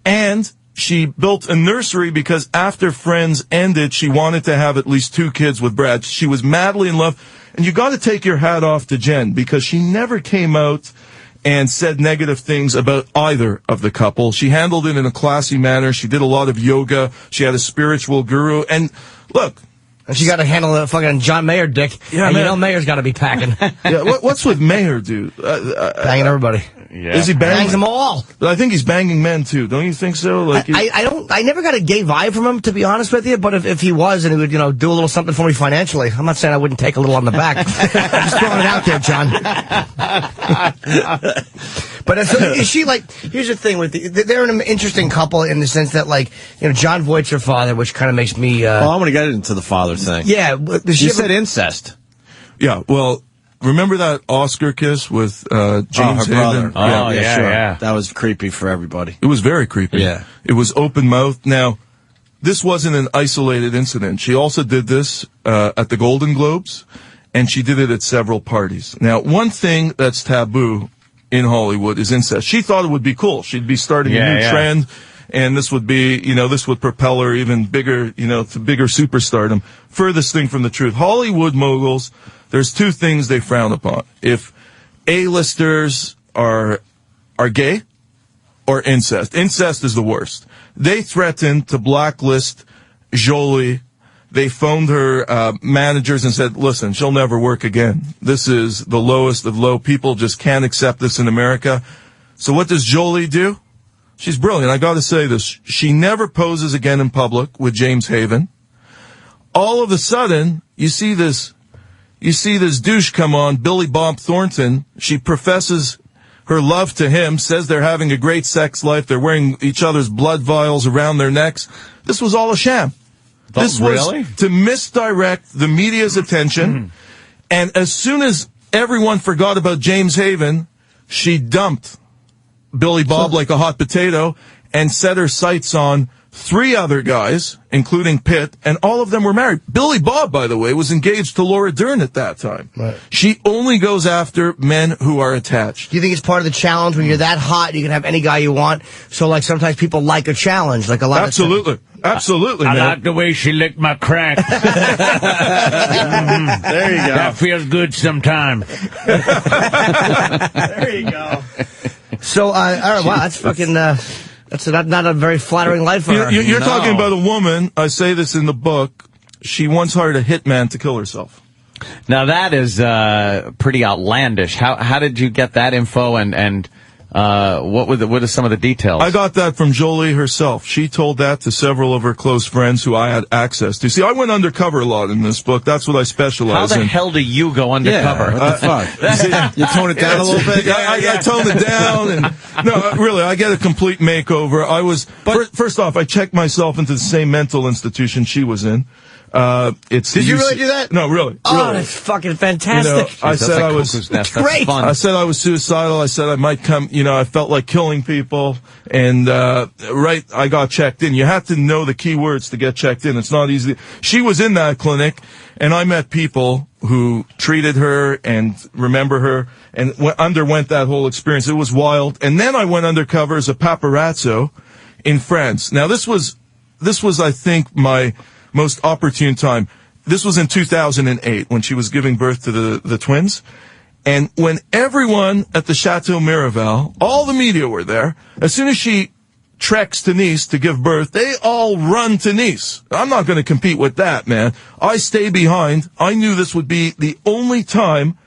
and she built a nursery because after Friends ended, she wanted to have at least 2 kids with Brad. She was madly in love, and you got to take your hat off to Jen because she never came out and said negative things about either of the couple. She handled it in a classy manner. She did a lot of yoga. She had a spiritual guru. And look, and she got to handle the fucking John Mayer dick. Yeah, and man. Mayer's got to be packing. Yeah, what's with Mayer, dude? Banging everybody. Yeah. Is he banging? Bangs them all. I think he's banging men too. Don't you think so? Like I never got a gay vibe from him, to be honest with you. But if he was and he would, do a little something for me financially, I'm not saying I wouldn't take a little on the back. I'm just throwing it out there, John. But is she like? Here's the thing with they're an interesting couple in the sense that John Voight's her father, which kind of makes me. Well, I want to get into the father thing. Yeah, you said incest. Yeah, well. Remember that Oscar kiss with James her brother? Oh, yeah, sure. Yeah. That was creepy for everybody. It was very creepy. Yeah. It was open mouth. Now, this wasn't an isolated incident. She also did this at the Golden Globes, and she did it at several parties. Now, one thing that's taboo in Hollywood is incest. She thought it would be cool. She'd be starting a new trend, and this would be, this would propel her even bigger, to bigger superstardom. Furthest thing from the truth. Hollywood moguls, there's 2 things they frown upon. If A-listers are gay or incest. Incest is the worst. They threatened to blacklist Jolie. They phoned her managers and said, listen, she'll never work again. This is the lowest of low. People just can't accept this in America. So what does Jolie do? She's brilliant. I got to say this. She never poses again in public with James Haven. All of a sudden, you see this douche come on, Billy Bob Thornton. She professes her love to him, says they're having a great sex life. They're wearing each other's blood vials around their necks. This was all a sham. This was to misdirect the media's attention. And as soon as everyone forgot about James Haven, she dumped Billy Bob like a hot potato and set her sights on 3 other guys, including Pitt, and all of them were married. Billy Bob, by the way, was engaged to Laura Dern at that time. Right. She only goes after men who are attached. Do you think it's part of the challenge when you're that hot, you can have any guy you want? So, like, sometimes people like a challenge, like a lot Absolutely. of Absolutely, I man. like the way she licked my crack. There you go. That feels good sometime. There you go. So, all right, wow, that's fucking, that's not a very flattering life for her. You're talking about a woman, I say this in the book, she once hired a hitman to kill herself. Now that is pretty outlandish. How did you get that info, and what are some of the details? I got that from Jolie herself. She told that to several of her close friends who I had access to. See, I went undercover a lot in this book. That's what I specialize in. How the hell do you go undercover? What the fuck? You tone it down a little bit? I toned it down. And no, really, I get a complete makeover. First off, I checked myself into the same mental institution she was in. Did you really do that? No, really. Oh, that's fucking fantastic. I said I was great. I said I was suicidal. I said I might come. I felt like killing people, and I got checked in. You have to know the key words to get checked in. It's not easy. She was in that clinic, and I met people who treated her and remember her and underwent that whole experience. It was wild. And then I went undercover as a paparazzo in France. Now this was, I think, my most opportune time. This was in 2008 when she was giving birth to the twins. And when everyone at the Chateau Miraval, all the media were there, as soon as she treks to Nice to give birth, they all run to Nice. I'm not going to compete with that, man. I stay behind. I knew this would be the only time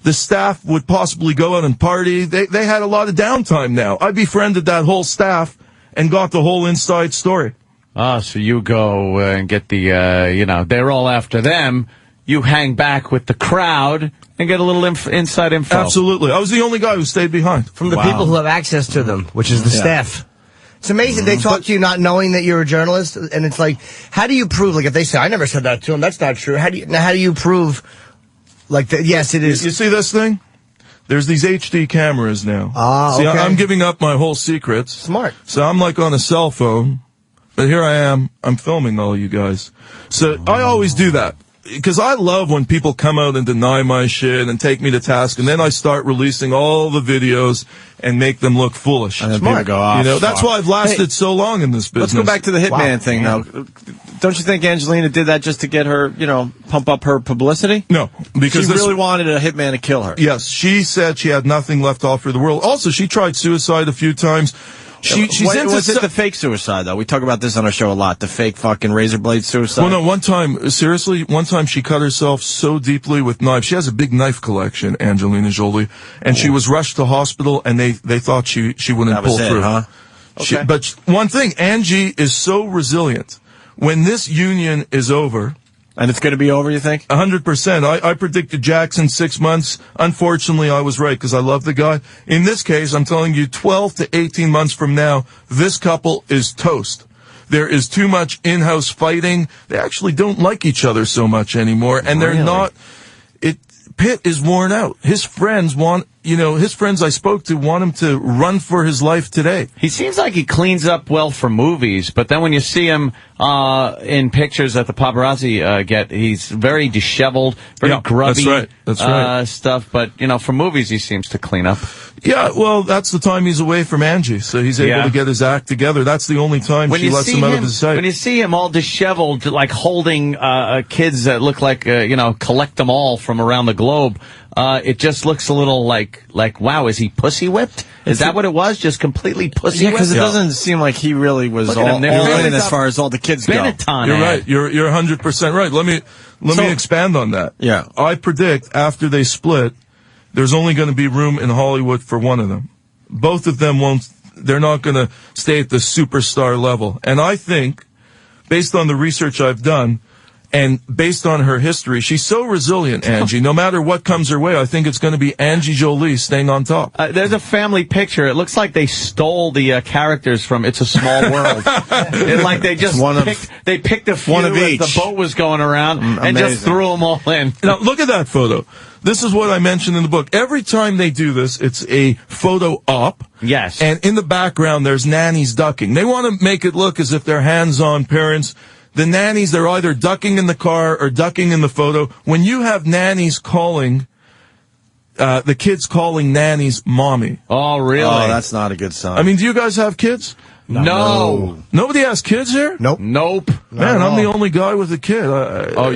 the staff would possibly go out and party. They had a lot of downtime now. I befriended that whole staff and got the whole inside story. So you go and get the, they're all after them. You hang back with the crowd and get a little inside info. Absolutely. I was the only guy who stayed behind. From the people who have access to them, which is the staff. It's amazing. They talk to you not knowing that you're a journalist, and it's like, how do you prove, like, if they say, I never said that to him, that's not true. How do you prove, like, that, yes, it is. You see this thing? There's these HD cameras now. See, okay. I'm giving up my whole secrets. Smart. So I'm like on a cell phone. But here I am, I'm filming all you guys. So I always do that. Because I love when people come out and deny my shit and take me to task, and then I start releasing all the videos and make them look foolish. And then people go off. That's why I've lasted so long in this business. Let's go back to the hitman thing, though. Don't you think Angelina did that just to get her, pump up her publicity? No, because she really wanted a hitman to kill her. Yes, she said she had nothing left to offer the world. Also, she tried suicide a few times. Was it the fake suicide, though? We talk about this on our show a lot, the fake fucking razor blade suicide. Well, no, one time she cut herself so deeply with knives. She has a big knife collection, Angelina Jolie, and she was rushed to hospital, and they thought she wouldn't pull through. Huh? Okay. But one thing, Angie is so resilient. When this union is over... And it's going to be over, you think? 100%. I predicted Jackson 6 months. Unfortunately, I was right because I love the guy. In this case, I'm telling you, 12 to 18 months from now, this couple is toast. There is too much in-house fighting. They actually don't like each other so much anymore, and they're not. Pitt is worn out. His friends I spoke to want him to run for his life today. He seems like he cleans up well for movies, but then when you see him in pictures that the paparazzi get, he's very disheveled, very grubby. That's right. Stuff. But, for movies, he seems to clean up. Yeah, well, that's the time he's away from Angie, so he's able to get his act together. That's the only time she lets him out of his sight. When you see him all disheveled, like holding kids that look like, collect them all from around the globe, it just looks a little like like, wow, is he pussy whipped? Is that what it was? Just completely pussy Yeah, whipped? because it doesn't seem like he really was all in as far as all the kids go. You're right. You're 100% right. Let me expand on that. Yeah. I predict after they split, there's only going to be room in Hollywood for one of them. Both of them they're not going to stay at the superstar level. And I think, based on the research I've done, and based on her history, she's so resilient, Angie. No matter what comes her way, I think it's going to be Angie Jolie staying on top. There's a family picture. It looks like they stole the characters from It's a Small World. Like they just picked a few one of as each. the boat was going around and just threw them all in. Now, look at that photo. This is what I mentioned in the book. Every time they do this, it's a photo op. Yes. And in the background, there's nannies ducking. They want to make it look as if they're hands-on parents. The nannies, they're either ducking in the car or ducking in the photo. When you have nannies calling, the kids calling nannies mommy. Oh, really? Oh, that's not a good sign. I mean, do you guys have kids? No. Nobody has kids here? Nope. Man, I'm the only guy with a kid.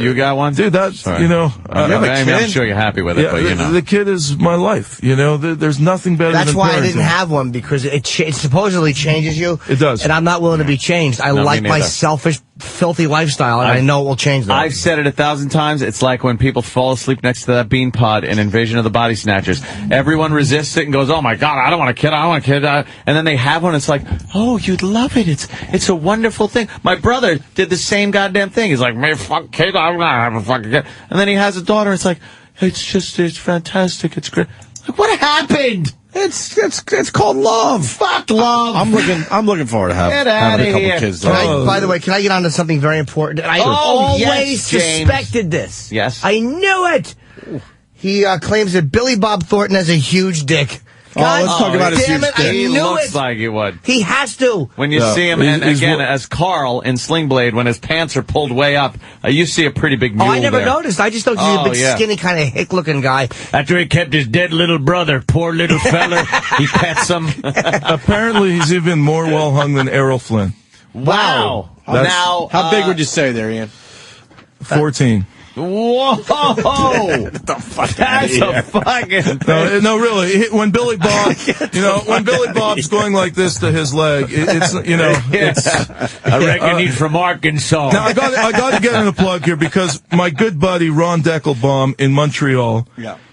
You got one? Dude, that's, Sorry. you know. I'm sure you're happy with it, but you know. The kid is my life, you know. There's nothing better than That's why I parenting. didn't have one, because it supposedly changes you. It does. And I'm not willing to be changed. I No, like me my neither. selfish, filthy lifestyle, and I know it will change that. I've said it 1,000 times. It's like when people fall asleep next to that bean pod in Invasion of the Body Snatchers. Everyone resists it and goes, oh my God, I don't want a kid, I don't want a kid. And then they have one, it's like, oh, you'd love it. It's a wonderful thing. My brother did the same goddamn thing. He's like, man, fuck kid, I'm not having a fucking kid. And then he has a daughter, it's like, it's fantastic, it's great. Like, what happened? It's called love. Fuck love. I'm looking forward to having a couple kids. By the way, can I get on to something very important? I always suspected this. Yes. I knew it. He claims that Billy Bob Thornton has a huge dick. God let's talk about his huge dick. He knew looks it. like he would. He has to. When you see him, and again, as Carl in Sling Blade, when his pants are pulled way up, you see a pretty big mule I never there. noticed. I just thought he was a big, skinny, kind of hick-looking guy. After he kept his dead little brother, poor little fella, he pets him. Apparently, he's even more well-hung than Errol Flynn. Wow. Now, how big would you say there, Ian? 14. Whoa! The fuck That's a fucking thing. No, really. When Billy Bob, when Billy Bob's going like this to his leg, I reckon he's from Arkansas. Now I got to get in a plug here because my good buddy Ron Deckelbaum in Montreal,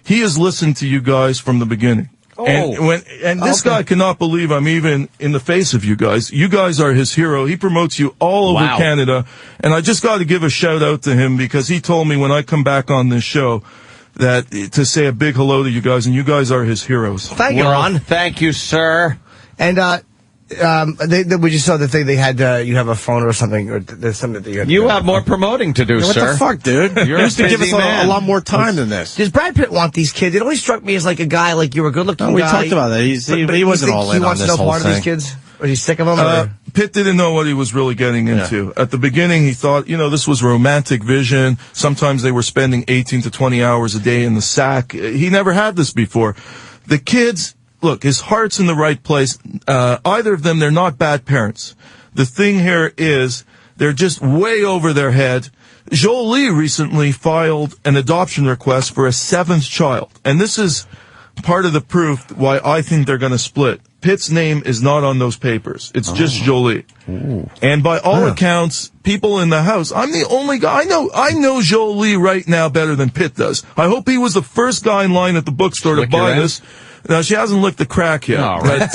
he has listened to you guys from the beginning. And this guy cannot believe I'm even in the face of you guys. You guys are his hero. He promotes you all over Canada. And I just got to give a shout out to him because he told me when I come back on this show that to say a big hello to you guys, and you guys are his heroes. Thank you, Ron. Thank you, sir. And we just saw the thing they had. You have a phone or something, or there's something that you have more promoting to do, what sir. What the fuck, dude? You're you used to give us a a lot more time than this. Does Brad Pitt want these kids? It always struck me as like a guy, like you're a good-looking guy. We talked about that. He wasn't all in on this whole thing. He wants no part of these kids? Or he's sick of them? Pitt didn't know what he was really getting into. At the beginning, he thought, this was romantic vision. Sometimes they were spending 18 to 20 hours a day in the sack. He never had this before. The kids... Look, his heart's in the right place. Either of them, they're not bad parents. The thing here is they're just way over their head. Jolie recently filed an adoption request for a 7th child. And this is part of the proof why I think they're going to split. Pitt's name is not on those papers. It's just Jolie. Ooh. And by all accounts, people in the house, I'm the only guy. I know Jolie right now better than Pitt does. I hope he was the first guy in line at the bookstore to buy this. Now, she hasn't licked the crack yet. Oh, right.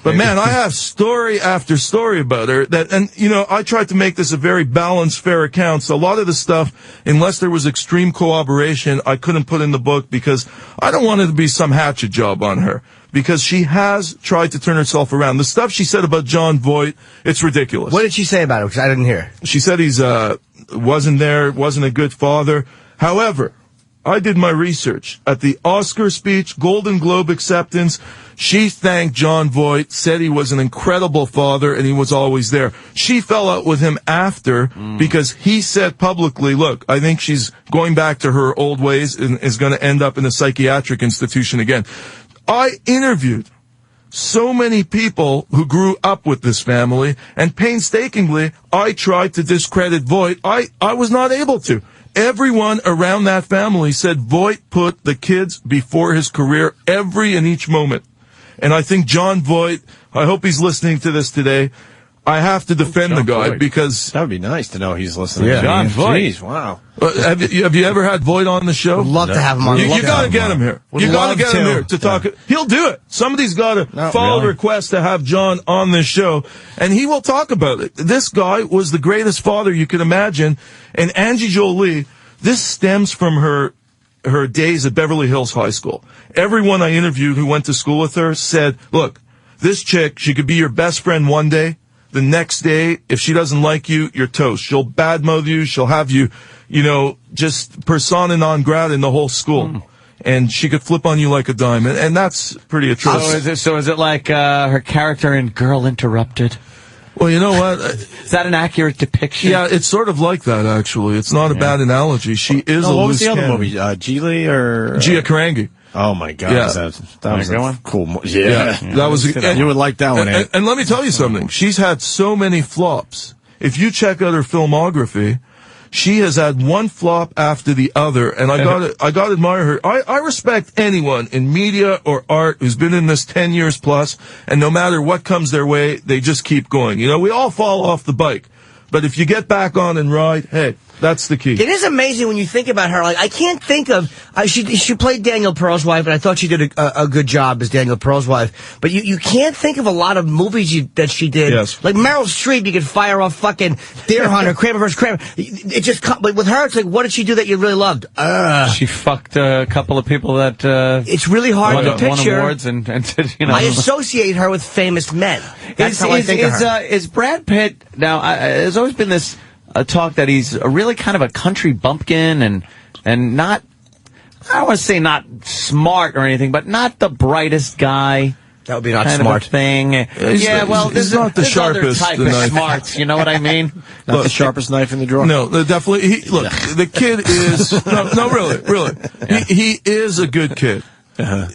But man, I have story after story about her and I tried to make this a very balanced, fair account. So a lot of the stuff, unless there was extreme corroboration, I couldn't put in the book because I don't want it to be some hatchet job on her. Because she has tried to turn herself around. The stuff she said about John Voight, it's ridiculous. What did she say about him? Because I didn't hear. She said he's wasn't a good father. However, I did my research. At the Oscar speech, Golden Globe acceptance, she thanked John Voight, said he was an incredible father, and he was always there. She fell out with him after because he said publicly, look, I think she's going back to her old ways and is going to end up in a psychiatric institution again. I interviewed so many people who grew up with this family, and painstakingly, I tried to discredit Voight. I was not able to. Everyone around that family said Voight put the kids before his career every and each moment. And I think John Voight, I hope he's listening to this today. I have to defend the guy because that would be nice to know he's listening. Yeah. John Voight. Jeez, wow. Have you ever had Voight on the show? Would love to have him on. You got to get him here. You got to get him here to talk. He'll do it. Somebody's got to follow the request to have John on this show, and he will talk about it. This guy was the greatest father you could imagine, and Angie Jolie. This stems from her days at Beverly Hills High School. Everyone I interviewed who went to school with her said, "Look, this chick, she could be your best friend one day." The next day, if she doesn't like you, you're toast. She'll badmouth you. She'll have you, just persona non grata in the whole school. And she could flip on you like a dime. And that's pretty atrocious. So is it like her character in Girl Interrupted? Well, you know what? Is that an accurate depiction? Yeah, it's sort of like that, actually. It's not a bad analogy. She is a what was loose the other cannon. movie? Geely or... Gia Karangi. Oh, my God. Yeah. That was a cool movie. Yeah. That was you would like that one, Ed. And let me tell you something. She's had so many flops. If you check out her filmography, she has had one flop after the other, and I gotta admire her. I respect anyone in media or art who's been in this 10 years plus, and no matter what comes their way, they just keep going. We all fall off the bike. But if you get back on and ride, hey, that's the key. It is amazing when you think about her. Like, I can't think of... she played Daniel Pearl's wife, and I thought she did a good job as Daniel Pearl's wife. But you can't think of a lot of movies that she did. Yes. Like Meryl Streep, you could fire off fucking Deer Hunter, Kramer vs. Kramer. It just... But with her, it's like, what did she do that you really loved? She fucked a couple of people that... it's really hard to picture. Won awards and I associate her with famous men. That's how I think of her. Is Brad Pitt... Now, there's always been this... talk that he's really kind of a country bumpkin and not, I don't want to say not smart or anything, but not the brightest guy. That would be not kind smart. Of a thing. He's not the sharpest type of smarts. You know what I mean? Not the sharpest knife in the drawer. No, definitely. Look, the kid is really. Yeah. He is a good kid.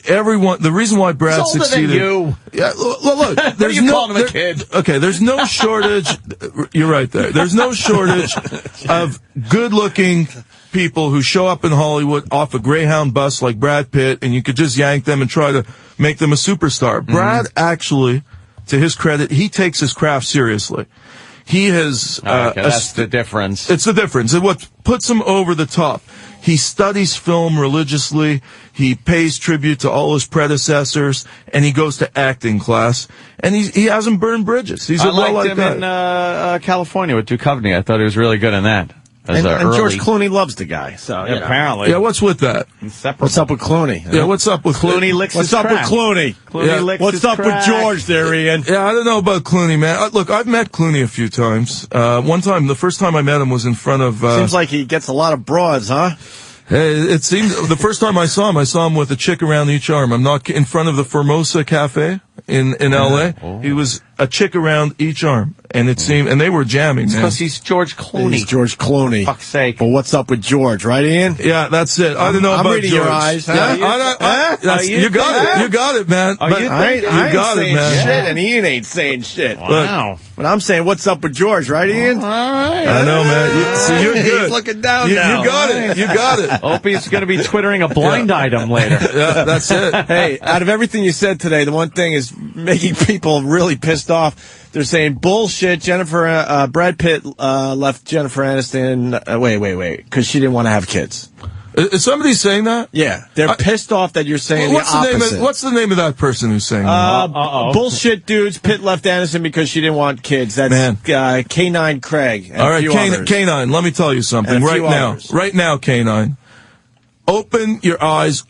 Everyone, the reason why Brad He's older succeeded. Than you. Yeah, look. There's calling him a kid? Okay, there's no shortage. You're right there. There's no shortage of good-looking people who show up in Hollywood off a Greyhound bus like Brad Pitt, and you could just yank them and try to make them a superstar. Brad actually, to his credit, he takes his craft seriously. He has. That's the difference. It's the difference. And what puts him over the top. He studies film religiously. He pays tribute to all his predecessors, and he goes to acting class. And he hasn't burned bridges. He's a liked him in California with Duchovny. I thought he was really good in that. And George Clooney loves the guy. So apparently. Yeah, what's with that? What's up with Clooney? Yeah, what's up with Clooney? Licks what's his up crack. with Clooney? What's up with George there, Ian? Yeah, I don't know about Clooney, man. Look, I've met Clooney a few times. One time, the first time I met him was in front of... Seems like he gets a lot of broads, huh? Hey, it seemed the first time I saw him with a chick around each arm. I'm not in front of the Formosa Cafe in L.A. Oh. He was a chick around each arm, and it seemed, and they were jamming. Because he's George Clooney. He's George Clooney. For fuck's sake. But what's up with George, right, Ian? Yeah, that's it. I don't know about reading George. your eyes. Yeah, you got it. You got it, man. I ain't got saying it, man. shit, and Ian ain't saying shit. Wow. But I'm saying, what's up with George, right, Ian? All right. I know, man. You're good. He's looking down now. You got it. You got it. Opie's going to be twittering a blind item later. Yeah, that's it. Hey, out of everything you said today, the one thing is making people really pissed off. They're saying bullshit. Brad Pitt left Jennifer Aniston. Wait, because she didn't want to have kids. Is somebody saying that? Yeah, they're pissed off that you're saying the opposite. What's the name of that person who's saying that? Bullshit dudes. Pitt left Aniston because she didn't want kids. That's K9 Craig. And all right, K9. K9. Let me tell you something right now. Right now, K9. Open your eyes.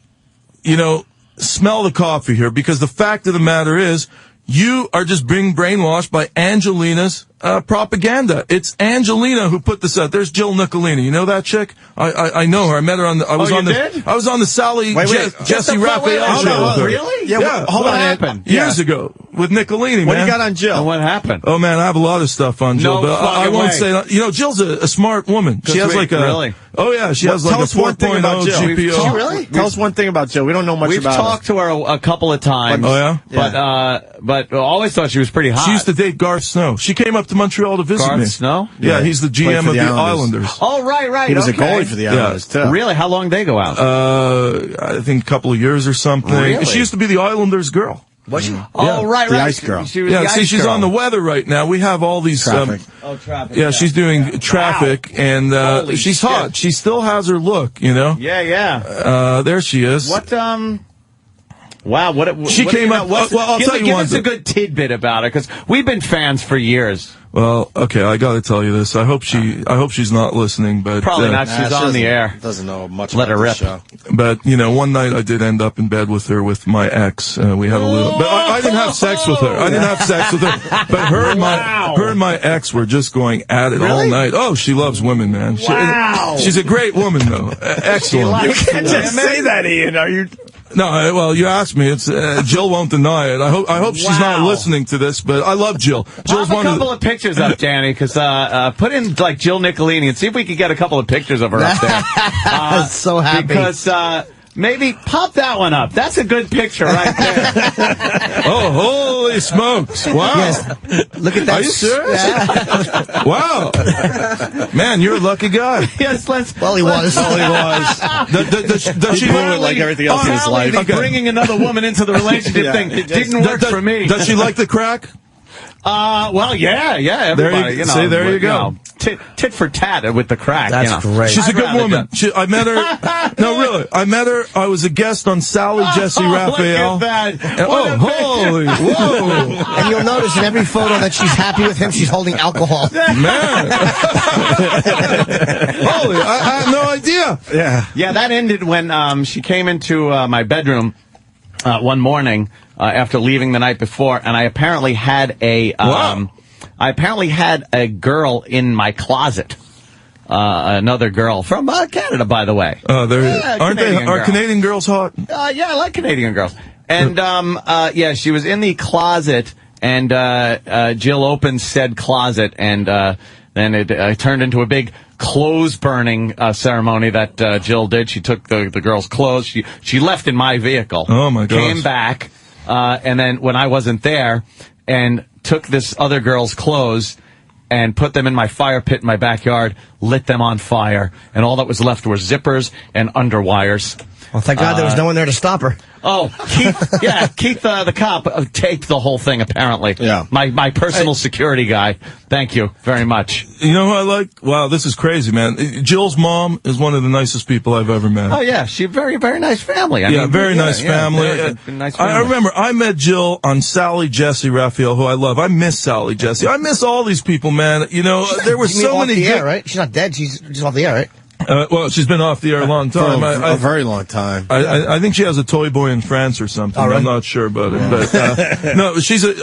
Smell the coffee here, because the fact of the matter is, you are just being brainwashed by Angelina's propaganda. It's Angelina who put this out. There's Jill Nicolini. You know that chick? I know her. I met her on the. I was on the Sally Jesse Raphael show with her. Really? Yeah. Hold on. Years ago with Nicolini, man. What you got on Jill? And what happened? Oh man, I have a lot of stuff on Jill, but I won't say. Jill's a smart woman. She has like a. Really? Oh yeah, she has like a 4.0 GPO. Oh, really? Tell us one thing about Jill. We don't know much about her. We've talked to her a couple of times. Oh yeah? But I always thought she was pretty hot. She used to date Garth Snow. She came up to to Montreal to visit Garth me. Snow? Yeah, he's the Played GM for of the the Islanders. Islanders. Oh, right. He was okay. a goalie for the Islanders, too. Really? How long did they go out? I think a couple of years or something. Really? She used to be the Islanders girl. Was she? Oh, right. The ice girl. She was Yeah, the see, ice she's girl. on the weather right now. We have all these Traffic. Traffic. Yeah, she's doing traffic, and Holy she's shit. hot. She still has her look, you know. Yeah. There she is. What, Wow, She came up. Well, I'll tell you give one us a thing. good tidbit about her, because we've been fans for years. Well, okay, I got to tell you this. I hope she's not listening, but Probably not. She's on the air. Doesn't know much Let about her this rip. show. But one night I did end up in bed with her with my ex. We had a little, but I didn't have sex with her. I didn't have sex with her. But her and my ex were just going at it all night. Oh, she loves women, man. She's a great woman, though. Excellent. You can't just say that, Ian. Are you? No, well, you asked me. It's Jill won't deny it. I hope she's not listening to this, but I love Jill. Jill's Pop a couple of pictures up, Danny, because put in like Jill Nicolini and see if we can get a couple of pictures of her up there. I'm so happy. Because maybe pop that one up. That's a good picture right there. Oh, holy smokes! Wow. Yes. Look at that. Are you serious? Yeah. Wow. Man, you're a lucky guy. Yes, Well, he was. Does she blew it like everything else in his life. The bringing another woman into the relationship thing didn't work for me. Does she like the crack? Well, yeah, everybody. There you go. Tit for tat with the crack. That's great. She's a good woman. I met her. No, really. I met her. I was a guest on Sally Jesse Raphael. Look at that. And, holy, whoa. And you'll notice in every photo that she's happy with him, she's holding alcohol. Man. Holy, I had no idea. Yeah, that ended when she came into my bedroom one morning after leaving the night before, and I apparently had a girl in my closet. Another girl from Canada, by the way. Are Canadian girls hot? Yeah, I like Canadian girls. And she was in the closet, and Jill opened said closet, and then it turned into a big clothes burning ceremony that Jill did. She took the girl's clothes. She left in my vehicle. Oh my gosh. Came back, and then when I wasn't there, and took this other girl's clothes and put them in my fire pit in my backyard, lit them on fire, and all that was left were zippers and underwires. Well, thank God there was no one there to stop her. Oh, Keith, Keith, the cop, taped the whole thing, apparently. Yeah. My personal security guy. Thank you very much. You know who I like? Wow, this is crazy, man. Jill's mom is one of the nicest people I've ever met. Oh, yeah. She's a very, very nice family. Very nice family. Nice family. I remember I met Jill on Sally Jesse Raphael, who I love. I miss Sally Jesse. I miss all these people, man. There were so many. Off the air, right? She's not dead. She's just off the air, right? Well, she's been off the air a long time. For a very long time. I think she has a toy boy in France or something. Oh, right. I'm not sure about it. But, no,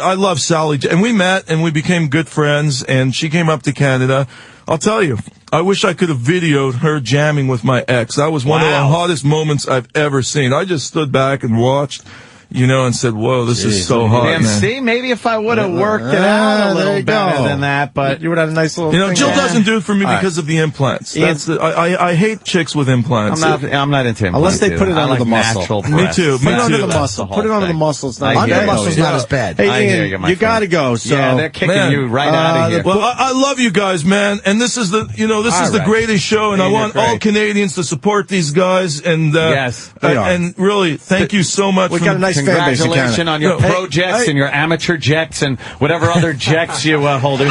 I love Sally. And we met and we became good friends, and she came up to Canada. I'll tell you, I wish I could have videoed her jamming with my ex. That was one of the hottest moments I've ever seen. I just stood back and watched. And said, whoa, this is so hot, man. See, maybe if I would have worked it out a little better than that, but you would have a nice little thing. Jill doesn't do it for me because of the implants. I hate chicks with implants. I'm not into implants. Unless they put it under the muscle. Me too. Put it under the muscle. Put it under the muscle. It's not under the muscle's not as bad. Hey, Ian, you gotta go. So yeah, they're kicking you right out of here. Well, I love you guys, man. And this is the greatest show, and I want all Canadians to support these guys. And and really, thank you so much. We got a nice fan base in Canada. On your pro jets and your amateur jets and whatever other jets you hold. Ian,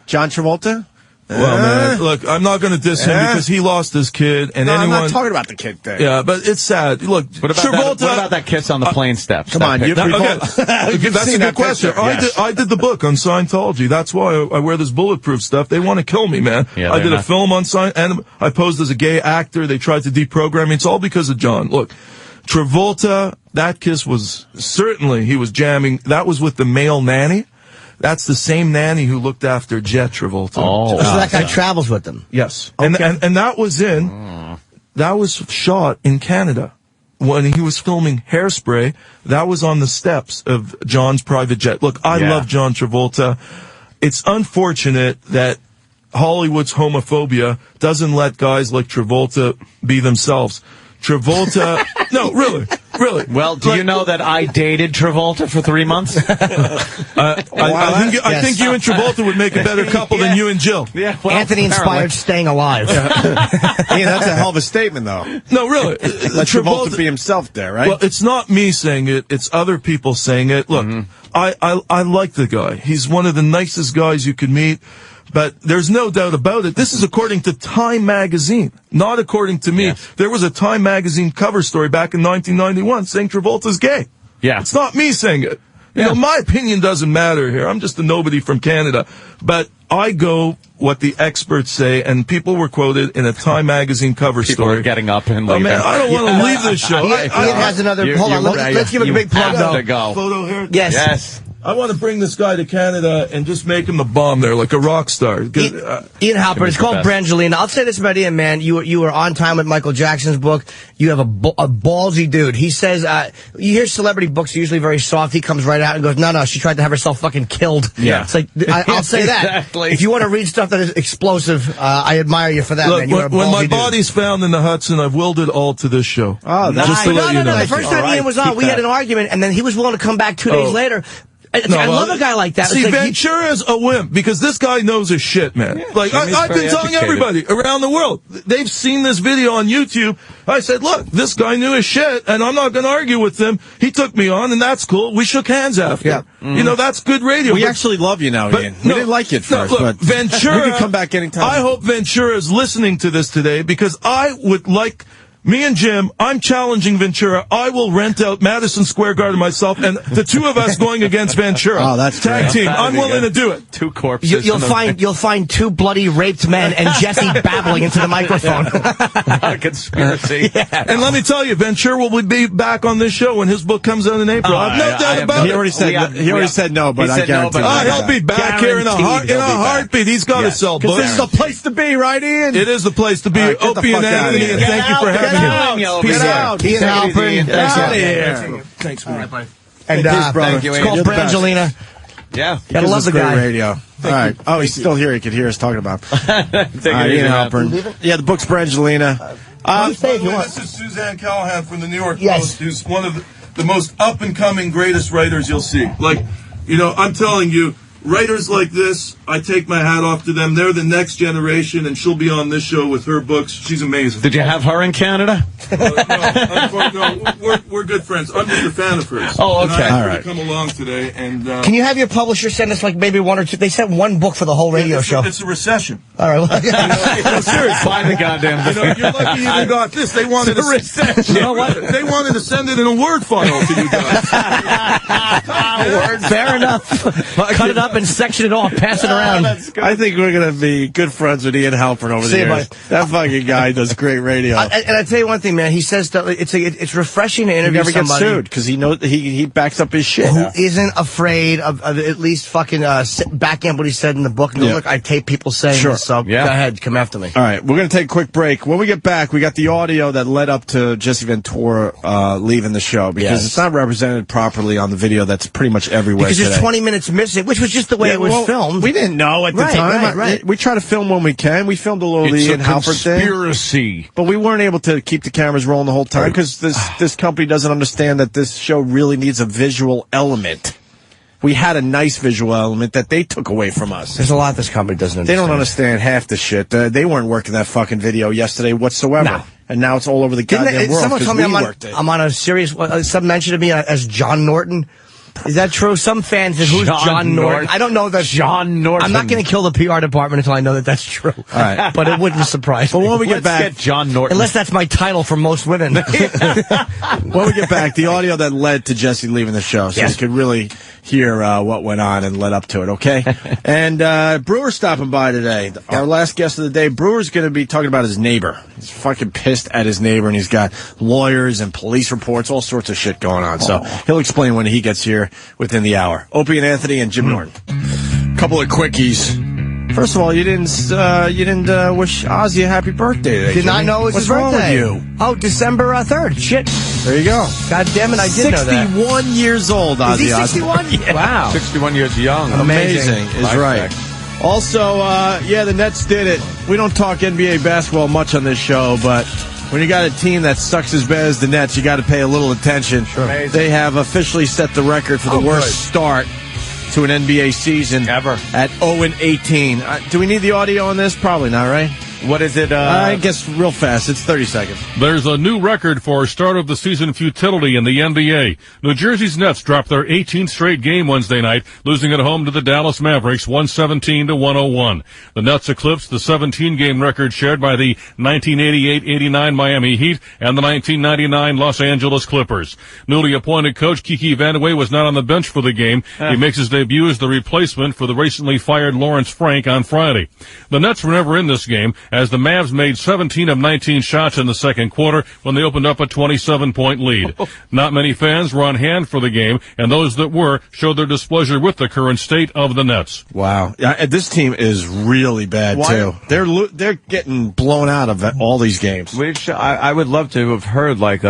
John Travolta? Well, man, look, I'm not going to diss him because he lost his kid. And I'm not talking about the kid thing. Yeah, but it's sad. Look, Travolta. What about that kiss on the plane steps? Come on, that's a good question. Yes. I did the book on Scientology. That's why I wear this bulletproof stuff. They want to kill me, man. Yeah, I did a film on and I posed as a gay actor. They tried to deprogram me. It's all because of John. Look, Travolta, that kiss was certainly, he was jamming. That was with the male nanny. That's the same nanny who looked after Jet Travolta. So that guy travels with them. Yes. Okay. And that was shot in Canada. When he was filming Hairspray, that was on the steps of John's private jet. Look, I love John Travolta. It's unfortunate that Hollywood's homophobia doesn't let guys like Travolta be themselves. Travolta, no, really. Really. Well, do you know that I dated Travolta for 3 months? I think you and Travolta would make a better couple than you and Jill. Yeah, well, Anthony inspired Staying Alive. Yeah, that's a hell of a statement, though. No, really. Let Travolta be himself there, right? Well, it's not me saying it. It's other people saying it. Look, I like the guy. He's one of the nicest guys you could meet. But there's no doubt about it. This is according to Time magazine, not according to me. Yes. There was a Time magazine cover story back in 1991 saying Travolta's gay. Yeah. It's not me saying it. You know, my opinion doesn't matter here. I'm just a nobody from Canada. But I go what the experts say, and people were quoted in a Time magazine cover story. People are getting up and leaving. Oh, man, I don't want to leave this show. Ian has another... Hold on, let's give a big plug, though. Go. Photo here? Yes. I want to bring this guy to Canada and just make him the bomb there, like a rock star. Ian Halpern, it's called Brangelina. I'll say this about Ian, man. You were on time with Michael Jackson's book. You have a ballsy dude. He says, you hear celebrity books are usually very soft. He comes right out and goes, no, she tried to have herself fucking killed. Yeah. It's like, I'll say that. Exactly. If you want to read stuff that is explosive, I admire you for that, Look, man. when my body's found in the Hudson, I've willed it all to this show. Oh, that's just to let you know. The first time Ian was on, we had an argument, and then he was willing to come back 2 days later. I love a guy like that. See, like Ventura's a wimp because this guy knows his shit, man. Yeah, like I've been telling everybody around the world. They've seen this video on YouTube. I said, look, this guy knew his shit, and I'm not going to argue with him. He took me on, and that's cool. We shook hands after. Yeah. You know, that's good radio. We actually love you now, Ian. We didn't like you at first, look, but Ventura, we can come back anytime. I hope Ventura is listening to this today because I would like... Me and Jim, I'm challenging Ventura. I will rent out Madison Square Garden myself, and the two of us going against Ventura. Oh, that's tag team. I'm willing to do it. Two corpses. You'll find two bloody raped men and Jesse babbling into the microphone. Conspiracy. Yeah. And let me tell you, Ventura will be back on this show when his book comes out in April. I have no doubt about it. He already said no, but I guarantee he'll be back here in a heartbeat. He's got to sell books. This is the place to be, right, Ian? It is the place to be. Opie and Anthony, and thank you for having me. Peace out. Ian Halpern. Get out of here. Thanks, man. And thank you, it's called Brangelina. Yeah. Gotta love the guy. Radio. All right. Oh, he's still here. He could hear us talking about him. Ian Halpern. Yeah, the book's Brangelina. This is Suzanne Callahan from the New York Post, who's one of the most up-and-coming greatest writers you'll see. Like, you know, I'm telling you, writers like this, I take my hat off to them. They're the next generation, and she'll be on this show with her books. She's amazing. Did you have her in Canada? No, we're good friends. I'm just a fan of hers. Oh, okay. And I All asked her right. to come along today. And can you have your publisher send us like maybe one or two? They sent one book for the whole radio show. It's a recession. All right. No, seriously. Find the goddamn You know, you're lucky you even got this. They wanted to recession. You know what? They wanted to send it in a Word file to you guys. Fair enough. Cut it up and section it off. Pass it around. I think we're going to be good friends with Ian Halpern over the years. That fucking guy does great radio. And I tell you one thing, man. He says that it's refreshing to interview somebody. He never gets sued because he knows he backs up his shit. Who isn't afraid of at least fucking backing up what he said in the book. No, look, I tape people saying this, so go ahead, come after me. All right, we're going to take a quick break. When we get back, we got the audio that led up to Jesse Ventura leaving the show because it's not represented properly on the video that's pretty much everywhere because there's 20 minutes missing, which was just the way it was filmed. We didn't know at the time. Right. We try to film when we can. We filmed a little of the Ian Halpern thing. Conspiracy. But we weren't able to keep the cameras rolling the whole time because this company doesn't understand that this show really needs a visual element. We had a nice visual element that they took away from us. There's a lot this company doesn't understand. They don't understand half the shit. They weren't working that fucking video yesterday whatsoever. No. And now it's all over the goddamn world. Someone told me I'm on a serious... Some mentioned to me as John Norton. Is that true? Some fans said, who's John Norton? I don't know that. John Norton. I'm not going to kill the PR department until I know that that's true. All right. But it wouldn't surprise me. But when we get back... John Norton. Unless that's my title for most women. When we get back, the audio that led to Jesse leaving the show, so you could really hear what went on and led up to it, okay? And Breuer stopping by today. Our last guest of the day, Breuer's going to be talking about his neighbor. He's fucking pissed at his neighbor, and he's got lawyers and police reports, all sorts of shit going on. So he'll explain when he gets here within the hour. Opie and Anthony and Jim Norton. Couple of quickies. First of all, you didn't wish Ozzy a happy birthday today. Did not know it was his birthday. What's wrong with you? Oh, December 3rd. Shit. There you go. God damn it, I did know that. 61 years old, Ozzy. Is he 61? Yeah. Wow. 61 years young. Amazing is right. Also, the Nets did it. We don't talk NBA basketball much on this show, but when you got a team that sucks as bad as the Nets, you got to pay a little attention. Sure. They have officially set the record for the worst start to an NBA season ever at 0-18. Do we need the audio on this? Probably not, right? What is it? I guess real fast. It's 30 seconds. There's a new record for start of the season futility in the NBA. New Jersey's Nets dropped their 18th straight game Wednesday night, losing at home to the Dallas Mavericks 117-101. The Nets eclipsed the 17-game record shared by the 1988-89 Miami Heat and the 1999 Los Angeles Clippers. Newly appointed coach Kiki Vandeweghe was not on the bench for the game. He makes his debut as the replacement for the recently fired Lawrence Frank on Friday. The Nets were never in this game, as the Mavs made 17 of 19 shots in the second quarter when they opened up a 27-point lead. Not many fans were on hand for the game, and those that were showed their displeasure with the current state of the Nets. Wow. This team is really bad, too. They're getting blown out of all these games. Which I would love to have heard, like,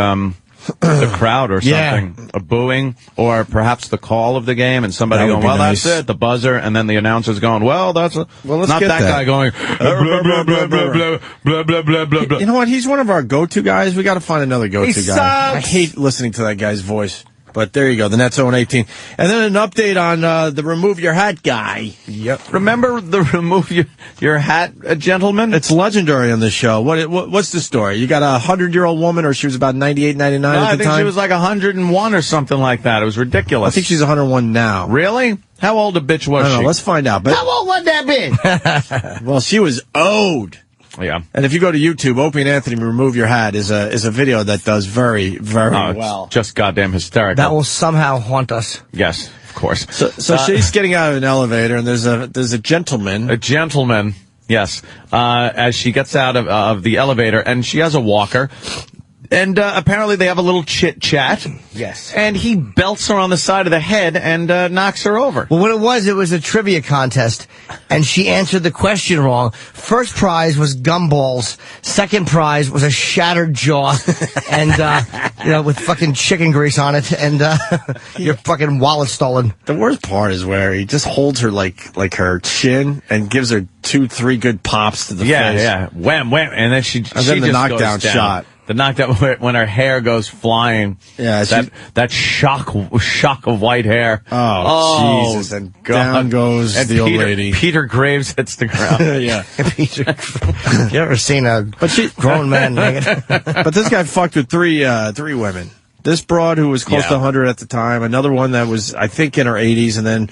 the crowd or something, a booing, or perhaps the call of the game, and somebody going, well, nice. That's it, the buzzer, and then the announcer's going, well, that's a, let's not get that guy going, blah, blah, blah, blah, blah, blah, blah, blah, blah, blah. You know what? He's one of our go-to guys. We got to find another go-to guy. Sucks. I hate listening to that guy's voice. But there you go, the Nets 0-18. And then an update on the remove your hat guy. Yep. Remember the remove your hat gentleman? It's legendary on this show. What's the story? You got a 100-year-old woman, or she was about 98, 99 at the time? I think she was like 101 or something like that. It was ridiculous. I think she's 101 now. Really? How old a bitch was she? Let's find out. But how old was that bitch? Well, she was owed. Yeah. And if you go to YouTube, Opie and Anthony Remove Your Hat is a video that does very, very well. It's just goddamn hysterical. That will somehow haunt us. Yes, of course. So she's getting out of an elevator, and there's a gentleman. A gentleman, yes. As she gets out of the elevator, and she has a walker. And apparently they have a little chit-chat. Yes. And he belts her on the side of the head and knocks her over. Well, what it was a trivia contest, and she answered the question wrong. First prize was gumballs. Second prize was a shattered jaw, and with fucking chicken grease on it, and your fucking wallet stolen. The worst part is where he just holds her like her chin and gives her 2-3 good pops to the face. Yeah. Wham, wham. And then she then just the knockdown goes down. shot. The knockdown when her hair goes flying. Yeah, that shock of white hair. Oh Jesus! And down goes the old lady. Peter Graves hits the ground. Yeah. Peter. You ever seen a grown man naked? But this guy fucked with three women. This broad who was close to 100 at the time. Another one that was, I think, in her 80s, and then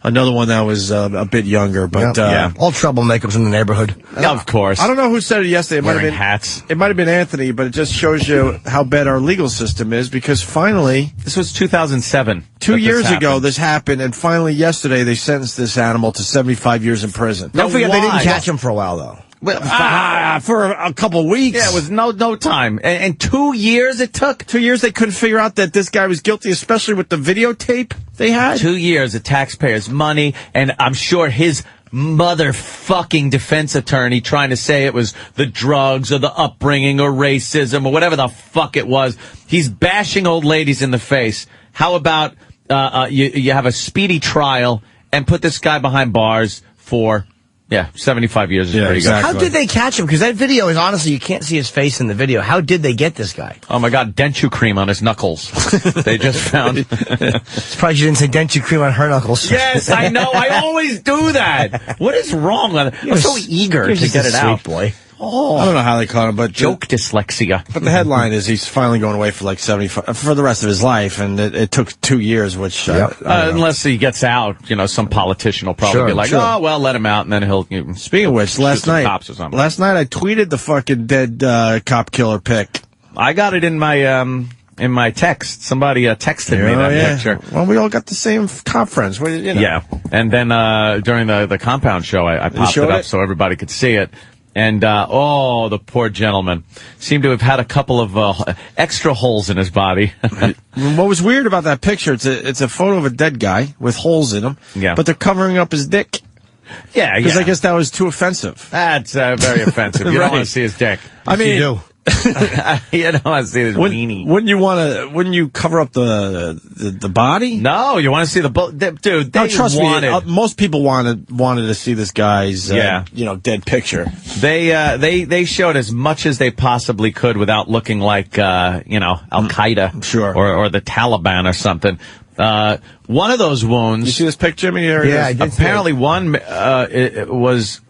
another one that was a bit younger, but all troublemakers in the neighborhood. Yeah, of course. I don't know who said it yesterday. It might have been hats. It might have been Anthony, but it just shows you how bad our legal system is. Because finally, this was 2007. 2 years ago, this happened, and finally yesterday they sentenced this animal to 75 years in prison. Don't forget they didn't catch him for a while though. Well, for a couple weeks. Yeah, it was no time. And 2 years it took? 2 years they couldn't figure out that this guy was guilty, especially with the videotape they had. 2 years of taxpayers' money, and I'm sure his motherfucking defense attorney trying to say it was the drugs or the upbringing or racism or whatever the fuck it was. He's bashing old ladies in the face. How about you have a speedy trial and put this guy behind bars for... Yeah, 75 years is pretty exactly. How did they catch him? Because that video is, honestly, you can't see his face in the video. How did they get this guy? Oh, my God, denture cream on his knuckles. They just found... Surprised you didn't say denture cream on her knuckles. Yes, I know. I always do that. What is wrong with it? I'm so eager to get it out. Boy. Oh, I don't know how they caught him, but joke dyslexia. But the headline is he's finally going away for like 75 for the rest of his life, and it took 2 years, which unless he gets out, some politician will probably be like, oh well, let him out, and then he'll. Speaking of which, last night I tweeted the fucking dead cop killer pic. I got it in my text. Somebody texted me that picture. Well, we all got the same cop friends. Yeah, and then during the compound show, I popped it up so everybody could see it. And, the poor gentleman seemed to have had a couple of extra holes in his body. What was weird about that picture, it's a photo of a dead guy with holes in him, but they're covering up his dick. Yeah, because I guess that was too offensive. That's very offensive. You don't want to see his dick. I mean, You don't want to see this weenie. Wouldn't you cover up the body? No, you want to see the dude. They trust wanted, me. Most people wanted to see this guy's dead picture. They showed as much as they possibly could without looking like Al Qaeda, sure, or the Taliban or something. One of those wounds. You see this picture, Jimmy? Yeah, I did. Apparently, one it was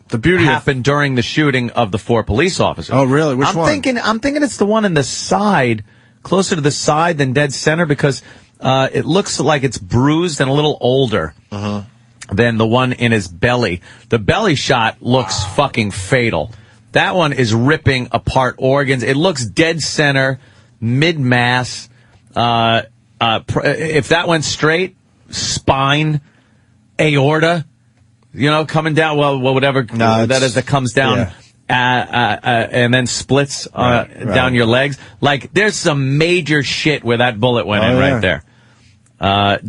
the beauty happened during the shooting of the 4 police officers. Oh, really? Which one? I'm thinking it's the one in the side, closer to the side than dead center, because it looks like it's bruised and a little older than the one in his belly. The belly shot looks fucking fatal. That one is ripping apart organs. It looks dead center, mid-mass. If that went straight, spine, aorta, coming down, whatever that comes down, and then splits down your legs. Like, there's some major shit where that bullet went in right there.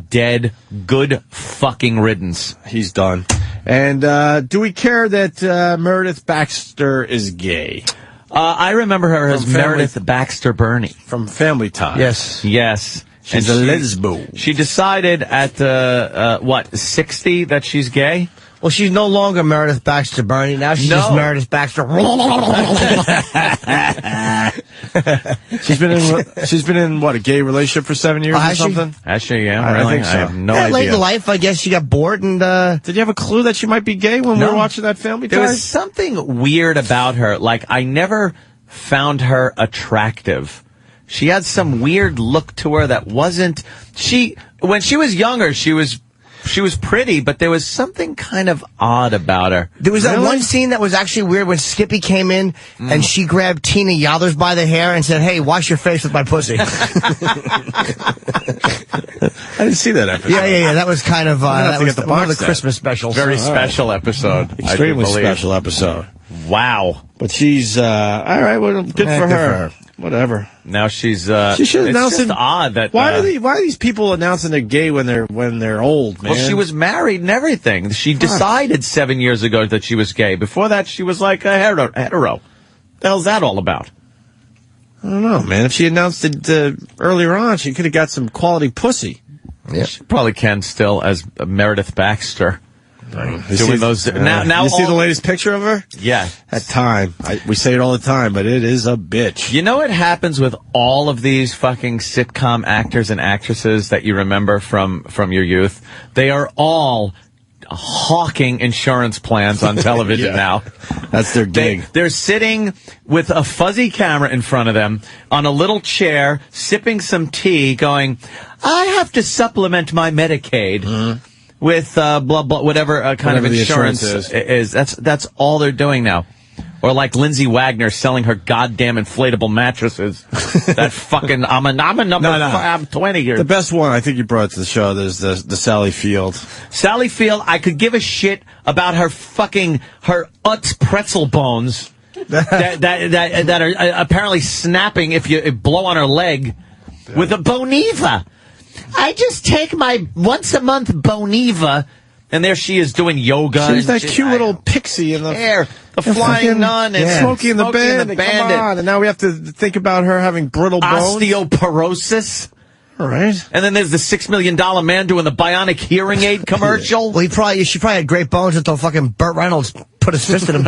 Dead, good fucking riddance. He's done. And do we care that Meredith Baxter is gay? I remember her as Meredith Baxter Burney. From Family Time. Yes. Yes. She's a lesbo. She decided at 60 that she's gay? Well, she's no longer Meredith Baxter Burney. Now she's just Meredith Baxter. She's been in what, a gay relationship for 7 years or something? Actually, yeah, I really? think so. I have no idea. Late in life, I guess she got bored and. Did you have a clue that she might be gay when we were watching that Family Time? There was something weird about her. Like, I never found her attractive. She had some weird look to her that wasn't. When she was younger, she was pretty, but there was something kind of odd about her. There was that one scene that was actually weird when Skippy came in and she grabbed Tina Yothers by the hair and said, "Hey, wash your face with my pussy." I didn't see that episode. Yeah. That was kind of that was one of the Christmas specials. Very special episode. Extremely special episode. Wow. But she's all right. Well, good for her. Whatever. Now she should announce it's just odd that why are these people announcing they're gay when they're old, man? Well, she was married and everything. She decided 7 years ago that she was gay. Before that, she was like a hetero. The hell's that all about? I don't know, man. If she announced it earlier on, she could have got some quality pussy. Yeah, she probably can still as Meredith Baxter. Doing those now. You see the latest picture of her? Yeah. That time. We say it all the time, but it is a bitch. You know what happens with all of these fucking sitcom actors and actresses that you remember from your youth? They are all hawking insurance plans on television now. That's their gig. They're sitting with a fuzzy camera in front of them on a little chair, sipping some tea, going, "I have to supplement my Medicaid." With blah blah whatever kind of insurance is. That's all they're doing now. Or like Lindsay Wagner selling her goddamn inflatable mattresses. That fucking I'm I'm 20 years. The best one I think you brought to the show is the Sally Field. Sally Field. I could give a shit about her Utz pretzel bones that are apparently snapping if you blow on her leg with a Boniva. I just take my once-a-month Boniva, and there she is doing yoga. She's that cute little pixie in the hair, the flying nun, and Smokey and the Bandit. Come on, and now we have to think about her having brittle bones. Osteoporosis. All right. And then there's the $6 Million Man doing the bionic hearing aid commercial. Well, she probably had great bones until fucking Burt Reynolds put his fist in him.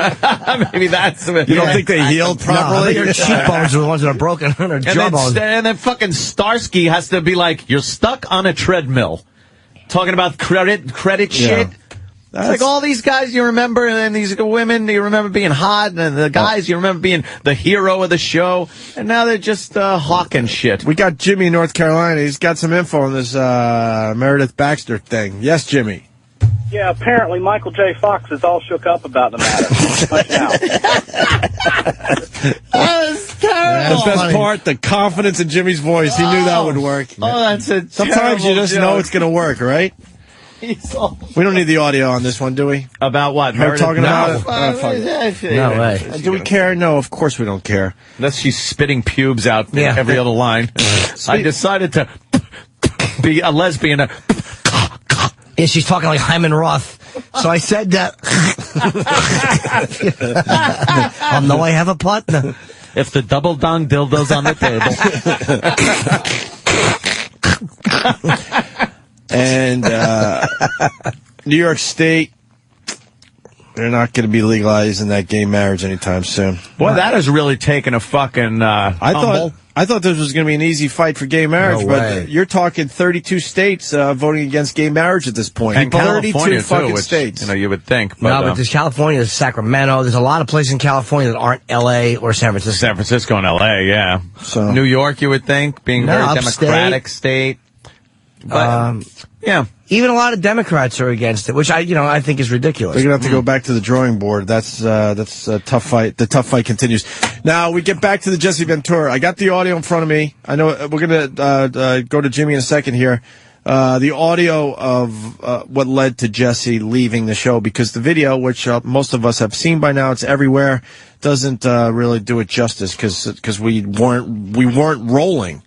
Maybe that's You don't think they healed properly? Her cheekbones are the ones that are broken. Her jawbones. And then fucking Starsky has to be like, "You're stuck on a treadmill." Talking about credit shit. It's like all these guys you remember, and these women you remember being hot, and the guys you remember being the hero of the show, and now they're just hawking shit. We got Jimmy in North Carolina. He's got some info on this Meredith Baxter thing. Yes, Jimmy. Yeah, apparently Michael J. Fox is all shook up about the matter. That was terrible. The best part, the confidence in Jimmy's voice. He knew that would work. Oh, that's a Sometimes you just know it's going to work, right? We don't need the audio on this one, do we? About what? Her talking about it? No way. Do we care? No, of course we don't care. Unless she's spitting pubes out every other line. I decided to be a lesbian. Yeah, she's talking like Hyman Roth. So I said that. I'll know I have a partner. If the double dong dildo's on the table. And New York State, they're not going to be legalizing that gay marriage anytime soon. Boy, that has really taken a fucking I thought this was going to be an easy fight for gay marriage, but you're talking 32 states voting against gay marriage at this point. And 32 California, fucking too, which, states. you know, you would think. But, but there's California, there's Sacramento, there's a lot of places in California that aren't L.A. or San Francisco. San Francisco and L.A., yeah. So New York, you would think, being a very upstate. democratic state. But, yeah. Even a lot of Democrats are against it, which I think is ridiculous. We're going to have to go back to the drawing board. That's a tough fight. The tough fight continues. Now, we get back to the Jesse Ventura. I got the audio in front of me. I know we're going to go to Jimmy in a second here. The audio of what led to Jesse leaving the show, because the video, which most of us have seen by now, it's everywhere, doesn't really do it justice because we weren't rolling.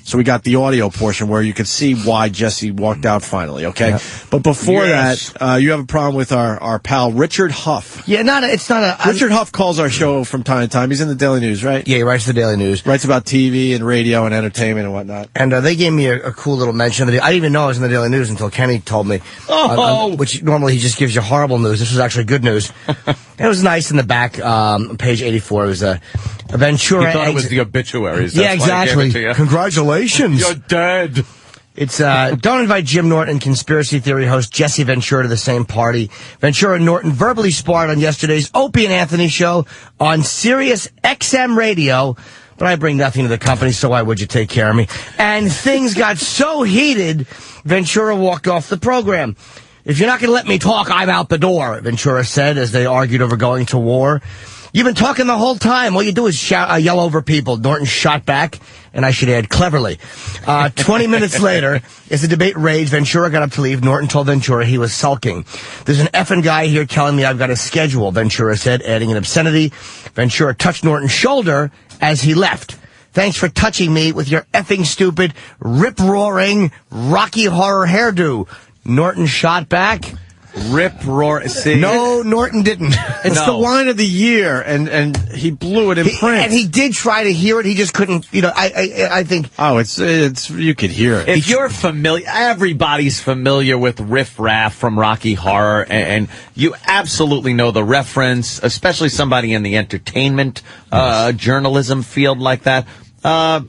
So we got the audio portion where you could see why Jesse walked out finally, okay? Yep. But before that, you have a problem with our pal Richard Huff. Yeah, it's not a... Richard Huff calls our show from time to time. He's in the Daily News, right? Yeah, he writes the Daily News. Writes about TV and radio and entertainment and whatnot. And they gave me a cool little mention. I didn't even know I was in the Daily News until Kenny told me. Which normally he just gives you horrible news. This was actually good news. It was nice in the back, page 84. It was a Ventura... You thought it was the obituaries. Yeah, exactly. Congratulations. You're dead. It's, don't invite Jim Norton, conspiracy theory host Jesse Ventura to the same party. Ventura and Norton verbally sparred on yesterday's Opie and Anthony show on Sirius XM radio. But I bring nothing to the company, so why would you take care of me? And things got so heated, Ventura walked off the program. If you're not going to let me talk, I'm out the door, Ventura said as they argued over going to war. You've been talking the whole time. All you do is shout, yell over people. Norton shot back, and I should add, cleverly. 20 minutes later, as the debate raged, Ventura got up to leave. Norton told Ventura he was sulking. There's an effing guy here telling me I've got a schedule, Ventura said, adding an obscenity. Ventura touched Norton's shoulder as he left. Thanks for touching me with your effing stupid, rip-roaring, Rocky Horror hairdo. Norton shot back. See? No, Norton didn't. It's the line of the year, and he blew it in print. And he did try to hear it. He just couldn't. I think. Oh, it's you could hear it. If you're familiar, everybody's familiar with Riff Raff from Rocky Horror, and you absolutely know the reference, especially somebody in the entertainment journalism field like that. There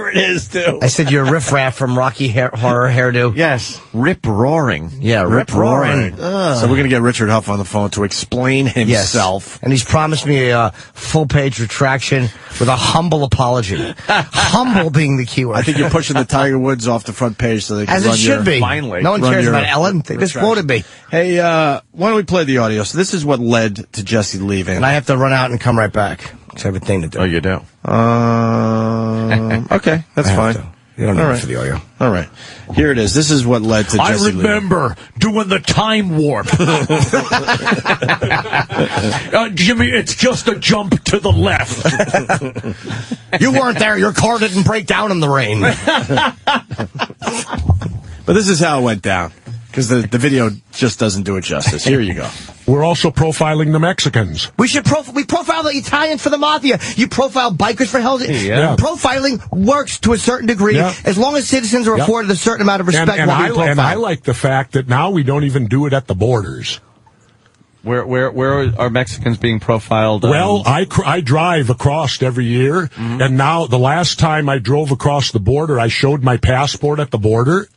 it is, too. I said you're riff-raff from Rocky Horror hairdo. Yes. Rip-roaring. Yeah, rip-roaring. So we're going to get Richard Huff on the phone to explain himself. Yes. And he's promised me a full-page retraction with a humble apology. Humble being the keyword. I think you're pushing the Tiger Woods off the front page so they can As run it should be. Finally. No one cares about Ellen. They just quoted me. Hey, why don't we play the audio? So this is what led to Jesse leaving. And I have to run out and come right back. Because I have a thing to do. Oh, you do? Okay, that's fine. You don't need it for the audio. All right. Here it is. This is what led to Jesse leaving. I remember doing the time warp. Jimmy, it's just a jump to the left. You weren't there. Your car didn't break down in the rain. But this is how it went down. Because the video just doesn't do it justice. Here you go. We're also profiling the Mexicans. We profile the Italians for the mafia. You profile bikers for hell. Yeah. Profiling works to a certain degree as long as citizens are afforded a certain amount of respect. And I like the fact that now we don't even do it at the borders. Where are Mexicans being profiled? Well, I drive across every year, and now the last time I drove across the border, I showed my passport at the border.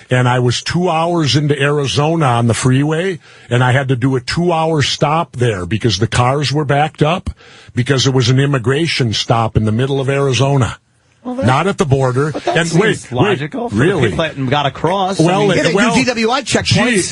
And I was 2 hours into Arizona on the freeway, and I had to do a 2-hour stop there because the cars were backed up because it was an immigration stop in the middle of Arizona. Well, not at the border. And wait, logical. Really? People that got across. Well, they do DWI checkpoints.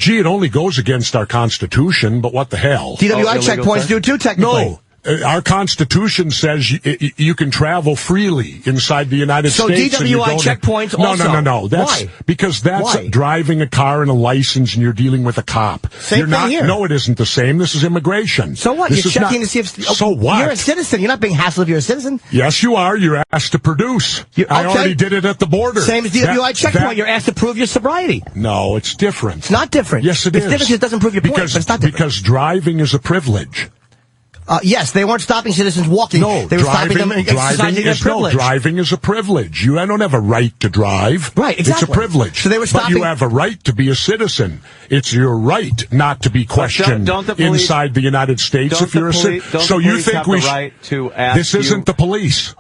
It only goes against our Constitution, but what the hell? DWI checkpoints do too, technically. No. Our Constitution says you can travel freely inside the United States. So DWI checkpoints also? No. Why? Because that's driving a car and a license and you're dealing with a cop. Same thing here. No, it isn't the same. This is immigration. So what? You're checking to see if... So what? You're a citizen. You're not being hassled if you're a citizen. Yes, you are. You're asked to produce. I already did it at the border. Same as DWI checkpoint. You're asked to prove your sobriety. No, it's different. It's not different. Yes, it is. It's different because it doesn't prove your point, but it's not different. Because driving is a privilege. Yes, they weren't stopping citizens walking. No, they were stopping them exercising their privilege. Driving is a privilege. I don't have a right to drive. Right, exactly. It's a privilege. So they were stopping. But you have a right to be a citizen. It's your right not to be questioned don't the police, inside the United States if you're a citizen. So you think we should? Right to ask this isn't the police.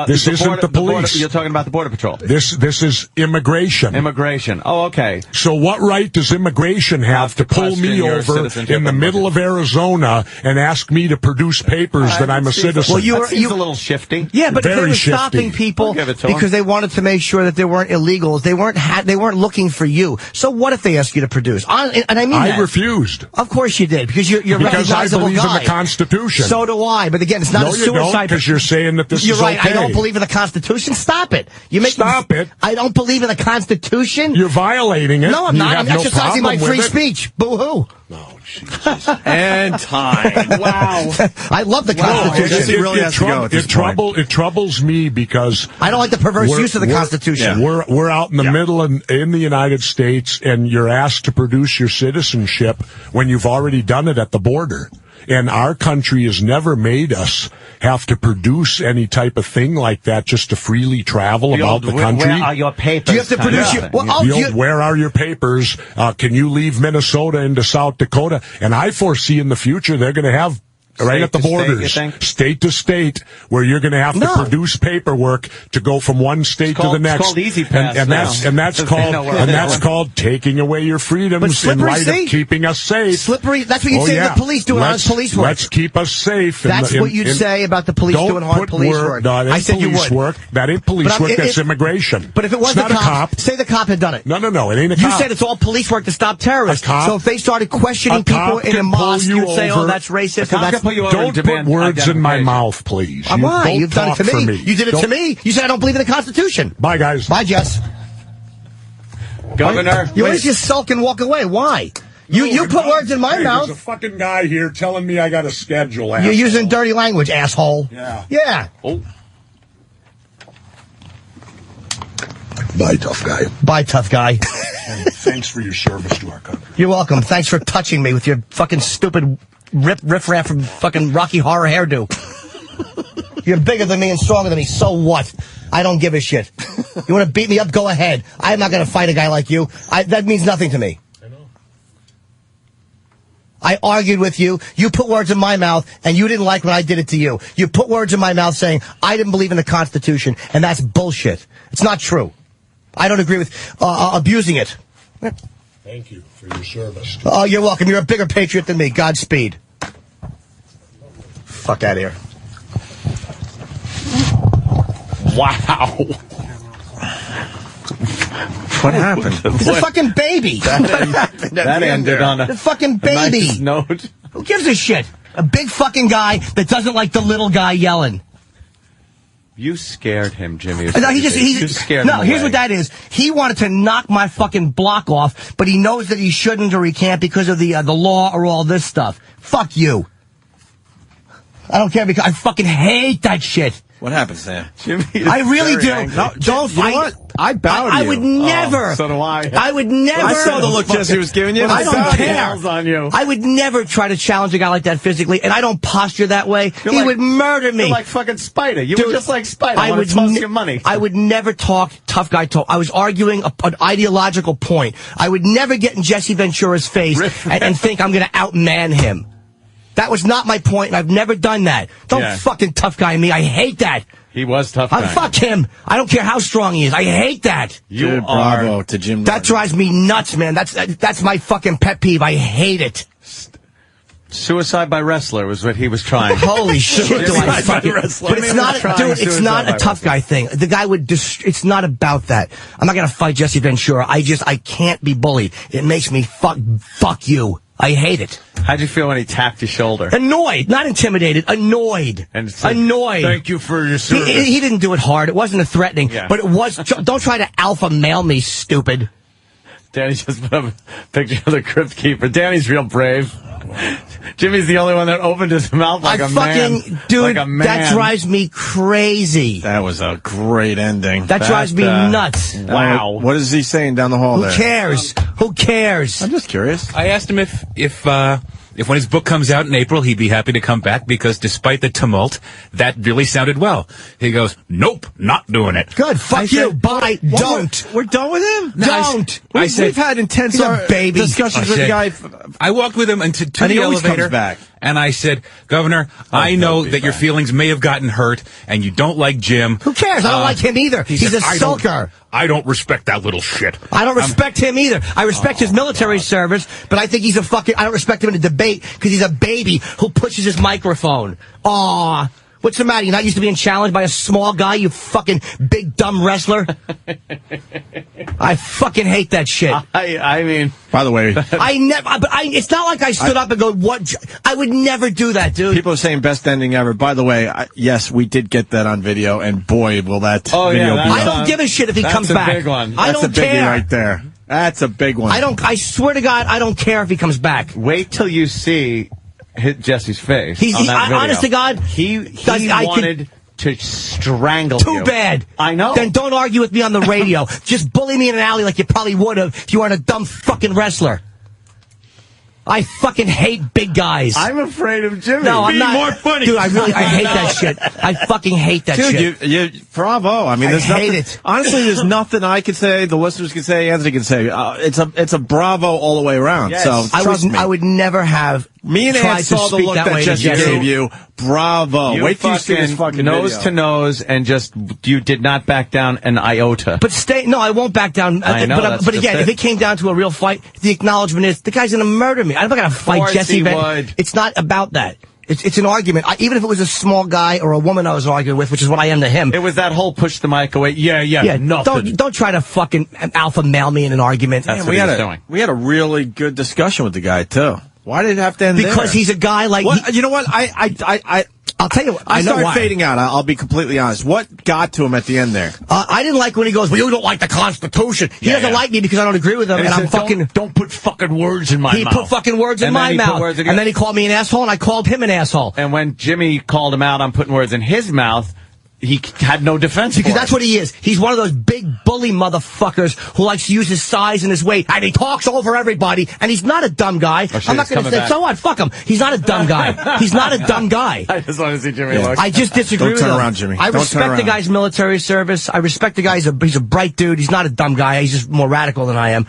This isn't the police. You're talking about the Border Patrol. This is immigration. Immigration. Oh, okay. So what right does immigration have to pull me over in the middle of Arizona and ask me to produce papers that I'm a citizen? Well, that seems a little shifty. Yeah, but Very they were shifty. stopping people because they wanted to make sure that they weren't illegals. They weren't looking for you. So what if they ask you to produce? And I mean I refused. Of course you did, because you're a because I recognizable believe guy. in the Constitution. So do I. But again, it's not a suicide. No, you don't, because you're saying that this You're is right. okay. I don't believe in the Constitution. Stop it. Stop it. I don't believe in the Constitution. You're violating it. No, I'm not. I'm no exercising my free it. speech. Boo-hoo. Oh, Jesus. And time. Wow. I love the Constitution. It troubles me because I don't like the perverse use of the Constitution. Yeah. We're out in the middle in the United States, and you're asked to produce your citizenship when you've already done it at the border. And our country has never made us have to produce any type of thing like that just to freely travel about the country. Where are your papers? Do you have to produce your... Well, where are your papers? Can you leave Minnesota into South Dakota? And I foresee in the future they're going to have... Right at the borders, state to state, where you're going to have to produce paperwork to go from one state to the next. It's called Easy Pass, and that's called taking away your freedoms in light of keeping us safe. Slippery. That's what you say to the police doing honest police work. Let's keep us safe. That's what you'd say about the police doing hard police work. No, I said you would. That ain't police work. That's immigration. But if it was not a cop, say the cop had done it. No, it ain't a cop. You said it's all police work to stop terrorists. So if they started questioning people in a mosque, you'd say, "Oh, that's racist." Don't put words in my mouth, please. Why? You've done it to me. You did it to me. You said I don't believe in the Constitution. Bye, guys. Bye, Jess. Governor. You always just sulk and walk away. Why? You put words in my mouth. There's a fucking guy here telling me I got a schedule. Asshole. You're using dirty language, asshole. Yeah. Oh. Bye, tough guy. Bye, tough guy. Thanks for your service to our country. You're welcome. Thanks for touching me with your fucking stupid riff-raff from fucking Rocky Horror hairdo. You're bigger than me and stronger than me. So what? I don't give a shit. You want to beat me up? Go ahead. I'm not going to fight a guy like you. That means nothing to me. I know. I argued with you. You put words in my mouth, and you didn't like when I did it to you. You put words in my mouth saying I didn't believe in the Constitution, and that's bullshit. It's not true. I don't agree with abusing it. Thank you for your service. Oh, you're welcome. You're a bigger patriot than me. Godspeed. Fuck out of here. Wow. What happened? He's a fucking baby. That ended on a fucking baby. nice note. Who gives a shit? A big fucking guy that doesn't like the little guy yelling. You scared him, Jimmy. No, you scared him away. Here's what that is. He wanted to knock my fucking block off, but he knows that he shouldn't or he can't because of the law or all this stuff. Fuck you. I don't care because I fucking hate that shit. What happened, Sam? Jimmy I really do. No, don't fight. You know what? I bowed to you. I would never. So do I. I would never. I saw the look Jesse was giving you. I don't care. On you. I would never try to challenge a guy like that physically, and I don't posture that way. He would murder me. You're like fucking Spider. You were just like Spider. I would toss your money. I would never talk tough guy talk. I was arguing an ideological point. I would never get in Jesse Ventura's face and think I'm going to outman him. That was not my point, and I've never done that. Don't fucking tough guy me. I hate that. He was tough guy. Fuck him. I don't care how strong he is. I hate that. Bravo to Jim Norton. That drives me nuts, man. That's my fucking pet peeve. I hate it. Suicide by wrestler was what he was trying. Holy shit, do I fucking... But it's not, dude, it's not a tough guy thing. The guy would it's not about that. I'm not going to fight Jesse Ventura. I can't be bullied. It makes me fuck you. I hate it. How'd you feel when he tapped your shoulder? Annoyed, not intimidated. Annoyed. Annoyed. Thank you for your service. He didn't do it hard. It wasn't a threatening, but it was. Don't try to alpha male me, stupid. Danny just put up a picture of the crypt keeper. Danny's real brave. Jimmy's the only one that opened his mouth like a man. Dude, like a man. That drives me crazy. That was a great ending. That drives me nuts. Wow. What is he saying down the hall there? Who cares? Who cares? I'm just curious. I asked him if if when his book comes out in April, he'd be happy to come back because despite the tumult, that really sounded well. He goes, nope, not doing it. Good, fuck you, bye, don't. We're done with him? No, Don't. We've had intense discussions with the guy. I walked with him to And he the always elevator, comes back. and I said, Governor, I know that your feelings may have gotten hurt, and you don't like Jim. Who cares? I don't like him either. He He's said, a sulker. I don't respect that little shit. I don't respect him either. I respect his military service, but I think he's a fucking... I don't respect him in a debate because he's a baby who pushes his microphone. Aw. What's the matter? You're not used to being challenged by a small guy, you fucking big dumb wrestler? I fucking hate that shit. I mean... By the way... It's not like I stood up and go, what... I would never do that, dude. People are saying best ending ever. By the way, yes, we did get that on video, and boy, will that video be... I don't give a shit if he comes back. That's a big one. I don't That's a biggie care. right there. That's a big one. I swear to God, I don't care if he comes back. Wait till you see Jesse's face. Honest to God, he wanted to strangle you. Too bad. I know. Then don't argue with me on the radio. Just bully me in an alley like you probably would have if you weren't a dumb fucking wrestler. I fucking hate big guys. I'm afraid of Jimmy. No, I'm Be not. more funny. Dude, I hate that shit. I fucking hate that shit. Dude, you bravo. I mean, there's hate nothing, it. Honestly, there's nothing I could say, the listeners can say, Anthony can say. It's a bravo all the way around. Yes. So trust me. I would never have Me and tried Ant to saw the speak look that that way to Jesse Jesse. gave you. Bravo. You Wait till you see this fucking nose video. to nose, and just you did not back down an iota. But no, I won't back down. I know, that's but just again, it. if it came down to a real fight, the acknowledgement is the guy's going to murder me. I'm not going to fight course Jesse he Ventura. would. It's not about that. It's an argument. Even if it was a small guy or a woman I was arguing with, which is what I am to him. It was that whole push the mic away. Yeah, nothing. Don't try to fucking alpha male me in an argument. That's Man, what he was doing. we had a really good discussion with the guy too. Why did it have to end there? Because he's a guy like... you know what? I'll tell you what. I know started why. fading out. I'll be completely honest. What got to him at the end there? I didn't like when he goes, well, you don't like the Constitution. He doesn't like me because I don't agree with him, and I'm fucking... Don't put fucking words in my mouth. He put fucking words in my mouth. And then he called me an asshole, and I called him an asshole. And when Jimmy called him out on putting words in his mouth, he had no defense because for that's it. what he is. He's one of those big bully motherfuckers who likes to use his size and his weight, and he talks over everybody, and he's not a dumb guy. I'm not going to say, so what? Fuck him. He's not a dumb guy. He's not a dumb guy. I just want to see Jimmy look. I just disagree with him. Don't turn around, Jimmy. I Don't respect turn the around. guy's military service. I respect the guy. He's a bright dude. He's not a dumb guy. He's just more radical than I am.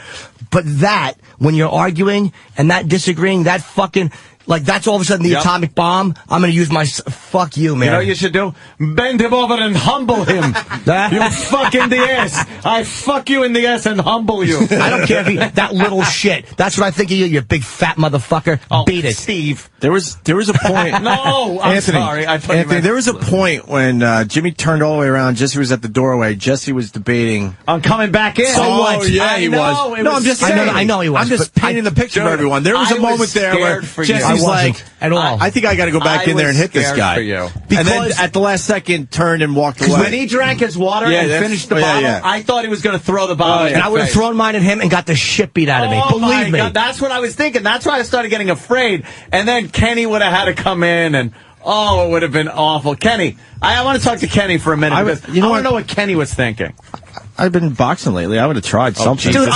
But that, when you're arguing and that disagreeing, that fucking... Like, that's all of a sudden the atomic bomb. I'm going to use my... Fuck you, man. You know what you should do? Bend him over and humble him. You fuck in the ass. I fuck you in the ass and humble you. I don't care if he... That little shit. That's what I think of you, you big fat motherfucker. Beat it. Steve. There was a point... No, I'm Anthony, sorry. I thought you Anthony, meant... there was a point when Jimmy turned all the way around. Jesse was at the doorway. Jesse was debating... I'm coming back in. So what? Yeah, he was. No, I'm just saying. I know he was. I'm just painting the picture for everyone. There was a moment there where I Jesse's wasn't like... at all. I think I got to go back in there and hit this scared guy. for you. And then at the last second, turned and walked away. When he drank his water and finished the bottle, I thought he was going to throw the bottle. And I would have thrown mine at him and got the shit beat out of me. Believe me. God, that's what I was thinking. That's why I started getting afraid. And then Kenny would have had to come in and... Oh, it would have been awful. Kenny, I want to talk to Kenny for a minute. I want to know what Kenny was thinking. I've been boxing lately. I would have tried something. Dude,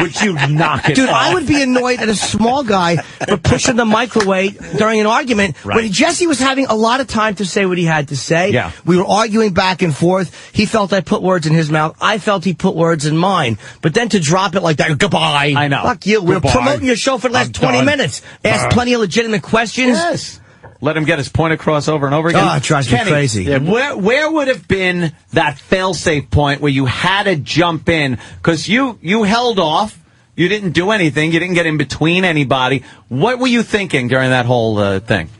would you knock it Dude, off? I would be annoyed at a small guy for pushing the microwave during an argument when Jesse was having a lot of time to say what he had to say. Yeah. We were arguing back and forth. He felt I put words in his mouth. I felt he put words in mine. But then to drop it like that, goodbye. I know. Fuck you. We're Goodbye. promoting your show for the last 20 minutes. Ask plenty of legitimate questions. Yes. Let him get his point across over and over again. Oh, it drives me crazy. Yeah, where would have been that fail-safe point where you had to jump in? Because you held off. You didn't do anything. You didn't get in between anybody. What were you thinking during that whole thing?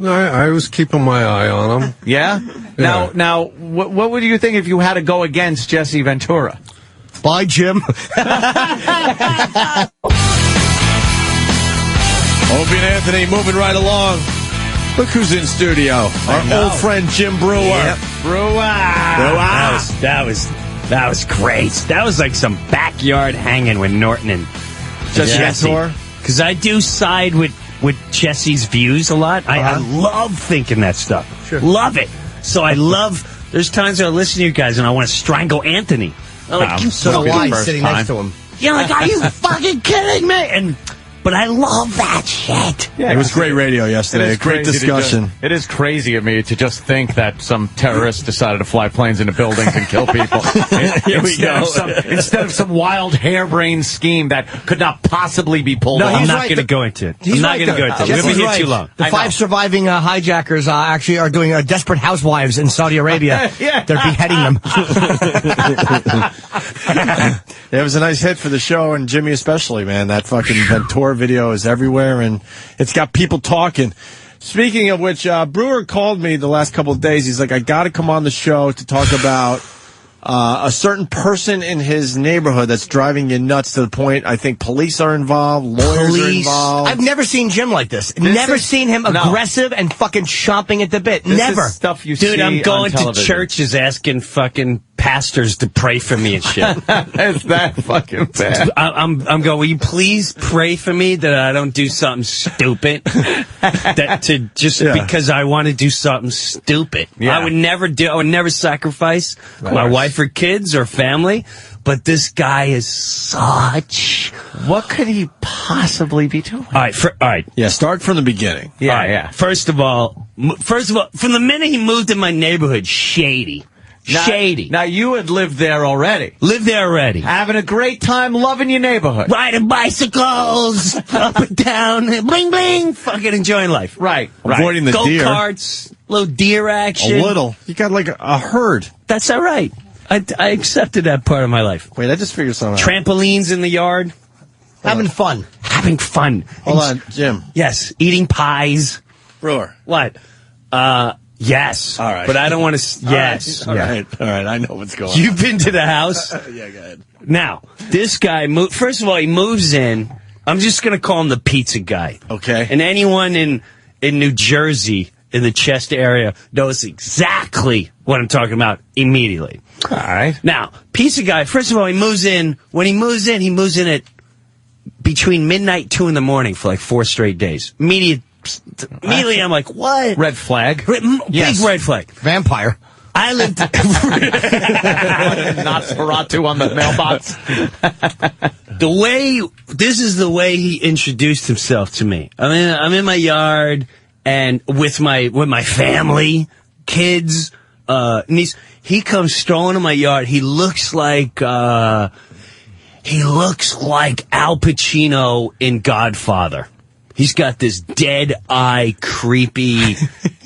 I was keeping my eye on him. Yeah? Now, what would you think if you had to go against Jesse Ventura? Bye, Jim. Opie and Anthony moving right along. Look who's in studio. Our old friend Jim Breuer. Yep. Breuer. That was great. That was like some backyard hanging with Norton and Jesse. Because I do side with Jesse's views a lot. I love thinking that stuff. Sure. Love it. So I love... There's times I listen to you guys and I want to strangle Anthony. I'm like, you so do I, sitting next to him. Yeah, like, are you fucking kidding me? And But I love that shit. Yeah, it was great radio yesterday. A great discussion. It is crazy of me to just think that some terrorists decided to fly planes into buildings and kill people. Instead of some wild harebrained scheme that could not possibly be pulled off. I'm not going to go into it. I'm not going to go into it. We're going to be here too long. The 5 surviving hijackers actually are doing Desperate Housewives in Saudi Arabia. They're beheading them. It was a nice hit for the show, and Jimmy especially, man. That fucking Ventura video is everywhere, and it's got people talking. Speaking of which, Breuer called me the last couple of days. He's like, I got to come on the show to talk about a certain person in his neighborhood that's driving you nuts to the point I think police are involved, lawyers are involved. I've never seen Jim like this. Never seen him aggressive and fucking chomping at the bit. Never. Stuff you Dude, see I'm going on to churches asking fucking pastors to pray for me and shit. It's that fucking bad. I'm going, will you please pray for me that I don't do something stupid? Because I want to do something stupid. Yeah. I would never sacrifice my wife or kids or family. But this guy is such. What could he possibly be doing? All right. Yeah, start from the beginning. Yeah. First of all, from the minute he moved in my neighborhood, shady. Shady. Now, you had lived there already. Having a great time, loving your neighborhood. Riding bicycles, up and down, bling, bling, fucking enjoying life. Right. Avoiding the deer. Go-karts, little deer action. A little. You got like a herd. That's all right. I accepted that part of my life. Wait, I just figured something out. Trampolines in the yard. Having fun. Hold on, Jim. Yes. Eating pies. Breuer. What? Yes. All right. But I don't want to. Yes. All right. I know what's going on. You've been to the house? Yeah, go ahead. Now, this guy, first of all, he moves in. I'm just going to call him the pizza guy. Okay. And anyone in New Jersey, in the Chester area, knows exactly what I'm talking about immediately. All right. Now, pizza guy, first of all, he moves in. When he moves in at between midnight and 2 in the morning for like 4 straight days. Immediately, I'm like, what? Red flag. Big red flag. Vampire. I lived... Nosferatu on the mailbox. This is the way he introduced himself to me. I'm in my yard and with my family, kids, niece. He comes strolling in my yard. He looks like Al Pacino in Godfather. He's got this dead-eye, creepy,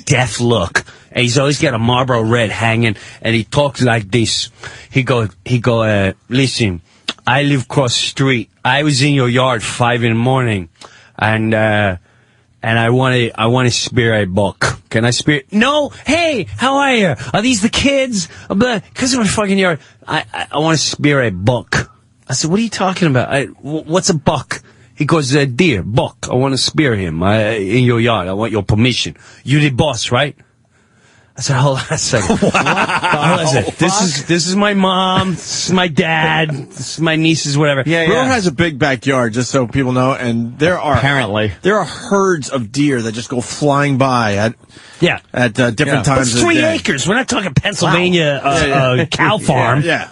death look. And he's always got a Marlboro Red hanging, and he talks like this. He go, listen, I live across the street. I was in your yard 5 in the morning, and I want to spear a buck. Can I spear? No! Hey! How are you? Are these the kids? Because of my fucking yard. I want to spear a buck. I said, what are you talking about? What's a buck? He goes, deer, buck, I want to spear him in your yard. I want your permission. You're the boss, right? I said, hold on a second. Wow. This is my mom, this is my dad, this is my nieces, whatever. Breuer has a big backyard, just so people know, and there are herds of deer that just go flying by at different times of the day. 3 acres. We're not talking Pennsylvania cow farm. Yeah.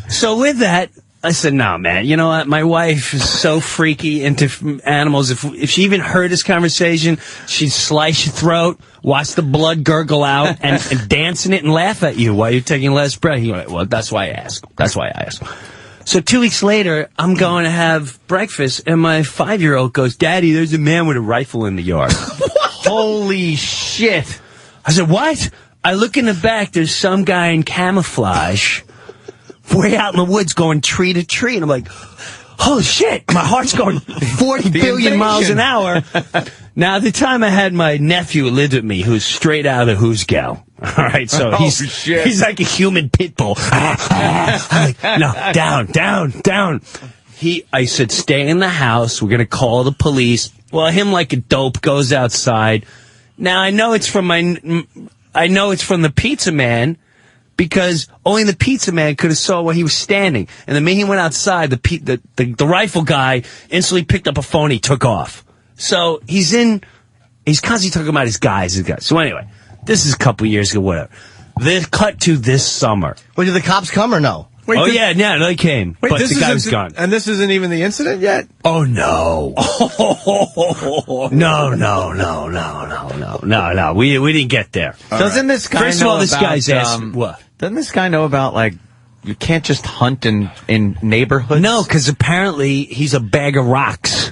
So with that, I said, no, man, you know what? My wife is so freaky into animals. If she even heard this conversation, she'd slice your throat, watch the blood gurgle out, and dance in it and laugh at you while you're taking last breath. He went, well, that's why I ask. So 2 weeks later, I'm going to have breakfast, and my 5-year-old goes, Daddy, there's a man with a rifle in the yard. Holy shit. I said, what? I look in the back, there's some guy in camouflage way out in the woods going tree to tree. And I'm like, holy shit, my heart's going 40 billion miles an hour. Now, at the time I had my nephew who lived with me, who's straight out of Who's Gal. All right, so he's like a human pit bull. I'm like, no, down. I said, stay in the house. We're going to call the police. Well, him like a dope goes outside. Now, I know it's from the pizza man, because only the pizza man could have saw where he was standing. And the minute he went outside, the rifle guy instantly picked up a phone. He took off. So he's constantly talking about his guys. So anyway, this is a couple years ago, whatever. Cut to this summer. Well, did the cops come or no? Wait, yeah, they came. Wait, but this the guy was isn't- gone. And this isn't even the incident yet? Oh, no. No. We didn't get there. Doesn't this guy First know of all, this about, guy's asking, what? Doesn't this guy know about, like, you can't just hunt in neighborhoods? No, because apparently he's a bag of rocks.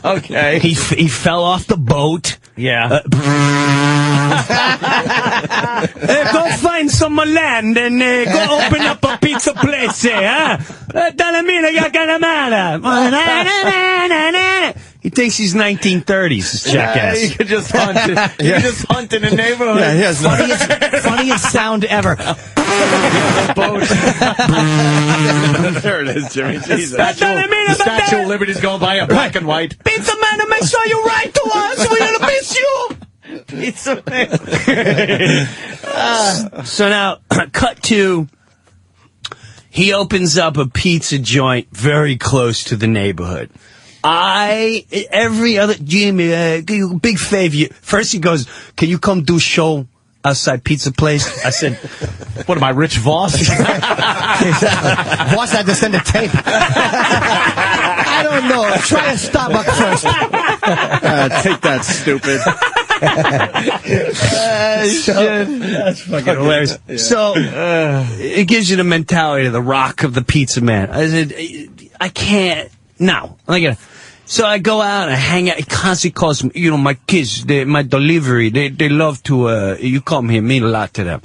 Okay. He fell off the boat. Yeah. Go find some land and go open up a pizza place, huh? He thinks he's 1930s, this jackass. You could just hunt. You could just hunt in a neighborhood. Yeah, he has Funniest sound ever. There it is, Jimmy. Jesus. The Statue of Liberty's going by a black and white. Pizza man, to make sure you write to us. We're gonna miss you. Pizza man. So now, cut to, he opens up a pizza joint very close to the neighborhood. Every other, Jimmy, big favor. First he goes, can you come do show outside pizza place? I said, what am I, Rich Voss? Voss had to send a tape. I don't know. Try a Starbucks first. Take that, stupid. That's fucking hilarious. Yeah. So, it gives you the mentality of the rock of the pizza man. I said, I can't. No. So I go out and I hang out. He constantly calls me, my kids, my delivery, they love to, you come here, mean a lot to them.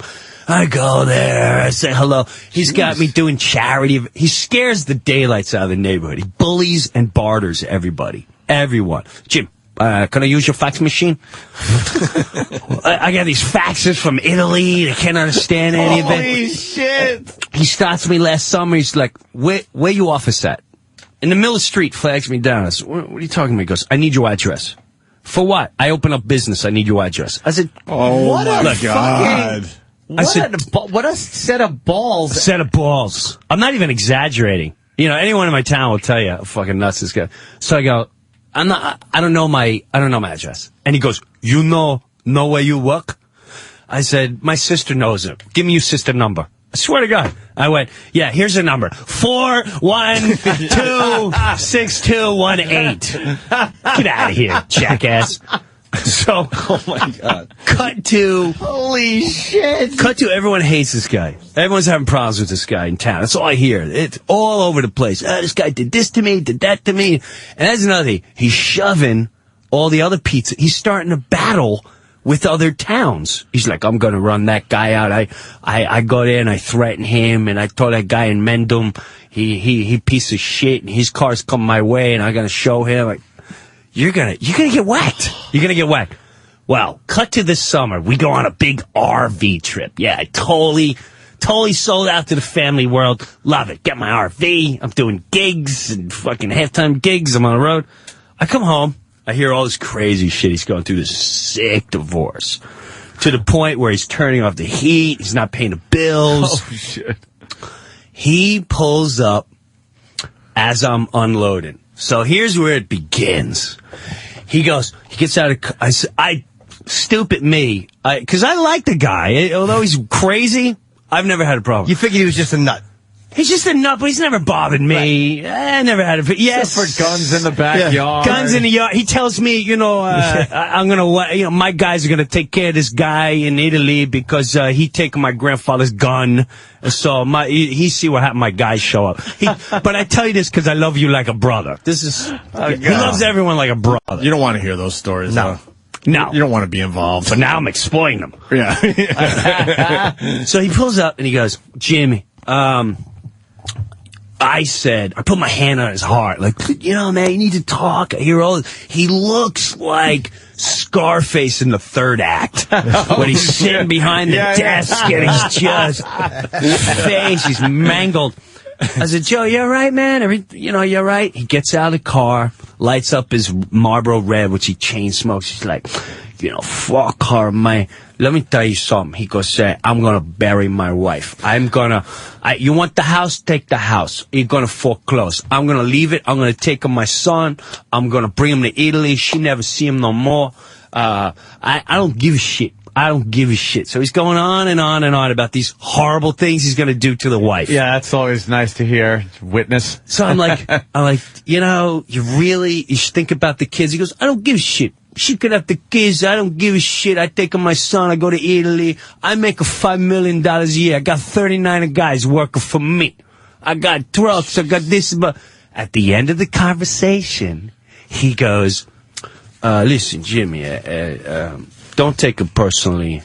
I go there, I say hello. He's got me doing charity. He scares the daylights out of the neighborhood. He bullies and barters everybody. Everyone. Jim, can I use your fax machine? I got these faxes from Italy. They can't understand any of it. Holy shit. He stops me last summer. He's like, where you office at? In the middle of the street, flags me down. I said, what are you talking about? He goes, I need your address. For what? I open up business. I need your address. I said, oh, what my a God. What a set of balls. Set of balls. I'm not even exaggerating. Anyone in my town will tell you how fucking nuts this guy. So I go, I don't know my address. And he goes, you know where you work? I said, my sister knows it. Give me your sister number. I swear to God. I went, yeah, here's her number. 4126218. Get out of here, jackass. So, oh my God. Cut to, holy shit. Cut to, everyone hates this guy. Everyone's having problems with this guy in town. That's all I hear. It's all over the place. This guy did this to me, did that to me. And that's another thing. He's shoving all the other pizza. He's starting a battle with other towns. He's like, I'm gonna run that guy out. I go there and I threaten him, and I told that guy in Mendham, he piece of shit, and his car's coming my way, and I'm gonna show him. Like, you're gonna get whacked. You're gonna get whacked. Well, cut to this summer. We go on a big RV trip. Yeah, totally sold out to the family world. Love it. Get my RV. I'm doing gigs and fucking halftime gigs. I'm on the road. I come home. I hear all this crazy shit. He's going through this sick divorce to the point where he's turning off the heat. He's not paying the bills. Oh, shit. He pulls up as I'm unloading. So here's where it begins. He gets out of, stupid me. Cause I like the guy. Although he's crazy, I've never had a problem. You figured he was just a nut. He's just a nut, but he's never bothered me. Right. I never had a... Yes. Except for guns in the backyard. Yeah. Guns in the yard. He tells me, I'm gonna, my guys are gonna take care of this guy in Italy because, he taken my grandfather's gun. So he see what happened, my guys show up. But I tell you this because I love you like a brother. He loves everyone like a brother. You don't want to hear those stories, No. though. No. You don't want to be involved. But now I'm exploiting them. Yeah. So he pulls up and he goes, Jimmy, I put my hand on his heart, like, man, you need to talk. I hear all this. He looks like Scarface in the third act when he's sitting behind the desk and he's just face, he's mangled. I said, Joe, you all right, man? You all right? He gets out of the car, lights up his Marlboro Red, which he chain smokes. He's like, fuck her, man. Let me tell you something. He goes, I'm gonna bury my wife. You want the house? Take the house. You're gonna foreclose. I'm gonna leave it. I'm gonna take my son. I'm gonna bring him to Italy. She never see him no more. I don't give a shit. I don't give a shit. So he's going on and on and on about these horrible things he's going to do to the wife. Yeah, that's always nice to hear. Witness. So I'm like, you should think about the kids. He goes, I don't give a shit. She could have the kids. I don't give a shit. I take my son. I go to Italy. I make $5 million a year. I got 39 guys working for me. I got trucks. I got this. But at the end of the conversation, he goes, listen, Jimmy, don't take it personally,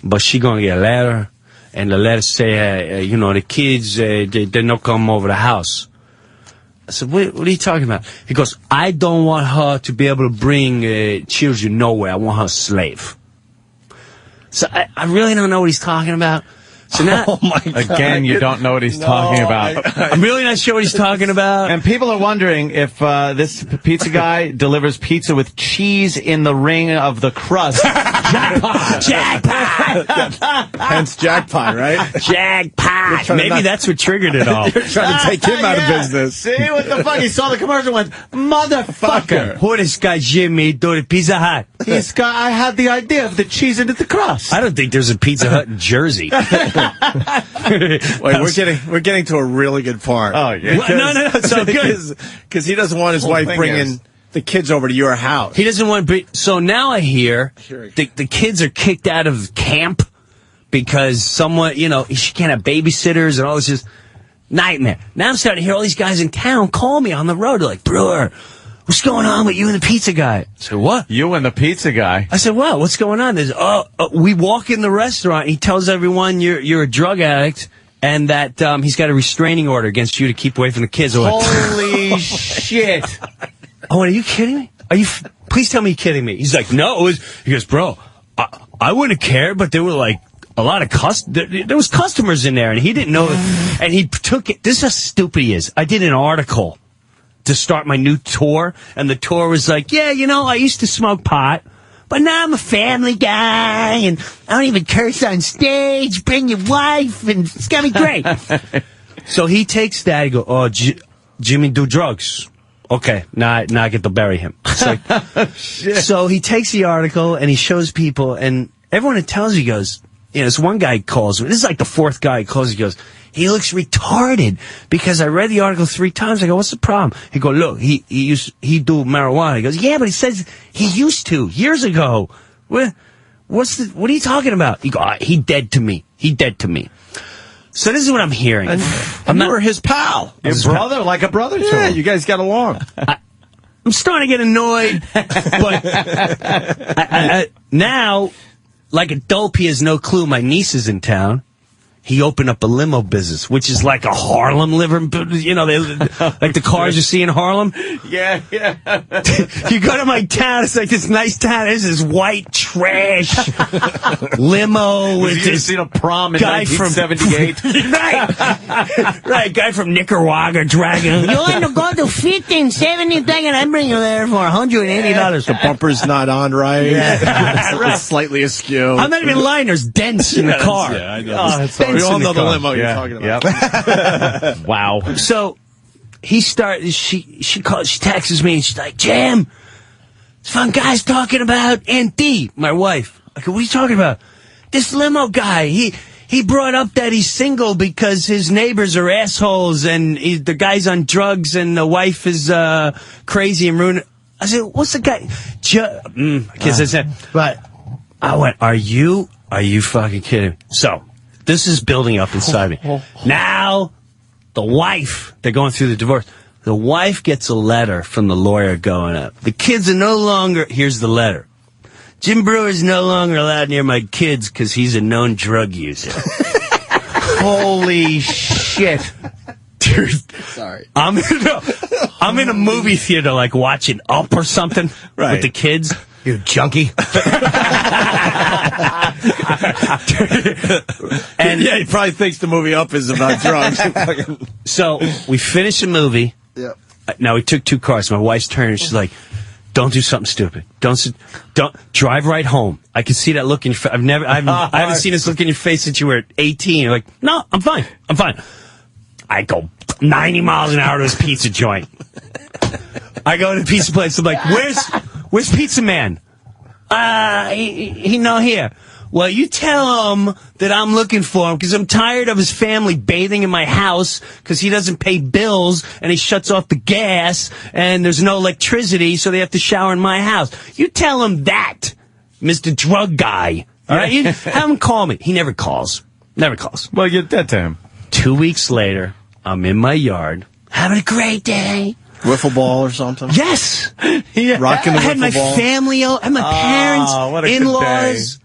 but she gonna get a letter, and the letter say, the kids, they're not come over the house. I said, what are you talking about? He goes, I don't want her to be able to bring children nowhere. I want her a slave. So I really don't know what he's talking about. So now, oh my God. Again, you don't know what he's talking about. I'm really not sure what he's talking about. And people are wondering if this pizza guy delivers pizza with cheese in the ring of the crust. Jackpot! Jackpot! Hence jackpot, right? Jackpot! Maybe that's what triggered it all. You're trying to take him out of business. See what the fuck? He saw the commercial and went, motherfucker. Who this guy Jimmy do the Pizza Hut? This guy, I had the idea of the cheese into the crust. I don't think there's a Pizza Hut in Jersey. Wait, we're getting to a really good part. Oh yeah. No, it's so good because he doesn't want his wife bringing the kids over to your house. He doesn't want. So now I hear the kids are kicked out of camp because someone, she can't have babysitters and all this just nightmare. Now I'm starting to hear all these guys in town call me on the road. They're like, Breuer, what's going on with you and the pizza guy? I said, what? You and the pizza guy? I said, what? What's going on? There's, we walk in the restaurant. He tells everyone you're a drug addict and that he's got a restraining order against you to keep away from the kids. Holy shit. Oh, are you kidding me? Please tell me you're kidding me. He's like, no. He goes, bro, I wouldn't care, but there were like a lot of there was customers in there and he didn't know. And he took it. This is how stupid he is. I did an article to start my new tour, and the tour was like, yeah, I used to smoke pot, but now I'm a family guy, and I don't even curse on stage, bring your wife, and it's gonna be great. So he takes that, he goes, Jimmy do drugs. Okay, now I get to bury him. It's like, so he takes the article, and he shows people, and everyone that tells you, he goes, this one guy calls me, this is like the fourth guy he calls, he goes, he looks retarded because I read the article 3 times. I go, what's the problem? He go, look, he do marijuana. He goes, yeah, but he says he used to years ago. What are you talking about? He go, he dead to me. He dead to me. So this is what I'm hearing. And you were his pal. Your brother, like a brother to him. Yeah, you guys got along. I'm starting to get annoyed, but now, like a dope, he has no clue my niece is in town. He opened up a limo business, which is like a Harlem liver, like the cars you see in Harlem. Yeah. You go to my town, it's like this nice town. There's this white trash limo with you this seen a prom in guy 1978. Right, guy from Nicaragua dragging. You want to go to 1570 thing, and I bring you there for $180. The bumper's not on right. Yeah. It's slightly askew. I'm not even lying. There's dents in the car. Yeah, I know. We all know the limo you're talking about. Yep. Wow. So he started. She texts me and she's like, Jim, some guy's talking about Aunt D, my wife. I go, what are you talking about? This limo guy. He brought up that he's single because his neighbors are assholes and the guy's on drugs and the wife is crazy and ruining. I said, what's the guy? Because I said, but I went, are you fucking kidding me? So this is building up inside me. Now, the wife, they're going through the divorce. The wife gets a letter from the lawyer going up. The kids are no longer, here's the letter. Jim Breuer is no longer allowed near my kids because he's a known drug user. Holy shit. Dude, sorry. I'm in a movie theater like watching Up or something with the kids. You junkie. And yeah, he probably thinks the movie Up is about drugs. So we finished the movie. Yep. Now we took 2 cars. My wife's turning. She's like, "Don't do something stupid. Don't drive right home." I can see that look in your face. I haven't seen this look in your face since you were 18. You're like, "No, I'm fine. I'm fine." I go 90 miles an hour to this pizza joint. I go to the pizza place. I'm like, "Where's Pizza Man?" he no here. Well, you tell him that I'm looking for him because I'm tired of his family bathing in my house because he doesn't pay bills and he shuts off the gas and there's no electricity, so they have to shower in my house. You tell him that, Mr. Drug Guy. All right? You have him call me. He never calls. Never calls. Well, get that to him. 2 weeks later, I'm in my yard, having a great day. Wiffle ball or something? Yes. Yeah. Rocking the I had wiffle my ball. family out, and my parents, what a good in-laws.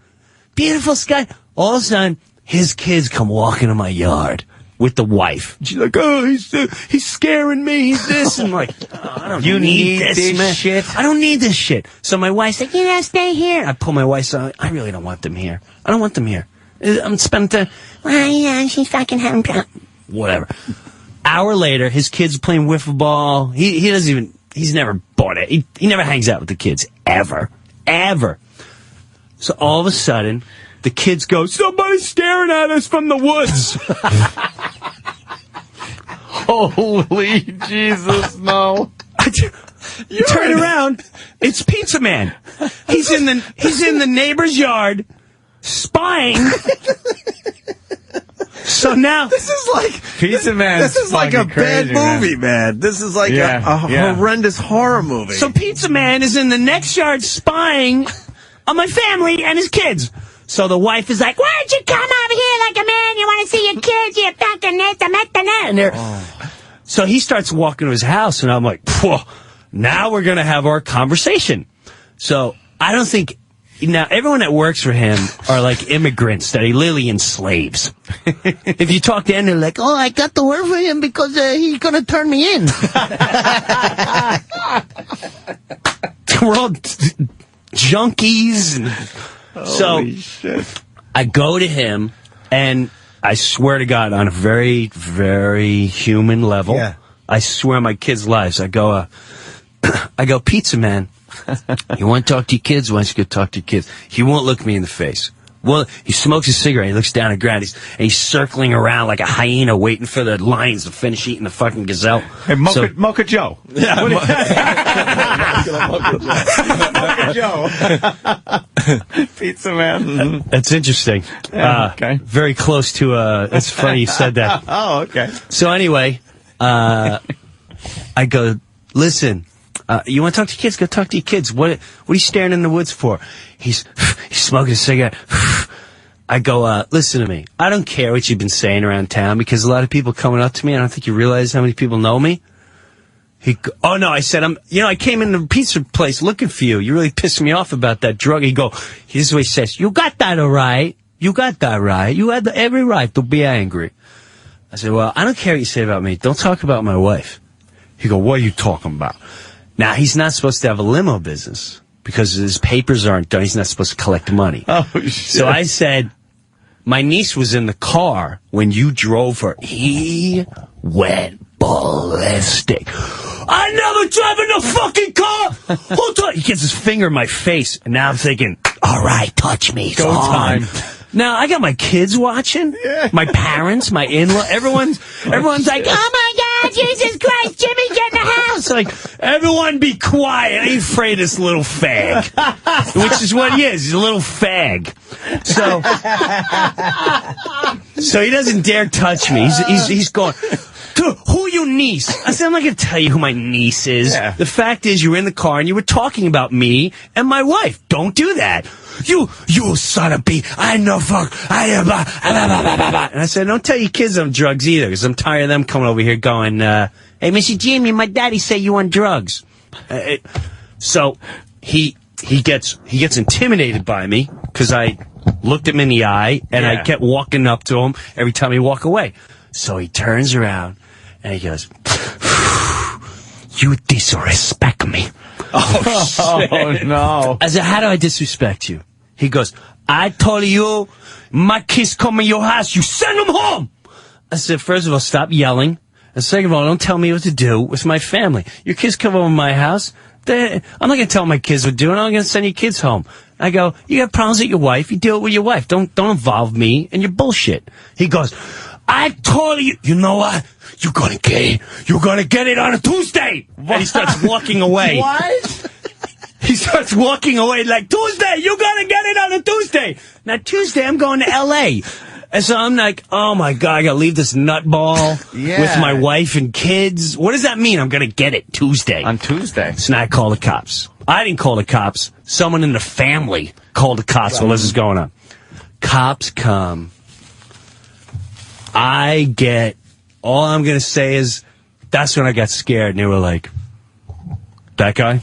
Beautiful sky. All of a sudden, his kids come walking in my yard with the wife. She's like, oh, he's scaring me. He's this. And I'm like, oh, I don't need this, man. Shit. I don't need this shit. So my wife's like, you gotta stay here. I pull my wife's on. I really don't want them here. I don't want them here. I'm spending time. Well, yeah, she's fucking having whatever. Hour later, his kids are playing wiffle ball. He doesn't even, he's never bought it. He never hangs out with the kids. Ever. So all of a sudden, the kids go, somebody's staring at us from the woods. Holy Jesus, no. You turn around, it's Pizza Man. He's in the neighbor's yard, spying. So now this is like Pizza Man. This is like a crazy, bad movie, man. This is like a horrendous horror movie. So Pizza Man is in the next yard spying on my family and his kids. So the wife is like, why don't you come over here like a man? You want to see your kids? You fucking and they're So he starts walking to his house, and I'm like, now we're going to have our conversation. So I don't think... Now, everyone that works for him are like immigrants that he literally enslaves. If you talk to them, they're like, oh, I got to work for him because he's going to turn me in. We're all junkies. Holy shit. I go to him, and I swear to God, on a very, very human level, I swear on my kids' lives, I go, Pizza Man, you want to talk to your kids? Why don't you go talk to your kids? He won't look me in the face. Well, he smokes a cigarette. He looks down at the ground. He's circling around like a hyena waiting for the lions to finish eating the fucking gazelle. Hey, Mocha Joe. Yeah. Mocha Joe. Pizza Man. Mm-hmm. That's interesting. Okay. Very close to, it's funny you said that. Oh, okay. So anyway, I go, listen, you want to talk to your kids? Go talk to your kids. What are you staring in the woods for? He's smoking a cigarette. I go, listen to me. I don't care what you've been saying around town because a lot of people coming up to me. I don't think you realize how many people know me. Oh no, I said, I came in the pizza place looking for you. You really pissed me off about that drug. This is what he says. You got that all right. You got that right. You had every right to be angry. I said, well, I don't care what you say about me. Don't talk about my wife. He go, what are you talking about? Now, he's not supposed to have a limo business because his papers aren't done. He's not supposed to collect money. Oh, shit. So I said, my niece was in the car when you drove her. He went ballistic. I never drive in the fucking car! Who taught? He gets his finger in my face, and now I'm thinking, all right, touch me. Go time. Now, I got my kids watching, my parents, my in-law, everyone's like, oh my God, Jesus Christ, Jimmy, get in the house! Like, everyone be quiet, I ain't afraid of this little fag. Which is what he is, he's a little fag. So he doesn't dare touch me, he's going, who your niece? I said, I'm not going to tell you who my niece is. Yeah. The fact is, you were in the car and you were talking about me and my wife. Don't do that. You son of a b! I know fuck. And I said, don't tell your kids I'm drugs either, because I'm tired of them coming over here going, hey, Mr. Jimmy, my daddy say you on drugs. So he gets intimidated by me because I looked him in the eye and I kept walking up to him every time he walked away. So he turns around and he goes, you disrespect me. Oh, shit. No. I said, how do I disrespect you? He goes, I told you, my kids come in your house, you send them home. I said, first of all, stop yelling. And second of all, don't tell me what to do with my family. Your kids come over to my house. I'm not going to tell my kids what to do, and I'm going to send your kids home. I go, you got problems with your wife, you deal it with your wife. Don't involve me in your bullshit. He goes, I told you, you know what? You're gonna get it on a Tuesday. And he starts walking away. What? He starts walking away like, Tuesday, you gotta get it on a Tuesday. Now, Tuesday, I'm going to L.A. And so I'm like, oh, my God, I gotta leave this nutball with my wife and kids. What does that mean? I'm gonna get it Tuesday. On Tuesday. So now I call the cops. I didn't call the cops. Someone in the family called the cops while this is going on. Cops come. All I'm gonna say is, that's when I got scared. And they were like, that guy?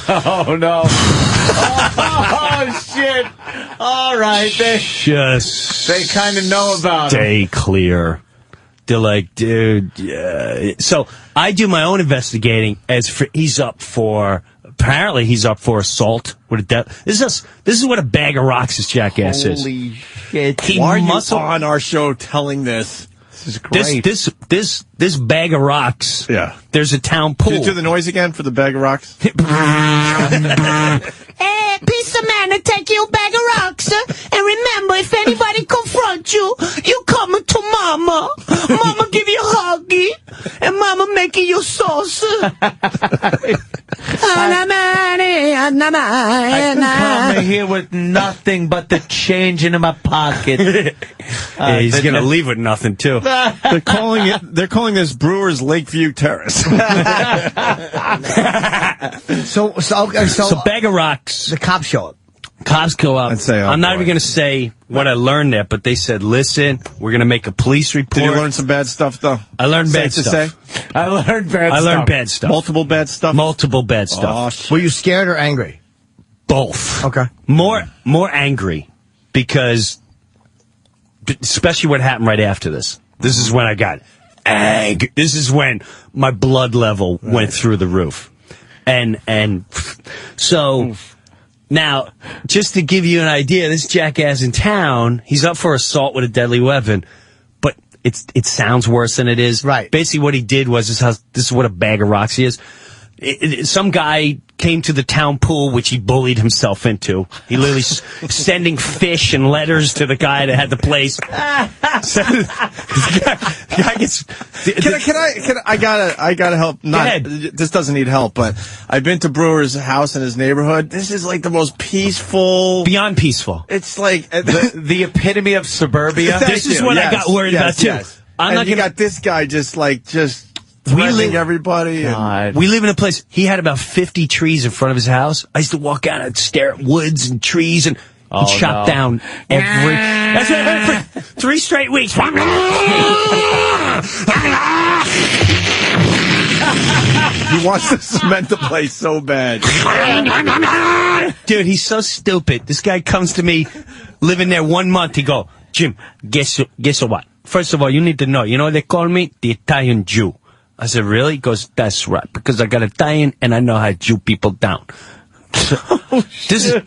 Oh, no. Oh, shit. All right. They kind of know about it. Stay clear. They're like, dude, yeah. So I do my own investigating apparently he's up for assault with a death. This is what a bag of rocks this jackass is. Holy shit. Why are you on our show telling this? This is great. This bag of rocks. Yeah. There's a town pool. Can you do the noise again for the bag of rocks? Hey, pizza man, I take you a bag of rocks. And remember, if anybody confront you, you coming to mama. Mama give you a huggy. And mama making you sauce. I come here with nothing but the change in my pocket. He's going to leave with nothing, too. They're calling this Breuer's Lakeview Terrace. So bag of rocks. The cops show up. Cops go up. I'd say, I'm not even going to say what I learned there, but they said, listen, we're going to make a police report. Did you learn some bad stuff, though? I learned bad stuff. Say? I learned bad stuff. Multiple bad stuff? Multiple bad stuff. Oh, shit. Were you scared or angry? Both. Okay. More angry, because especially what happened right after this. This is when I got angry. This is when my blood level went through the roof. And so now, just to give you an idea, this jackass in town, he's up for assault with a deadly weapon, but it sounds worse than it is. Right. Basically what he did was, this is what a bag of rocks he is. Some guy came to the town pool, which he bullied himself into. He literally sending fish and letters to the guy that had the place. I gotta help. Go ahead. This doesn't need help, but I've been to Breuer's house in his neighborhood. This is like the most peaceful. Beyond peaceful. It's like the epitome of suburbia. This is what I got worried about too. Yes. You got this guy just threatening everybody. We live in a place, he had about 50 trees in front of his house. I used to walk out and stare at woods and trees and chop down every... That's what I heard for 3 straight weeks. He wants to cement the place so bad. Dude, he's so stupid. This guy comes to me, living there 1 month. He go, Jim, guess what? First of all, you need to know. You know what they call me? The Italian Jew. I said, really? He goes, that's right, because I got Italian and I know how to Jew people down.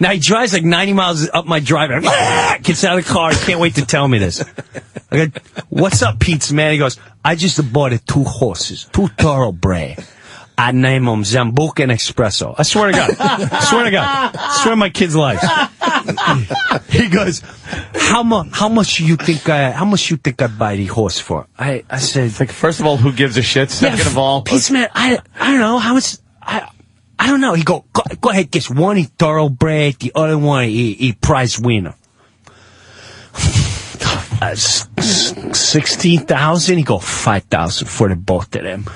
Now he drives like 90 miles up my driveway. Gets out of the car. He can't wait to tell me this. I go, what's up, Pizza Man? He goes, I just bought 2 horses, 2 thoroughbred. I name them Zambuca and Espresso. I swear to God. I swear on my kids' lives. He goes, how much you think I buy the horse for? I said, like, first of all, who gives a shit? Second of all, Pizza Man, I don't know how much. I don't know. He go ahead, guess one he thoroughbred, the other one he prize winner. 16,000. He go 5,000 for the both of them.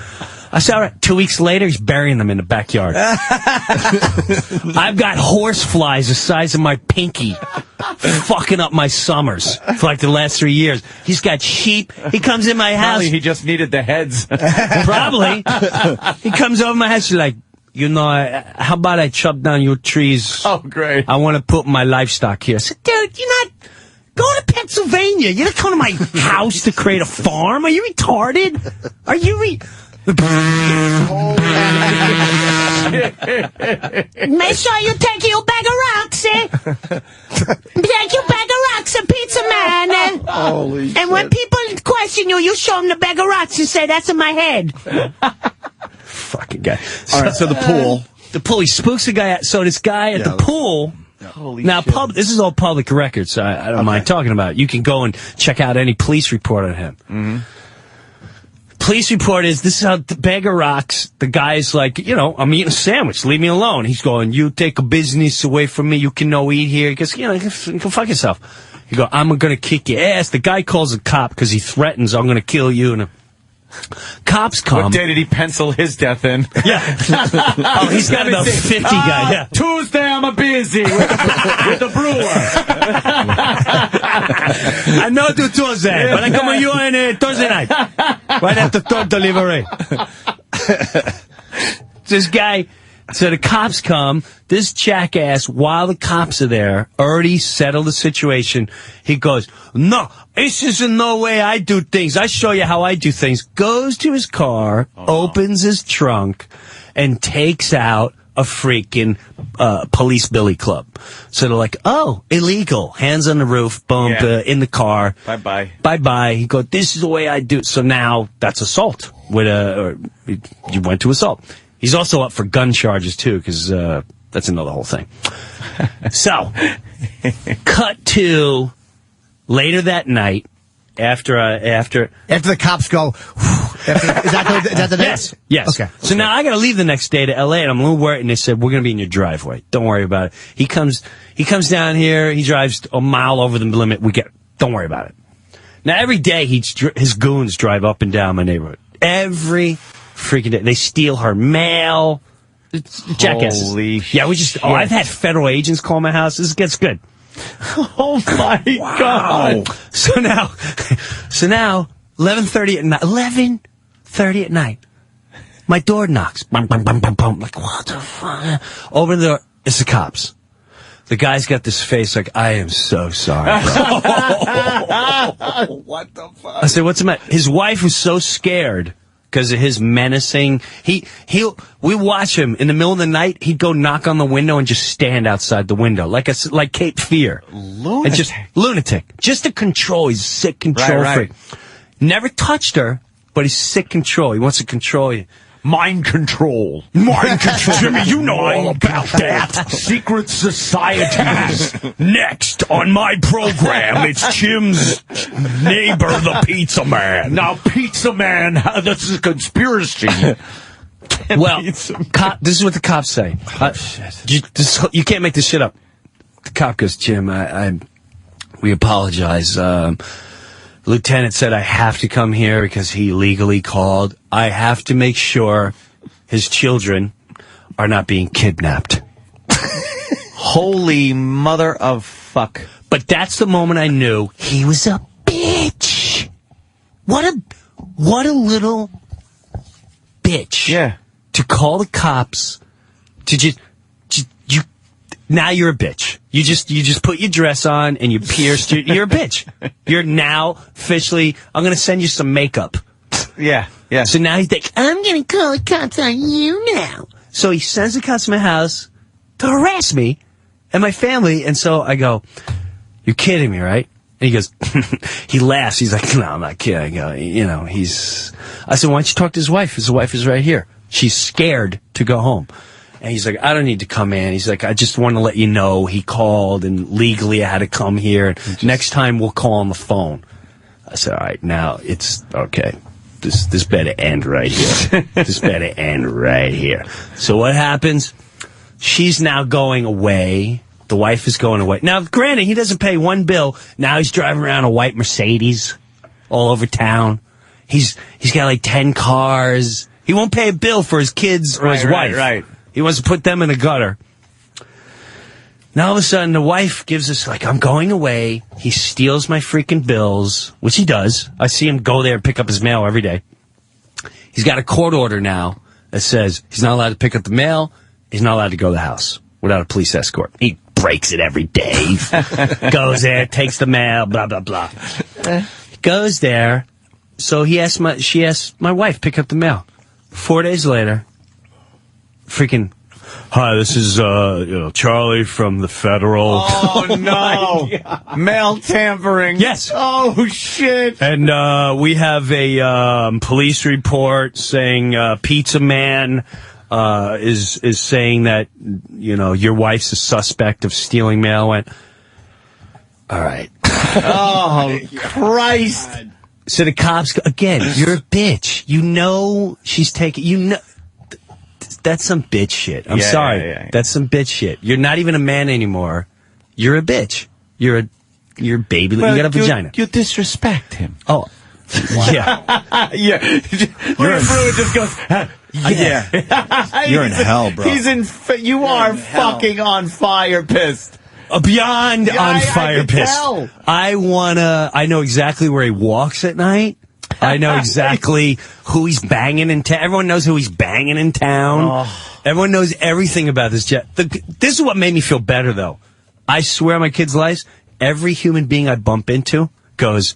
I said, all right. 2 weeks later, he's burying them in the backyard. I've got horse flies the size of my pinky fucking up my summers for like the last 3 years. He's got sheep. He comes in my house. Probably he just needed the heads. Probably. He comes over my house. He's like, you know, how about I chop down your trees? Oh, great. I want to put my livestock here. I said, dude, you're not... Go to Pennsylvania. You're not coming to my house to create a farm. Are you retarded? Are you Make sure you take your bag of rocks, eh? Take your bag of rocks, Pizza Man. Holy shit. And when people question you, you show them the bag of rocks and say, that's in my head. Fucking guy. All right, so the pool. The pool, he spooks the guy out. So this guy at the pool... Holy now, shit. this is all public record, so I don't mind talking about it. You can go and check out any police report on him. Mm-hmm. police report is, this is how the bag of rocks, the guy's like, I'm eating a sandwich, leave me alone. He's going, you take a business away from me, you can no eat here. He goes, you can fuck yourself. He goes, I'm gonna kick your ass. The guy calls a cop because he threatens, I'm gonna kill you. And cops come. What day did he pencil his death in? Yeah. Oh, he's got the 50 guy. Yeah. Tuesday, I'm busy with the Breuer. I know do Tuesday, but I come with you on Thursday night. Right after third delivery. This guy, so the cops come, this jackass, while the cops are there, already settled the situation. He goes, no, this isn't no way I do things. I show you how I do things. Goes to his car, opens his trunk, and takes out a freaking police billy club. So they're like, oh, illegal. Hands on the roof, boom, in the car. Bye-bye. Bye-bye. He goes, this is the way I do it. So now that's assault. You went to assault. He's also up for gun charges, too, because that's another whole thing. So, cut to later that night, after the cops go, is that the next? Yes. Okay. So now I got to leave the next day to L.A. and I'm a little worried. And they said, we're going to be in your driveway. Don't worry about it. He comes down here. He drives a mile over the limit. Don't worry about it. Now every day his goons drive up and down my neighborhood. Every freaking day. They steal her mail. It's jackasses. Holy shit. Yeah, I've had federal agents call my house. This gets good. Oh my God. So now 11:30 at night. 11:30 at night. My door knocks. Bum, bum, bum, bum, bum. Like, what the fuck? Open the door. It's the cops. The guy's got this face like, I am so sorry. What the fuck? I said, what's the matter? His wife was so scared because of his menacing. We watch him in the middle of the night. He'd go knock on the window and just stand outside the window like Cape Fear. Lunatic. And just lunatic. Just to control. He's sick control freak. Never touched her, but he's sick control. He wants to control you. Mind control. Jimmy, you know all about that. Secret societies. Next on my program, it's Jim's neighbor, the Pizza Man. Now, Pizza Man, this is a conspiracy. Well, this is what the cops say. You can't make this shit up. The cop goes, Jim, we apologize. Lieutenant said I have to come here because he legally called. I have to make sure his children are not being kidnapped. Holy mother of fuck. But that's the moment I knew he was a bitch. What a little bitch. Yeah. To call the cops to now you're a bitch. You just put your dress on and you pierced you're a bitch. You're now officially, I'm going to send you some makeup. Yeah. So now he's like, I'm going to call the cops on you now. So he sends the cops to my house to harass me and my family. And so I go, you're kidding me, right? And he goes, he laughs. He's like, no, I'm not kidding. I go, I said, why don't you talk to his wife? His wife is right here. She's scared to go home. And he's like, I don't need to come in. He's like, I just want to let you know he called and legally I had to come here. Next time we'll call on the phone. I said, all right, now it's okay. This better end right here. This better end right here. So what happens? She's now going away. The wife is going away. Now, granted, he doesn't pay one bill. Now he's driving around a white Mercedes all over town. He's got like 10 cars. He won't pay a bill for his kids or his wife. Right. He wants to put them in a gutter. Now all of a sudden, the wife gives us, like, I'm going away. He steals my freaking bills, which he does. I see him go there and pick up his mail every day. He's got a court order now that says he's not allowed to pick up the mail. He's not allowed to go to the house without a police escort. He breaks it every day. Goes there, takes the mail, blah, blah, blah. Goes there. So she asks my wife, pick up the mail. 4 days later, freaking, hi, this is Charlie from the Federal. Oh no! Mail tampering. Yes. Oh shit! And we have a police report saying Pizza Man is saying that your wife's a suspect of stealing mail. Went, all right. Oh Christ! So the cops, again, you're a bitch. You know she's taking, that's some bitch shit. I'm sorry. Yeah. That's some bitch shit. You're not even a man anymore. You're a bitch. You're a baby. Well, you got a vagina. You disrespect him. Oh. Yeah. Yeah. Breuer just goes, yeah. You're in hell, bro. You are fucking on fire pissed. Beyond on fire pissed. I know exactly where he walks at night. I know exactly who he's banging in town. Everyone knows who he's banging in town. Oh. Everyone knows everything about this jet. This is what made me feel better, though. I swear on my kids' lives, every human being I bump into goes,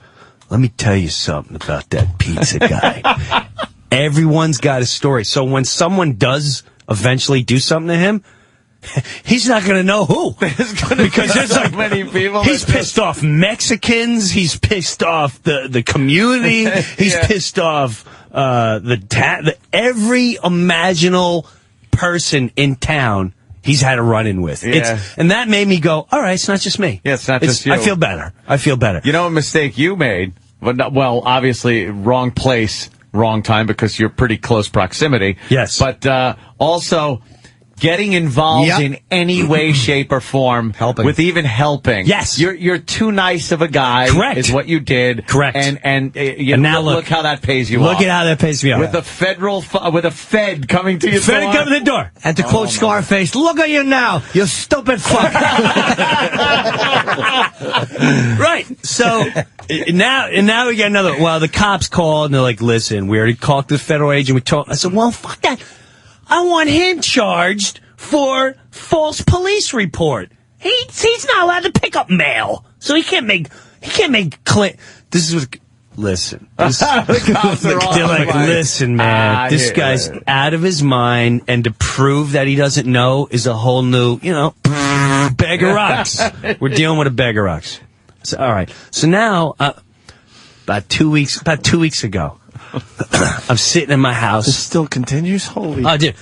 let me tell you something about that pizza guy. Everyone's got a story. So when someone does eventually do something to him, he's not going to know who. Because there's so many people. He's pissed off Mexicans. He's pissed off the community. He's pissed off every imaginable person in town he's had a run-in with. Yeah. And that made me go, all right, it's not just me. Yeah, it's not just you. I feel better. You know what mistake you made? Well, obviously, wrong place, wrong time, because you're pretty close proximity. Yes. But also getting involved in any way, shape, or form, with even helping. Yes, you're too nice of a guy. Correct, is what you did. Correct, and now look how that pays you off. Look at how that pays me off. With a Fed coming to your door. Fed coming to the door. And to quote Scarface, look at you now, you stupid fuck. Right. So now we get another. Well, the cops called and they're like, "Listen, we already called the federal agent. We talked." I said, "Well, fuck that. I want him charged for false police report. He's not allowed to pick up mail, so he can't make This is what. Listen, the cops are they're like, listen, man, this guy's out of his mind, and to prove that he doesn't know is a whole new, bag of rocks. We're dealing with a bag of rocks. So, all right. So now, about 2 weeks ago. I'm sitting in my house. This still continues? Holy. Oh, dude.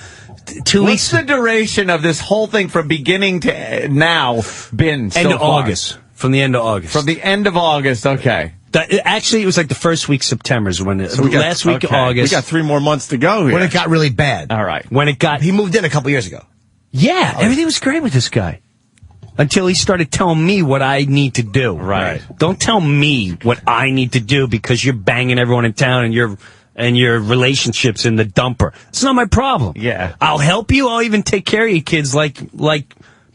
2 weeks. What's the duration of this whole thing from beginning to now been so End of far? August. From the end of August. From the end of August, okay. Actually, it was like the first week of September is when last week of August. We got 3 more months to go here. When it got really bad. All right. He moved in a couple years ago. Yeah, everything was great with this guy. Until he started telling me what I need to do. Right. Don't tell me what I need to do because you're banging everyone in town and your relationships in the dumper. It's not my problem. Yeah. I'll help you. I'll even take care of your kids like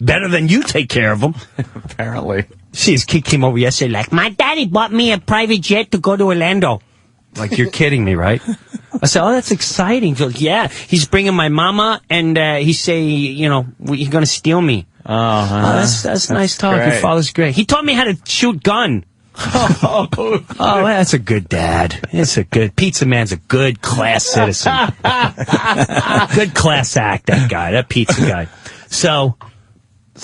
better than you take care of them. Apparently. See, his kid came over yesterday like, my daddy bought me a private jet to go to Orlando. Like, you're kidding me, right? I said, oh, that's exciting. He's like, yeah, he's bringing my mama, and he say, you're going to steal me. Oh, that's nice talk. Great. Your father's great. He taught me how to shoot gun. Oh, that's a good dad. Pizza Man's a good class citizen. Good class act, that guy, that pizza guy. So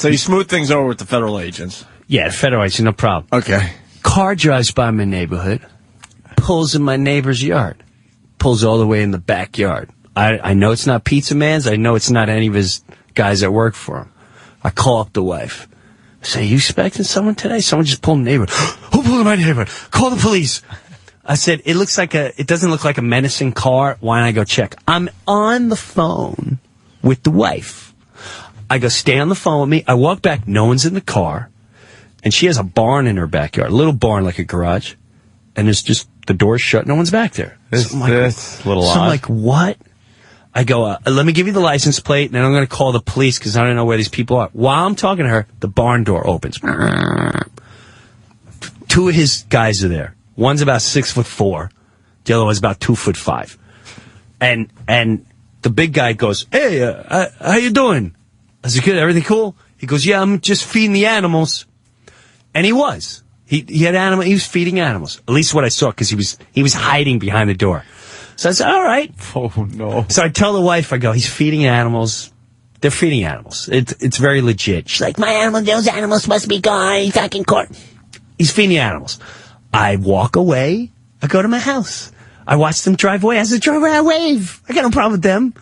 you smooth things over with the federal agents. Yeah, federal agents, no problem. Okay. Car drives by my neighborhood, pulls in my neighbor's yard, pulls all the way in the backyard. I know it's not Pizza Man's. I know it's not any of his guys that work for him. I call up the wife. I say, you expecting someone today? Someone just pulled in the neighborhood. Who pulled in my neighborhood? Call the police. I said, it doesn't look like a menacing car. Why don't I go check? I'm on the phone with the wife. I go, stay on the phone with me. I walk back. No one's in the car. And she has a barn in her backyard, a little barn like a garage. And there's just the door's shut. No one's back there. This little odd. I'm like, what? I go, let me give you the license plate, and then I'm going to call the police because I don't know where these people are. While I'm talking to her, the barn door opens. 2 of his guys are there. One's about 6'4". The other one's about 2'5". And the big guy goes, hey, how you doing? I said, good, everything cool? He goes, yeah, I'm just feeding the animals. And he was. He had animals. He was feeding animals. At least what I saw, because he was hiding behind the door. So I said, all right. Oh, no. So I tell the wife, I go, he's feeding animals. They're feeding animals. It's very legit. She's like, those animals must be gone. He's back in court. He's feeding animals. I walk away. I go to my house. I watch them drive away. As they drive away, I wave. I got no problem with them.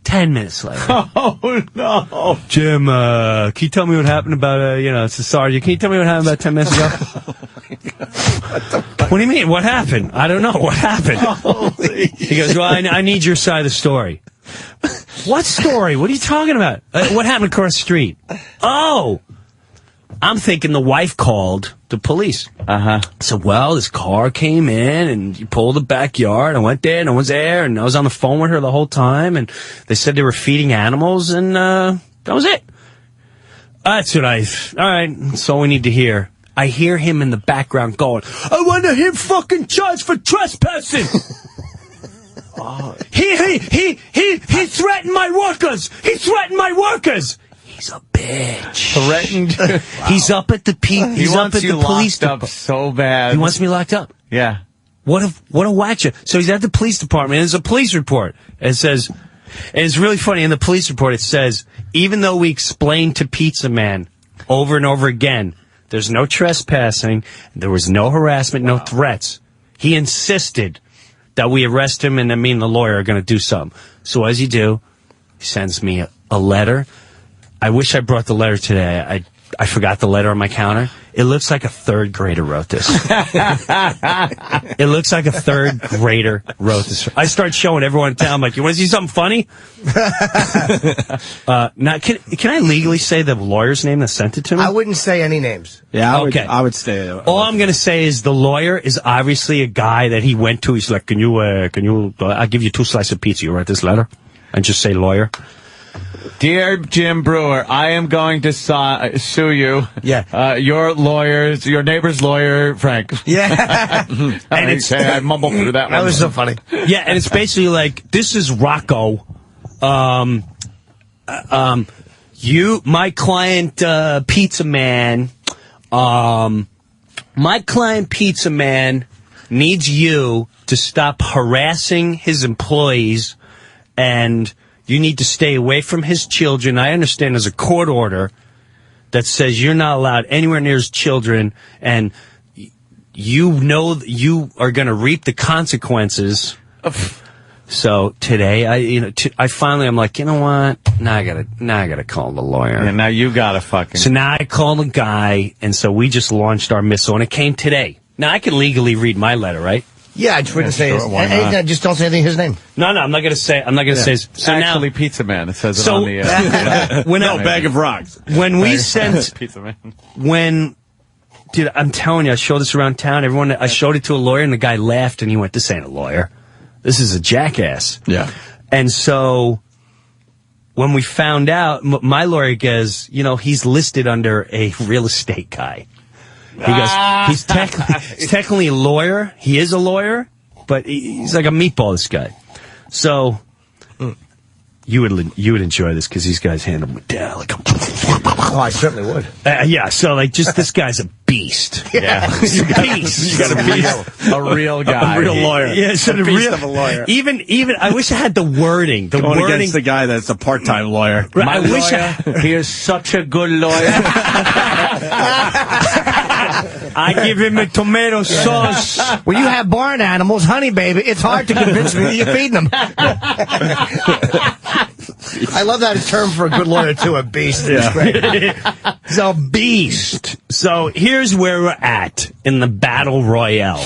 10 minutes later. Oh, no. Jim, can you tell me what happened about, it's a sergeant. Can you tell me what happened about 10 minutes ago? What do you mean? What happened? I don't know. What happened? He goes, well, I need your side of the story. What story? What are you talking about? What happened across the street? Oh, I'm thinking the wife called the police. So, well, this car came in and you pulled the backyard. I went there, no one's there, and I was on the phone with her the whole time, and they said they were feeding animals, and that was it. That's what all right, that's all we need to hear. I hear him in the background going, I want him fucking charged for trespassing. He threatened my workers. He threatened my workers. He's a bitch. Threatened. He's up at the He's up at the police department so bad. He wants me locked up. Yeah. What a whack. So he's at the police department. There's a police report. It says, and it's really funny. In the police report, it says, even though we explained to Pizza Man over and over again, there's no trespassing, there was no harassment, no threats. He insisted that we arrest him, and me and the lawyer are going to do something. So as you do, he sends me a letter. I wish I brought the letter today. I forgot the letter on my counter. It looks like a third grader wrote this. It looks like a third grader wrote this. I start showing everyone in town, I'm like, you want to see something funny? Now, can I legally say the lawyer's name that sent it to me? I wouldn't say any names. Yeah, I would stay. All I'm going to say is the lawyer is obviously a guy that he went to. He's like, can you, I'll give you 2 slices of pizza. You write this letter? And just say lawyer. Dear Jim Breuer, I am going to sue you. Yeah. Your neighbor's lawyer, Frank. Yeah. And I mumbled through that one. That was so funny. Yeah, and it's basically like, this is Rocco. My client, Pizza Man, my client, Pizza Man, needs you to stop harassing his employees, and you need to stay away from his children. I understand there's a court order that says you're not allowed anywhere near his children, and you know you are going to reap the consequences. So today, I'm like, you know what? Now I gotta call the lawyer. Yeah, now you gotta fucking. So now I call the guy, and so we just launched our missile, and it came today. Now I can legally read my letter, right? Yeah, I just wouldn't say his name. Just don't say anything his name. No, I'm not going to say. His. So actually, now, Pizza Man. It says it on the. Bag of rocks. When we sent Pizza Man. Dude, I'm telling you, I showed this around town. I showed it to a lawyer, and the guy laughed, and he went, "This ain't a lawyer. This is a jackass." Yeah. And so when we found out, my lawyer goes, he's listed under a real estate guy. He goes, he's technically a lawyer. He is a lawyer, but he's like a meatball, this guy. So you would enjoy this because these guys handle him down like a... Oh, I certainly would. Yeah, so this guy's a beast. Yeah. He's a beast. You got a real guy. A real lawyer. Yeah, so a beast of a lawyer. Even, I wish I had the wording. Going against the guy that's a part-time lawyer. My lawyer, he is such a good lawyer. I give him a tomato sauce. When you have barn animals, honey, baby, it's hard to convince me that you're feeding them. I love that term for a good lawyer, too, a beast. It's great. He's a beast. So here's where we're at in the battle royale.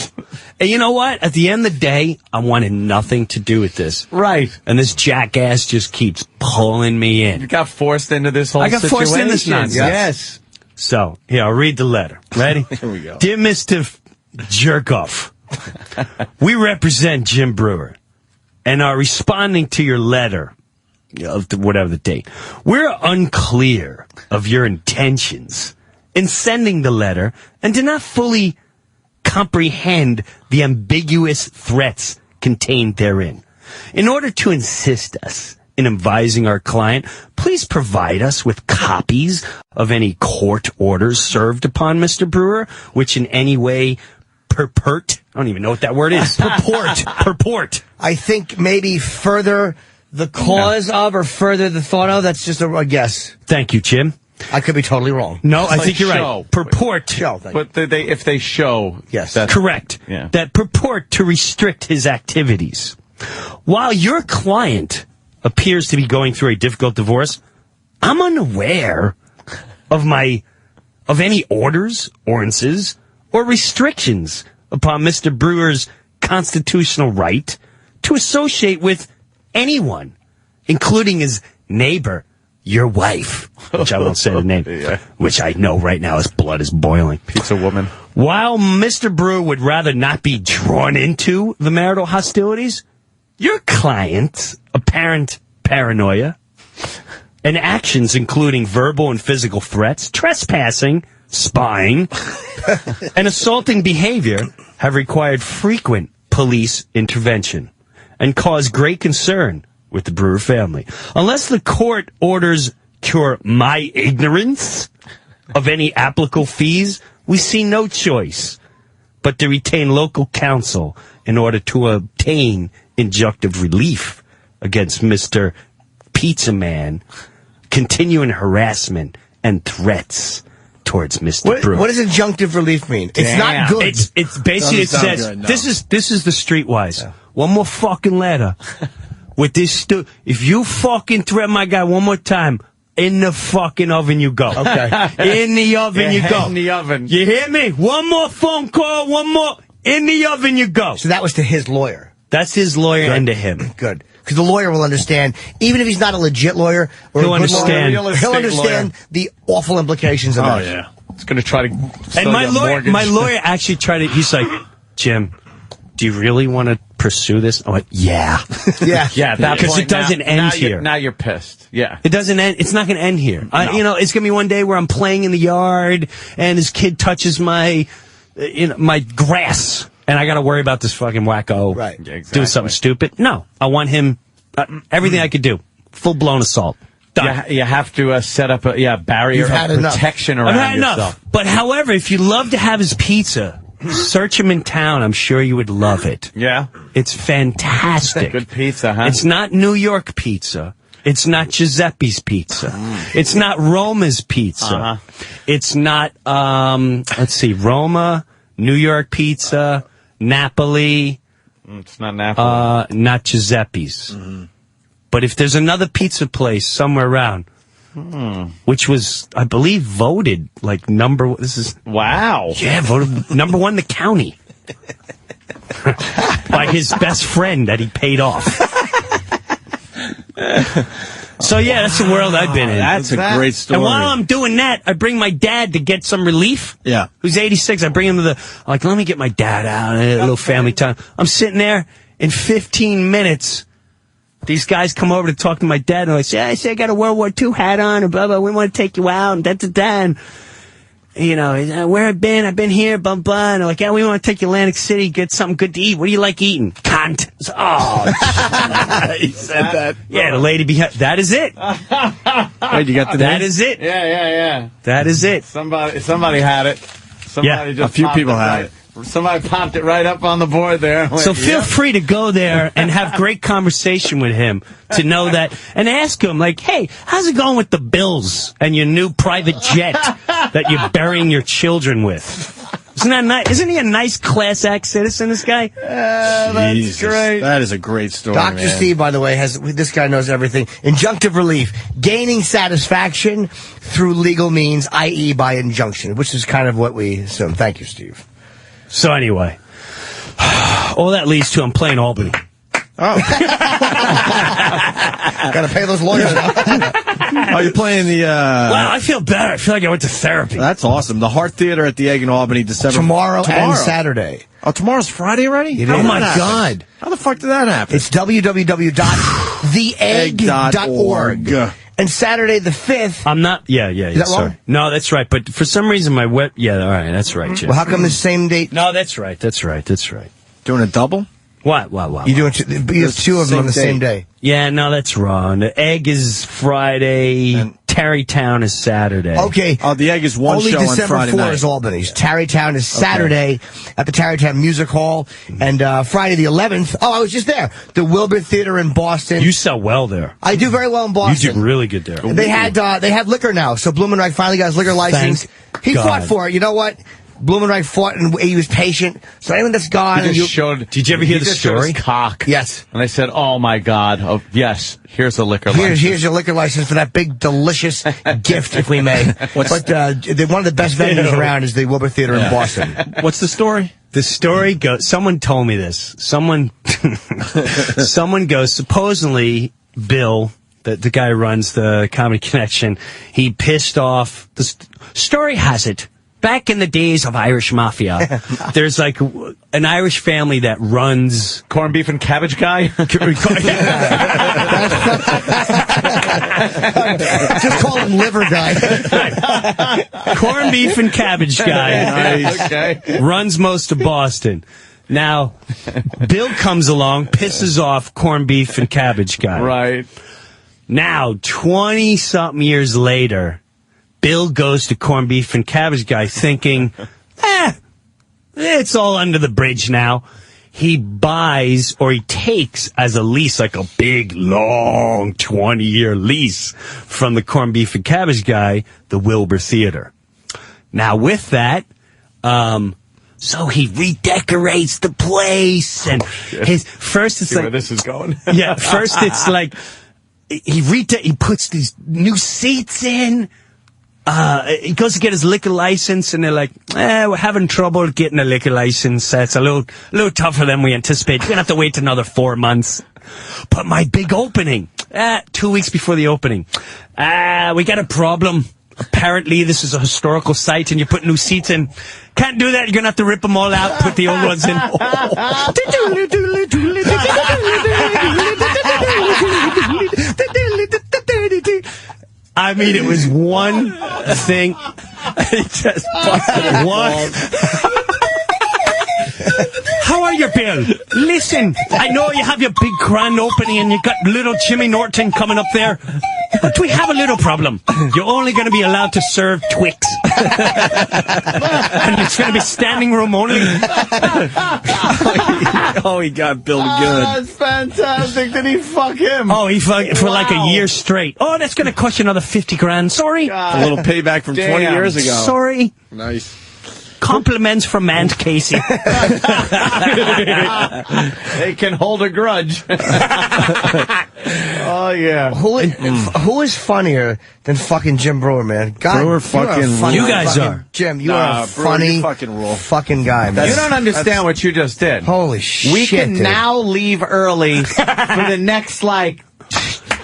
And you know what? At the end of the day, I wanted nothing to do with this. Right. And this jackass just keeps pulling me in. You got forced into this whole situation. I got forced into this nonsense. Yes. So, here, I'll read the letter. Ready? Here we go. Dear Mr. Jerkoff, we represent Jim Breuer and are responding to your letter of whatever the date. We're unclear of your intentions in sending the letter and do not fully comprehend the ambiguous threats contained therein. In order to assist us in advising our client, please provide us with copies of any court orders served upon Mr. Breuer, which in any way purport. I don't even know what that word is. Purport. I think maybe further the cause of or further the thought of. That's just a guess. Thank you, Jim. I could be totally wrong. No, I think you're show. right. Purport. Show. But if they show. Yes. Correct. Yeah. That purport to restrict his activities. While your client appears to be going through a difficult divorce, I'm unaware of any orders, ordinances, or restrictions upon Mr. Breuer's constitutional right to associate with anyone, including his neighbor, your wife, which I won't say the name, which I know right now his blood is boiling. Pizza woman. While Mr. Breuer would rather not be drawn into the marital hostilities, your client's apparent paranoia and actions including verbal and physical threats, trespassing, spying, and assaulting behavior have required frequent police intervention and caused great concern with the Breuer family. Unless the court orders cure my ignorance of any applicable fees, we see no choice but to retain local counsel in order to obtain injunctive relief against Mr. Pizza Man, continuing harassment and threats towards Mr. Breuer. What does injunctive relief mean? It's not good. It's basically, it says, good, no. this is the streetwise. Yeah. One more fucking letter. With this if you fucking threaten my guy one more time, in the fucking oven you go. Okay. In the oven you go. In the oven. You hear me? One more phone call, one more. In the oven you go. So that was to his lawyer. That's his lawyer and to him. Good. Because the lawyer will understand, even if he's not a legit lawyer, or he'll a good understand. lawyer, he'll understand the awful implications of that. Yeah. He's going to try to And my lawyer actually tried to, he's like, Jim, do you really want to pursue this? I went, yeah. Yeah. Yeah, because it doesn't end here. Now you're pissed. Yeah. It doesn't end. It's not going to end here. No. It's going to be one day where I'm playing in the yard and his kid touches my grass. And I got to worry about this fucking wacko doing something stupid. No, I want him, everything I could do. Full-blown assault. Done. You have to set up a barrier of protection around I've had yourself. enough. But however, if you love to have his pizza, search him in town. I'm sure you would love it. Yeah. It's fantastic. Good pizza, huh? It's not New York pizza. It's not Giuseppe's pizza. It's not Roma's pizza. It's not, let's see, Roma, New York pizza, Napoli. It's not Napoli. Not Giuseppe's. But if there's another pizza place somewhere around, which was, I believe, voted like wow. Yeah, voted #1 in the county by his best friend that he paid off. So yeah, that's the world I've been in. That's a great story. And while I'm doing that, I bring my dad to get some relief. Yeah. Who's 86. I bring him to let me get my dad out, a little family time. I'm sitting there in 15 minutes. These guys come over to talk to my dad, and I say, I got a World War II hat on, and blah, blah, we want to take you out, and da-da-da, and, where I've been here, blah, blah, and they're like, yeah, we want to take you to Atlantic City, get something good to eat. What do you like eating? Cunt. He said that. Yeah, the lady behind, that is it. Wait, you got the name? That is it. Yeah. That is it. Somebody had it. Somebody just a few popped people it had right. it. Somebody popped it right up on the board there. So feel free to go there and have great conversation with him to know that, and ask him, like, hey, how's it going with the bills and your new private jet that you're burying your children with? Isn't that nice? Isn't he a nice Class Act citizen, this guy? That's great. That is a great story, Dr. Steve, by the way, this guy knows everything. Injunctive relief, gaining satisfaction through legal means, i.e. by injunction, which is kind of what we assume. Thank you, Steve. So anyway, all that leads to I'm playing Albany. Oh. Gotta pay those lawyers. Oh, you're playing the... Wow, I feel better. I feel like I went to therapy. That's awesome. The Hart Theater at the Egg in Albany, December... Tomorrow and Saturday. Oh, tomorrow's Friday already? Oh, my God. How the fuck did that happen? It's www.theegg.org. And Saturday the 5th... I'm not... Yeah. Is that sorry. wrong? No, that's right. But for some reason, my web... Yeah, all right. That's right, Jim. Well, how come the same date? No, that's right. Doing a double? What? You doing you have two of them on the same day. Yeah, no, that's wrong. The Egg is Friday, and Tarrytown is Saturday. Okay. Oh, the Egg is one Only show December on Friday 4 night. is Albany's. Tarrytown is Saturday at the Tarrytown Music Hall. And Friday the 11th, I was just there. The Wilbur Theater in Boston. You sell well there. I do very well in Boston. You do really good there. They have liquor now, so Blumenreich finally got his liquor license. Thank He God. fought for it. You know what? Blumenreich fought and he was patient. So anyone that's gone... He just showed... Did you ever hear the story? Cock. Yes. And I said, oh, my God. Oh, yes, here's a liquor license. Here's your liquor license for that big, delicious gift, if we may. But one of the best venues around is the Wilbur Theater in Boston. What's the story? The story goes, someone told me this. Someone goes, supposedly, Bill, the guy who runs the Comedy Connection, he pissed off, the story has it, back in the days of Irish Mafia, there's like an Irish family that runs... Corned beef and cabbage guy? Just call him liver guy. Corned beef and cabbage guy. Nice. Okay. Runs most of Boston. Now, Bill comes along, pisses off corned beef and cabbage guy. Right. Now, 20-something years later, Bill goes to corned beef and cabbage guy thinking, it's all under the bridge now. He buys, or he takes as a lease, like a big, long 20-year lease from the corned beef and cabbage guy, the Wilbur Theater. Now, with that, so he redecorates the place, and first it's See like... where this is going? Yeah, first it's like, he puts these new seats in, he goes to get his liquor license, and they're like, we're having trouble getting a liquor license. It's a little tougher than we anticipated. We're going to have to wait another 4 months. But my big opening, 2 weeks before the opening, we got a problem. Apparently, this is a historical site, and you put new seats in. Can't do that. You're going to have to rip them all out, put the old ones in. I mean, it was one thing. It just busted one. How are you, Bill? Listen, I know you have your big grand opening and you got little Jimmy Norton coming up there, but we have a little problem. You're only going to be allowed to serve Twix. And it's going to be standing room only. Oh, he got Bill good. That's fantastic. Did he fuck him? Oh, he fucked for like a year straight. Oh, that's going to cost you another 50 grand. Sorry. A little payback from 20 years ago. Sorry. Nice. Compliments from Aunt Casey. They can hold a grudge. Oh, yeah. Who is funnier than fucking Jim Breuer, man? God, Brewer fucking funny, you guys are. Jim, you are a Brewer, funny you fucking rule. fucking guy, man. You don't understand what you just did. Holy shit, We can dude. now leave early for the next,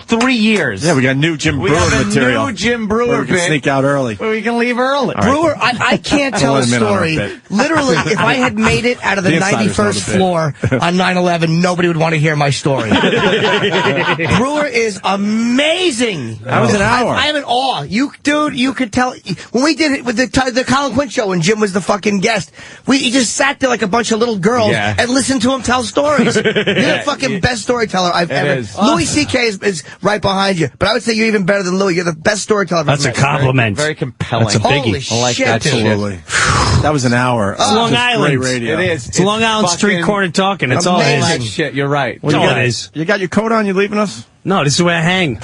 3 years. Yeah, we got new Jim We Brewer have a material. new Jim Brewer We can bit. sneak out early. Well, we can leave early. Brewer, I can't tell a Let him in on our story. bit. Literally, if I had made it out of the The insiders know 91st the floor on 9/11, nobody would want to hear my story. Brewer is amazing. That was an hour. I am in awe. You could tell. When we did it with the Colin Quinn show and Jim was the fucking guest, he just sat there like a bunch of little girls and listened to him tell stories. You're the fucking best storyteller I've ever. is. Louis C.K. is right behind you, but I would say you're even better than Louis. You're the best storyteller I've ever That's a met. compliment. Very compelling. That's a biggie. Holy I like shit, that dude. shit. Absolutely. That was an hour. It's Long Just Island. Great radio. It is. It's Long Island street fucking corner talking. That's all it amazing. That is. shit, you're right. That's all you it got? is. You got your coat on? You leaving us? No, this is where I hang. In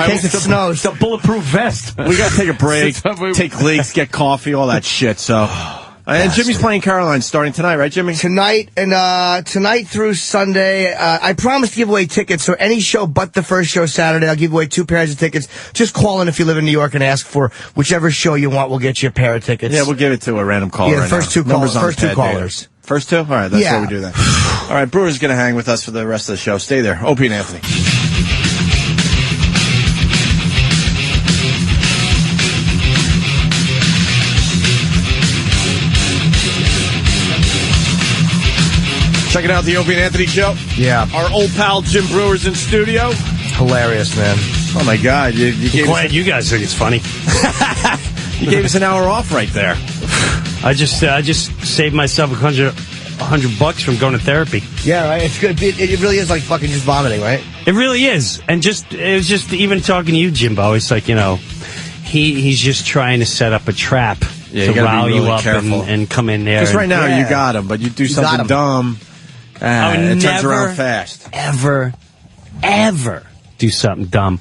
case it snows. It's a bulletproof vest. We got to take a break, So- take leaks, get coffee, all that shit. So, and Jimmy's playing Caroline starting tonight, right, Jimmy? Tonight through Sunday, I promised to give away tickets. So any show but the first show Saturday, I'll give away 2 pairs of tickets. Just call in if you live in New York and ask for whichever show you want. We'll get you a pair of tickets. Yeah, we'll give it to a random caller. Yeah, the right first now. two Numbers callers. on First the two pad, callers. Dave. First two? All right, that's Yeah. how we do that. All right, Brewer's going to hang with us for the rest of the show. Stay there. Opie and Anthony. Checking out the Opie and Anthony show. Yeah. Our old pal Jim Brewer's in studio. Hilarious, man. Oh, my God. You gave Glad us, you guys think it's funny. you gave us an hour off right there. I just saved myself $100 from going to therapy. Yeah, right. It's good. It really is like fucking just vomiting, right? It really is. And it was just even talking to you, Jimbo. It's like, he's just trying to set up a trap Yeah, to you gotta be rile really you up careful. and come in there. Because right now Yeah. you got him, but you do got something him. dumb, it turns around fast. Ever do something dumb.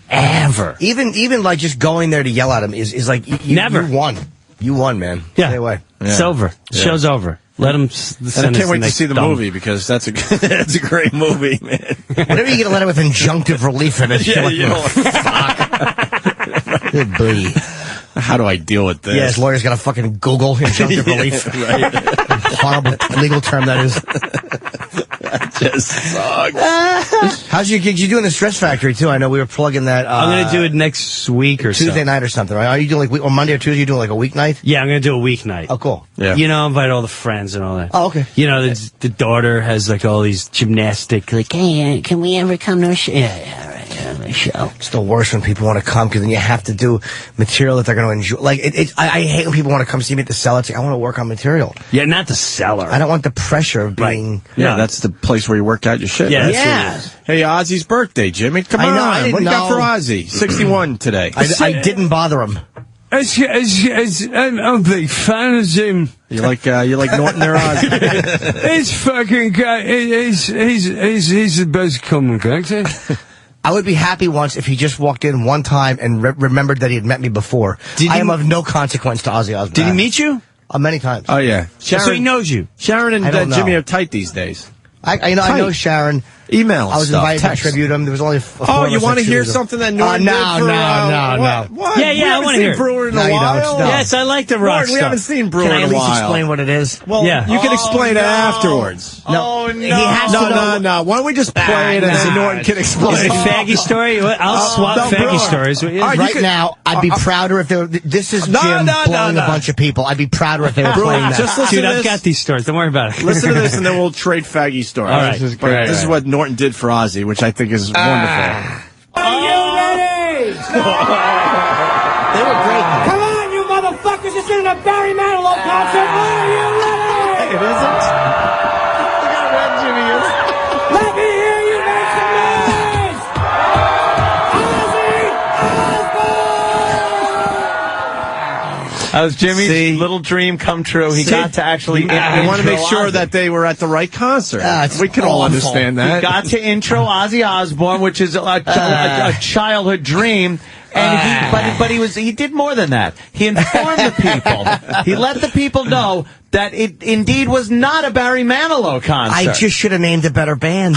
Ever. Even like just going there to yell at him is like you Never. You won. You won, man. Yeah. Stay away. It's over. Show's over. Let him send And I can't us wait the to see the next movie because that's a that's a great movie, man. Whenever you get a letter with injunctive relief in it, Yeah, you're like, you know, good boy. How do I deal with this? Yeah, his lawyer's got to fucking Google injunctive relief. Right. Horrible legal term that is. That just sucks. How's your gigs? You doing the Stress Factory too? I know we were plugging that. I'm going to do it next week or Tuesday so. night or something, right? Are you doing like on Monday or Tuesday? You doing like a weeknight? Yeah, I'm going to do a weeknight. Oh, cool. Yeah. You know, invite all the friends and all that. Oh, okay. You know, the daughter has like all these gymnastic, like, hey, can we ever come to a show? Yeah, right, a show. It's the worst when people want to come because then you have to do material that they're going to enjoy. Like, I hate when people want to come see me at the cellar. It's like, I want to work on material. Yeah, not the cellar. I don't want the pressure of being. Yeah, that's the place where you work out your shit. Yeah, right? Yeah. Hey, Ozzy's birthday, Jimmy. Come I on. know, I didn't What do you got know. for Ozzy? 61 today. I didn't bother him. I'm a big fan of Jim. You like Norton there, Ozzy? He's fucking guy. He's the best comic actor. I would be happy once if he just walked in one time and remembered that he had met me before. I am of no consequence to Ozzy Osbourne. Did he meet you? Many times. Oh, yeah. So he knows you. Sharon and I don't know. Jimmy are tight these days. I know Sharon. Email I was stuff, invited text. to tribute him. There was only four Oh, of you us want to that hear treated him. something that Norton No. did for, What? Yeah, We I haven't want to seen hear. Breuer in No, a you while. don't. No. Yes, I like the rock Norton, we stuff. haven't seen Breuer Can I in at a least while. explain what it is? Well, Yeah. you can explain it afterwards. No. No, He has to know. no. Why don't we just play it and then Norton can explain? Is it faggy story? I'll swap no, faggy Breuer. stories. All right, Right now, I'd be prouder if they were. This is No, Jim no, blowing no. a bunch of people. I'd be prouder if they were Breuer, playing that. just listen Dude, to I've this. got these stories. Don't worry about it. Listen to this, and then we'll trade faggy stories. All right. This is great. This is what Norton did for Ozzy, which I think is wonderful. Are you ready? They were great. Come on, you motherfuckers! This isn't a Barry Manilow concert. Are you ready? It isn't. Look how red Jimmy is. Let me hear you make some noise! Ozzy Osbourne! That was Jimmy's little dream come true. He got to actually I want to make intro sure Ozzy. that they were at the right concert. It's We can all awful. understand He that. got to intro Ozzy Osbourne, which is a childhood dream. And he did more than that. He informed the people. He let the people know that it indeed was not a Barry Manilow concert. I just should have named a better band.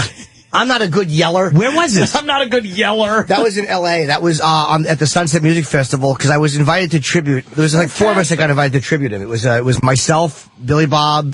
I'm not a good yeller. Where was this? I'm not a good yeller. That was in L.A. That was at the Sunset Music Festival because I was invited to tribute. There was like four of us that got invited to tribute him. It was myself, Billy Bob,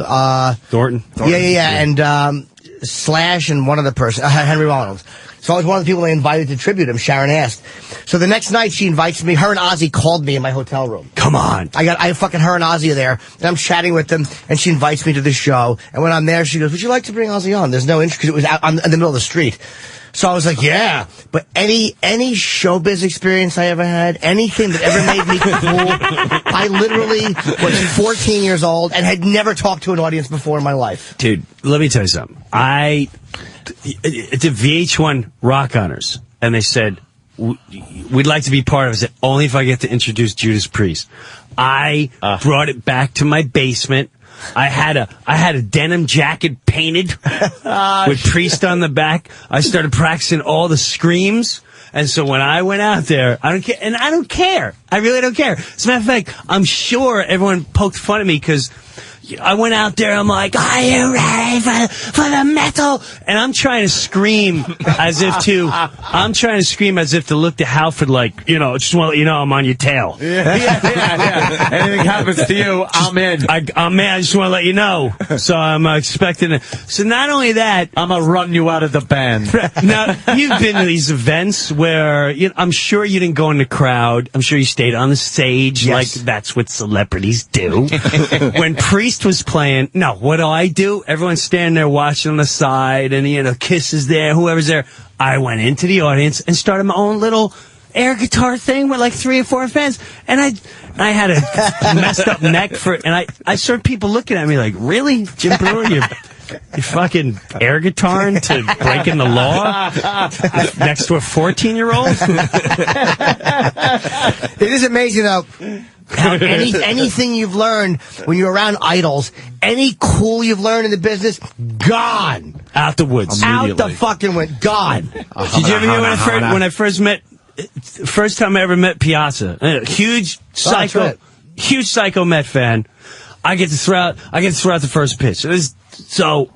Thornton. Yeah, and Slash and one other person, Henry Rollins. So I was one of the people they invited to tribute him. Sharon asked. So the next night she invites me. Her and Ozzy called me in my hotel room. Come on. I fucking her and Ozzy are there, and I'm chatting with them, and she invites me to the show. And when I'm there, she goes, "Would you like to bring Ozzy on?" There's no interest because it was out in the middle of the street. So I was like, "Yeah." But any showbiz experience I ever had, anything that ever made me cool, I literally was 14 years old and had never talked to an audience before in my life. Dude, let me tell you something. It's a VH1 Rock Honors, and they said, we'd like to be part of it. I said, only if I get to introduce Judas Priest. I brought it back to my basement. I had a denim jacket painted with Priest on the back. I started practicing all the screams. And so when I went out there, I don't care. And I don't care. I really don't care. As a matter of fact, I'm sure everyone poked fun at me because I went out there, I'm like, are you ready for the metal? And I'm trying to scream as if to look to Halford like, just want to let you know I'm on your tail. Yeah. Anything happens to you, I'm in. I'm in. I just want to let you know. So I'm expecting it. So not only that, I'm going to run you out of the band. Now, you've been to these events where I'm sure you didn't go in the crowd. I'm sure you stayed on the stage. Yes. Like that's what celebrities do. When Priest was playing, what do? Everyone's standing there watching on the side, and Kiss is there, whoever's there. I went into the audience and started my own little air guitar thing with like 3 or 4 fans, and I had a messed up neck and I saw people looking at me like, really, Jim Breuer, you fucking air guitaring to breaking the law next to a 14-year-old? It is amazing though. How anything you've learned when you're around idols, any cool you've learned in the business, gone. Out the woods. Out the fucking woods. Gone. Did you ever hear when I first time I ever met Piazza? A huge psycho. huge Psycho Met fan. I get to throw out the first pitch. So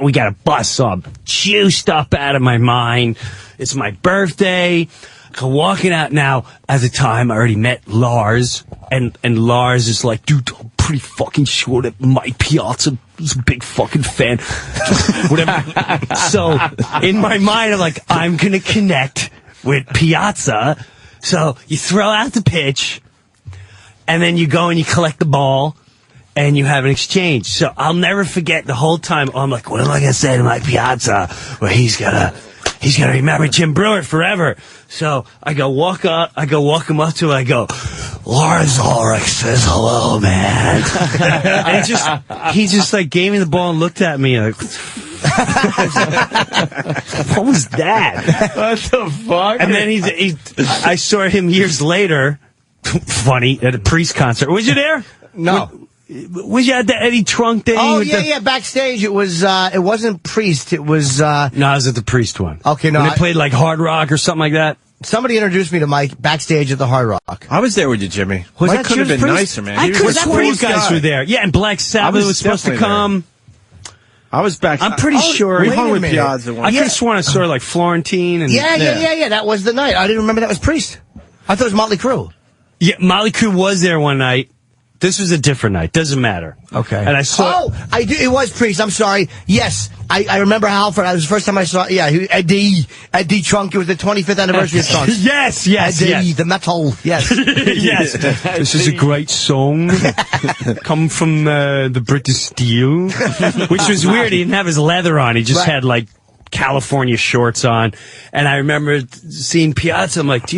we got a bus, so I'm juiced up out of my mind. It's my birthday. I'm walking out now. At the time, I already met Lars, and Lars is like, dude, I'm pretty fucking sure that Mike Piazza is a big fucking fan. Whatever. So in my mind, I'm like, I'm gonna connect with Piazza. So you throw out the pitch, and then you go and you collect the ball, and you have an exchange. So I'll never forget the whole time. I'm like, what am I gonna say to Mike Piazza? Well, he's gonna remember Jim Breuer forever. So I go walk him up to him. I go, Lars Ulrich says hello, man. And he just like gave me the ball and looked at me like, what was that? What the fuck? And then I saw him years later, funny, at a Priest concert. Was you there? No. Was you at the Eddie Trunk thing? Oh, yeah, backstage. It wasn't Priest. It was, No, I was at the Priest one. Okay, no. When they played like Hard Rock or something like that. Somebody introduced me to Mike backstage at the Hard Rock. I was there with you, Jimmy. Was Mike that could have been Priest? nicer, man. I could have sworn you guys guy. were there. Yeah, and Black Sabbath was supposed to come. I was back. I'm pretty sure. We hung with Piazza I could have sworn I saw like Florentine. And Yeah. That was the night. I didn't remember that was Priest. I thought it was Motley Crue. Yeah, Motley Crue was there one night. This was a different night. Doesn't matter. Okay. And I saw. Oh, I do. It was Priest. I'm sorry. Yes, I remember Halpern. It was the first time I saw. Yeah, Eddie Trunk. It was the 25th anniversary of Trunk. Yes. Eddie, the metal. Yes. Yes. This is a great song. Come from the British Steel, which was weird. He didn't have his leather on. He just had like California shorts on. And I remember seeing Piazza. I'm like, do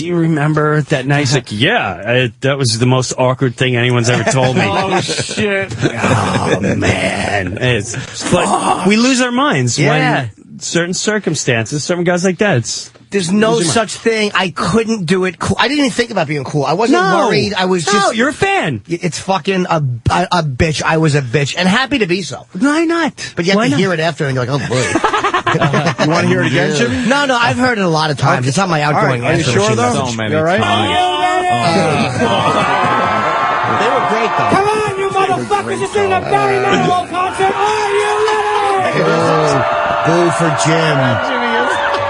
you remember that night? He's like, yeah, that was the most awkward thing anyone's ever told me. Oh, shit. Oh, man. But we lose our minds when certain circumstances, certain guys like that. There's no such thing. I couldn't do it cool. I didn't even think about being cool. I wasn't worried. I was just... No, you're a fan. It's fucking a bitch. I was a bitch. And happy to be so. Why not? But you have to hear it after and you're like, oh, boy. You want to hear it again, Jimmy? No, I've heard it a lot of times. It's on my outgoing Are you answer sure, machine. though? So many You all right? They were great, though. Come on, you motherfuckers! This ain't a Barry Manilow concert. Are you ready? Boo for Jim.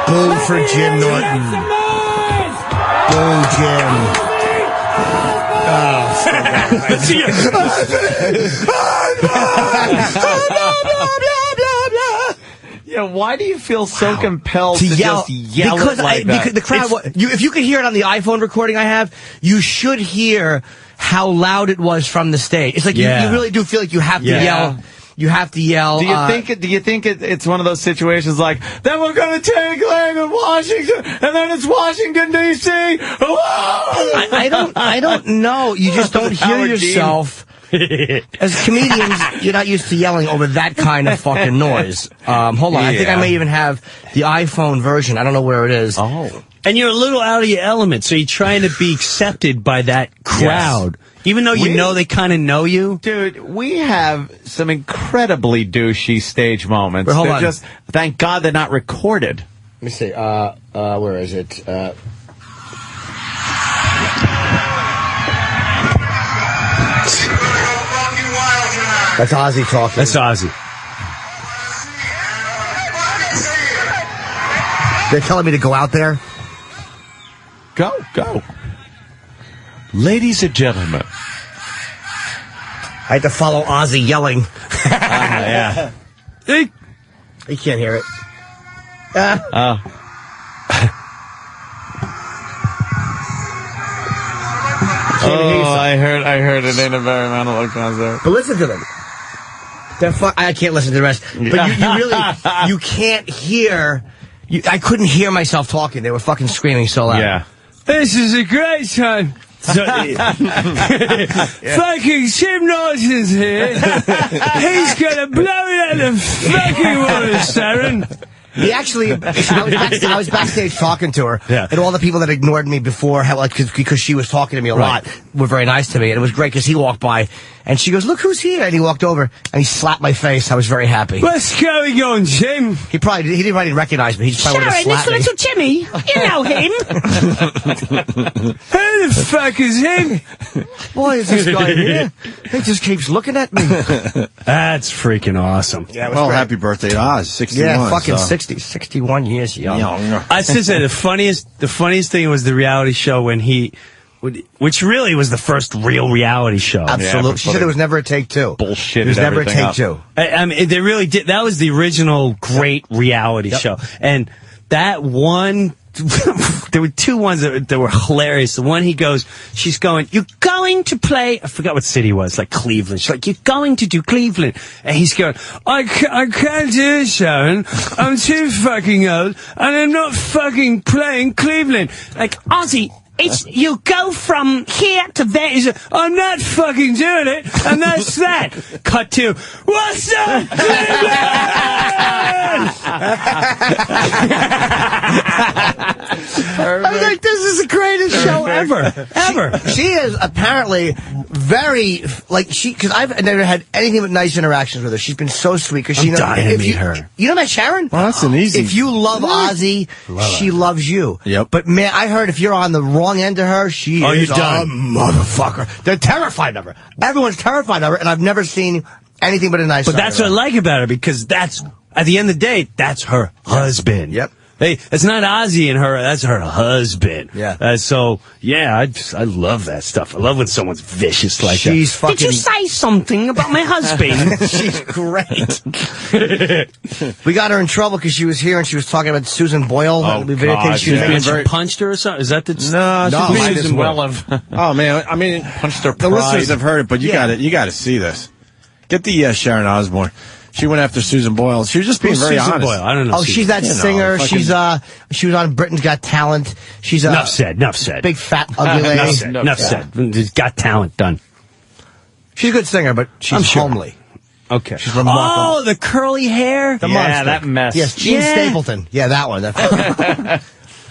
Boo for Jim Norton. Boo, Jim. Yeah, why do you feel so compelled to just yell because it like that? Because the crowd, if you could hear it on the iPhone recording I have, you should hear how loud it was from the stage. It's like you really do feel like you have to yell. You have to yell. Do you think it's one of those situations like, then we're going to take land in Washington, and then it's Washington, D.C.? I don't know. You just don't hear yourself. As comedians, you're not used to yelling over that kind of fucking noise. Hold on. I think I may even have the iPhone version. I don't know where it is. Oh. And you're a little out of your element, so you're trying to be accepted by that crowd. Yes. Even though you know they kind of know you. Dude, we have some incredibly douchey stage moments. Hold on. Just, thank God they're not recorded. Let me see. Where is it? That's Ozzy talking. That's Ozzy. They're telling me to go out there? Go. Ladies and gentlemen. I had to follow Ozzy yelling. Yeah. He can't hear it. I heard it in a very Manilow concert. But listen to them. I can't listen to the rest. But you really, you can't hear. I couldn't hear myself talking. They were fucking screaming so loud. Yeah. This is a great time. Fucking Jim Norton's here. He's gonna blow it out of fucking water, Sharon. He actually, I was backstage talking to her, and all the people that ignored me before, because she was talking to me a lot, were very nice to me, and it was great because he walked by, and she goes, "Look who's here," and he walked over, and he slapped my face. I was very happy. What's going on, Jim? He didn't recognize me. He just probably would have slapped me. This little Jimmy, you know him. Who the fuck is him? Why is this guy here? He just keeps looking at me. That's freaking awesome. Yeah, well, happy birthday to Oz, 61. Yeah, fucking 61 years young. I should say the funniest thing was the reality show when which really was the first real reality show. Absolutely. Yeah, she said it was never a take two. Bullshit. It was never a take two. I mean, they really did. That was the original great reality show. And that one, there were two ones that were hilarious. The one she's going, "You're going to play," I forgot what city it was, like Cleveland. She's like, "You're going to do Cleveland." And he's going, I can't do it, Sharon. I'm too fucking old, and I'm not fucking playing Cleveland. Like, Ozzy, you go from here to there. He's like, "I'm not fucking doing it," and that's that. Cut to, "What's up, Cleveland?" I was like, this is the greatest show ever. She is apparently very, because I've never had anything but nice interactions with her. She's been so sweet, because she knows. I'm dying to meet her. You know that Sharon? Well, that's an easy. If you love Ozzy, she loves you. Yep. But man, I heard if you're on the wrong end of her, she is you're done. a motherfucker. They're terrified of her. Everyone's terrified of her, and I've never seen anything but a nice. But that's what I like about her, because that's, at the end of the day, that's her husband. Yep. Hey, it's not Ozzy and her, that's her husband. Yeah. I love that stuff. I love when someone's vicious like She's that. fucking. Did you say something about my husband? She's great. We got her in trouble because she was here and she was talking about Susan Boyle. She punched her or something? Is that the... No, might as well have. Oh, man, I mean, punched her the listeners have heard it, but you got to see this. Get the Sharon Osbourne. She went after Susan Boyle. She was just being very Susan honest. Boyle? I don't know. Oh, she's that singer. She was on Britain's Got Talent. She's Enough said. Big fat ugly lady. Enough said. Got Talent done. She's a good singer, but she's homely. Okay. She's remarkable. Oh, the curly hair. The monster. that mess. Yes, Gene Stapleton. Yeah, that one.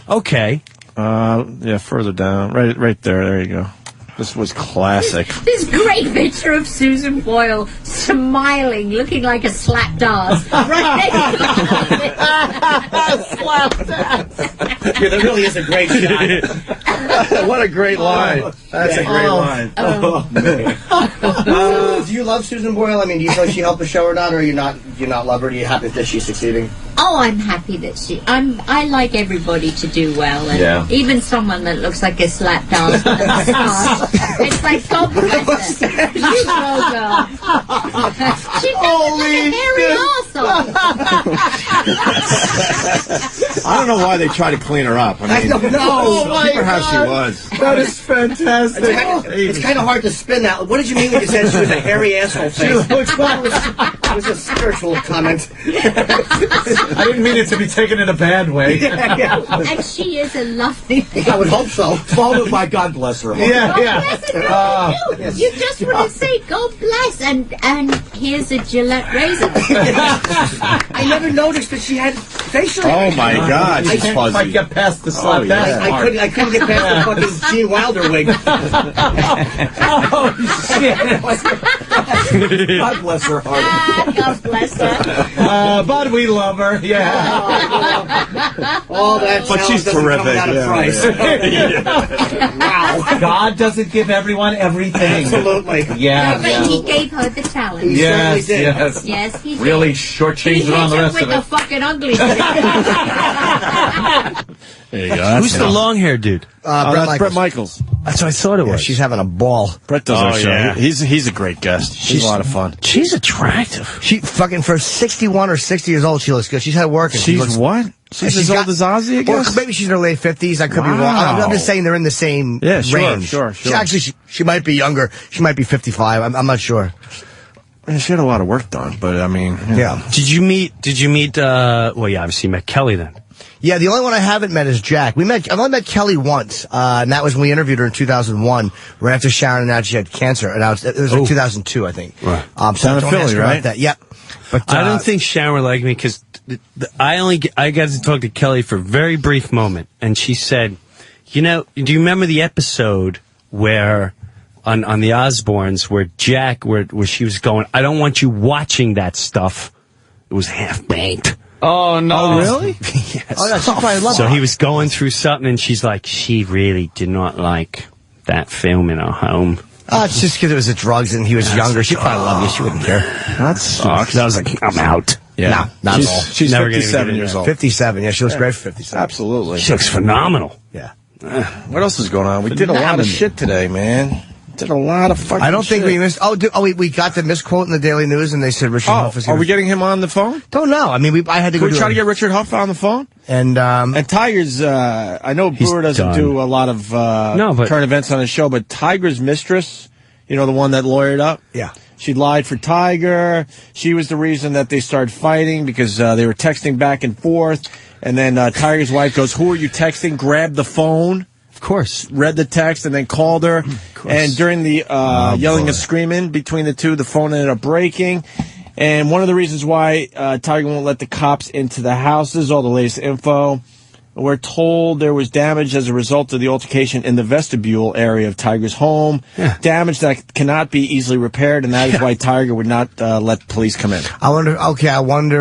Okay. Yeah, further down, right there. There you go. This was classic. This great picture of Susan Boyle smiling, looking like a slapped ass. Slapped ass. Yeah, that really is a great shot. What a great line. That's a great line. Oh, man. Do you love Susan Boyle? I mean, do you feel like she helped the show or not, or you not love her? Do you happy that she's succeeding? Oh, I'm happy that I like everybody to do well, and even someone that looks like a slapped ass. It's like, God bless her. You go, girl. She made a hairy arsehole. I don't know why they try to clean her up. I mean, don't know. keep her how she was. That is fantastic. It's kind of hard to spin that. What did you mean when you said she was a hairy asshole face? It was a spiritual comment. I didn't mean it to be taken in a bad way. And she is a lovely lady. I would hope so. Followed by God bless her. God bless her. You just want to say God bless, and here's a Gillette razor. I never noticed that she had facial hair. Oh my God, she's fuzzy. I get past the slap. I couldn't get past the fucking Gene Wilder wig. Oh shit! God bless her heart. God bless her. But we love her. Yeah. All that, but she's terrific. Out of price. Wow. God doesn't give everyone everything. Absolutely. Yeah. But he gave her the talent. He certainly did. Yes, he did. Really shortchanged her on the rest of it. With the fucking ugly. There you go. Who's the long hair dude? Brett Michaels. That's what I thought it was. She's having a ball. Brett does our show. Yeah. He's a great guest. She's a lot of fun. She's attractive. She fucking, for 61 or 60 years old, she looks good. She's had work. She's what? She's as old as Ozzy, I guess? Or maybe she's in her late 50s. I could be wrong. I'm just saying they're in the same range. Sure. She might be younger. She might be 55. I'm not sure. Yeah, she had a lot of work done, but I mean, yeah. Did you meet, well, yeah, obviously you met Kelly then. Yeah, the only one I haven't met is Jack. I've only met Kelly once, and that was when we interviewed her in 2001, right after Sharon announced she had cancer, and it was like 2002, I think. Right. So Down in Philly, right? Yep. But I don't think Sharon would like me because I got to talk to Kelly for a very brief moment, and she said, "You know, do you remember the episode where on the Osbournes where Jack, where she was going, I don't want you watching that stuff. It was half-baked." Oh, no. Oh, really? Yes. Oh, no, she probably loved So it. he was going through something, and she's like, she really did not like that film in our home. It's just because it was the drugs and he was younger. She probably loved you. She wouldn't care. That sucks. I was like, I'm out. Yeah. No, not at all. She's Never gonna 57 get years old. 57, yeah. She looks great for 57. Absolutely. She looks phenomenal. Yeah. What else is going on? We did a lot of shit today, man. Did a lot of fucking I don't think shit. we missed. We got the misquote in the Daily News, and they said Richard Huff is. Are we getting him on the phone? Don't know. I mean, I had to Can go. we try to get Richard Huff on the phone? And Tiger's. I know Breuer doesn't do a lot of current events on his show, but Tiger's mistress, you know, the one that lawyered up. Yeah. She lied for Tiger. She was the reason that they started fighting because they were texting back and forth. And then Tiger's wife goes, "Who are you texting?" Grabbed the phone. Of course. Read the text and then called her. And during the yelling and screaming between the two, the phone ended up breaking. And one of the reasons why Tiger won't let the cops into the houses, all the latest info, we're told there was damage as a result of the altercation in the vestibule area of Tiger's home. Yeah. Damage that cannot be easily repaired, and that is why Tiger would not let police come in. I wonder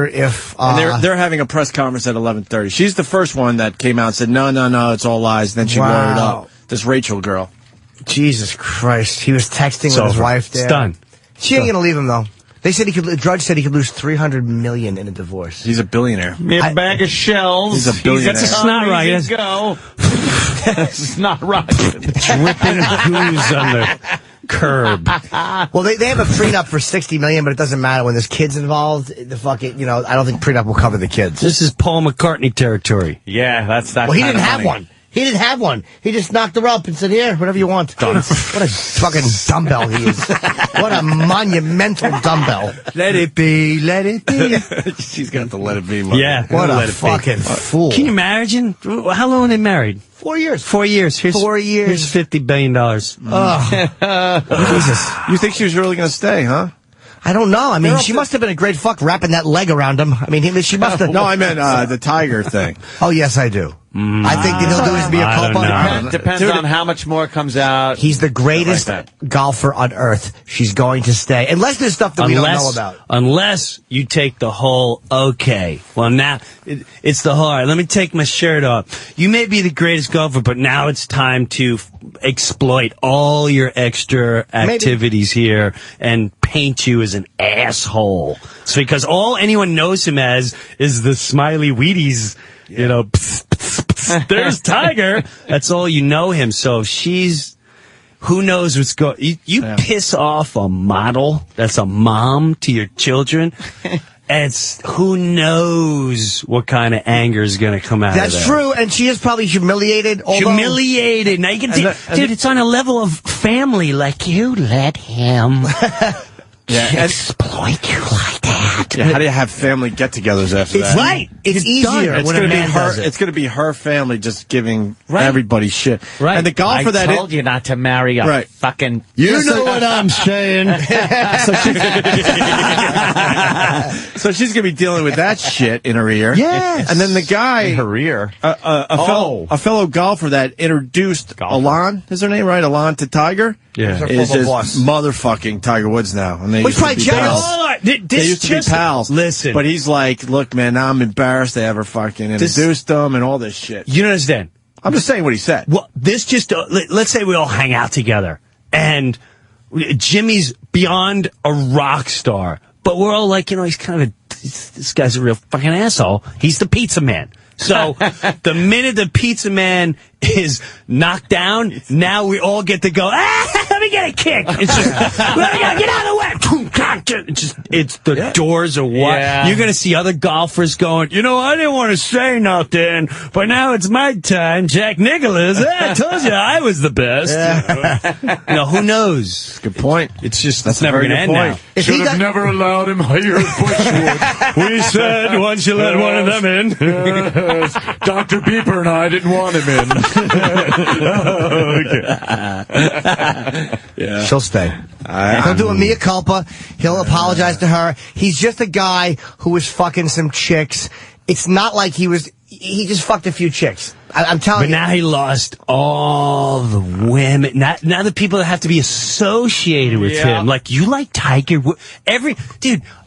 if... and they're having a press conference at 11:30. She's the first one that came out and said, no, it's all lies. Then she lawyered up. This Rachel girl. Jesus Christ. He was texting with his wife there. It's done. She ain't going to leave him, though. They said the judge said he could lose $300 million in a divorce. He's a billionaire. A bag of shells. He's a billionaire. That's a snot rocket. Go. That's not right. Dripping booze on the curb. Well, they have a prenup for $60 million, but it doesn't matter when there's kids involved. The fucking, I don't think prenup will cover the kids. This is Paul McCartney territory. Yeah, that's that. Well, he didn't have one. He didn't have one. He just knocked her up and said, "Here, whatever you want." What a fucking dumbbell he is. What a monumental dumbbell. Let it be, let it be. She's got to let it be. Yeah. What a fucking fool. Can you imagine? How long are they married? 4 years. 4 years. Here's 4 years. Here's $50 billion. Jesus. You think she was really going to stay, huh? I don't know. I mean, she must have been a great fuck wrapping that leg around him. I mean, she must have. No, I meant the Tiger thing. Oh, yes, I do. I think that he'll do is be a culprit. Depends on how much more comes out. He's the greatest golfer on earth. She's going to stay. Unless there's stuff that we don't know about. Unless you take the whole, okay, well, now it's the whole, all right, let me take my shirt off. You may be the greatest golfer, but now it's time to exploit all your extra activities here and paint you as an asshole. So because all anyone knows him as is the smiley Wheaties, psst, psst, psst, there's Tiger. That's all you know him. So she's, who knows what's going, you piss off a model that's a mom to your children. It's who knows what kind of anger is going to come out of that. That's true, and she is probably humiliated. Humiliated. Now you can dude, it's on a level of family. Like, you let him exploit you like that. Yeah, how do you have family get-togethers after that? Right. It's easier when a man does it. It's going to be her family just giving everybody shit. Right. And the golfer I told you not to marry a fucking... You know what I'm saying. So she's going to be dealing with that shit in her ear. Yes. And then the guy... In her ear? A fellow golfer that introduced Alon, is her name, right? Alon to Tiger? Yeah. Is his motherfucking Tiger Woods now. And they He's probably jealous. They used to be pals. Listen. But he's like, look, man, now I'm embarrassed they ever fucking introduced them and all this shit. You don't understand. I'm just saying what he said. Well, this just, let's say we all hang out together, and Jimmy's beyond a rock star, but we're all like, he's kind of this guy's a real fucking asshole. He's the pizza man. So the minute the pizza man is knocked down, now we all get to go, let me get a kick. It's just, get out of the way. It's the doors are wide. Yeah. You're going to see other golfers going, I didn't want to say nothing, but now it's my time. Jack Nicklaus, I told you I was the best. Yeah. Who knows? Good point. It's just, That's it's never a very going to good end point. now. Should have never allowed him here at Bushwood. We said once you let one of them in. Dr. Beeper and I didn't want him in. She'll stay. He'll do a mea culpa. He'll apologize to her. He's just a guy who was fucking some chicks. It's not like he just fucked a few chicks. I'm telling you. But now he lost all the women. Now the people that have to be associated with him. Like, you like Tiger Woods.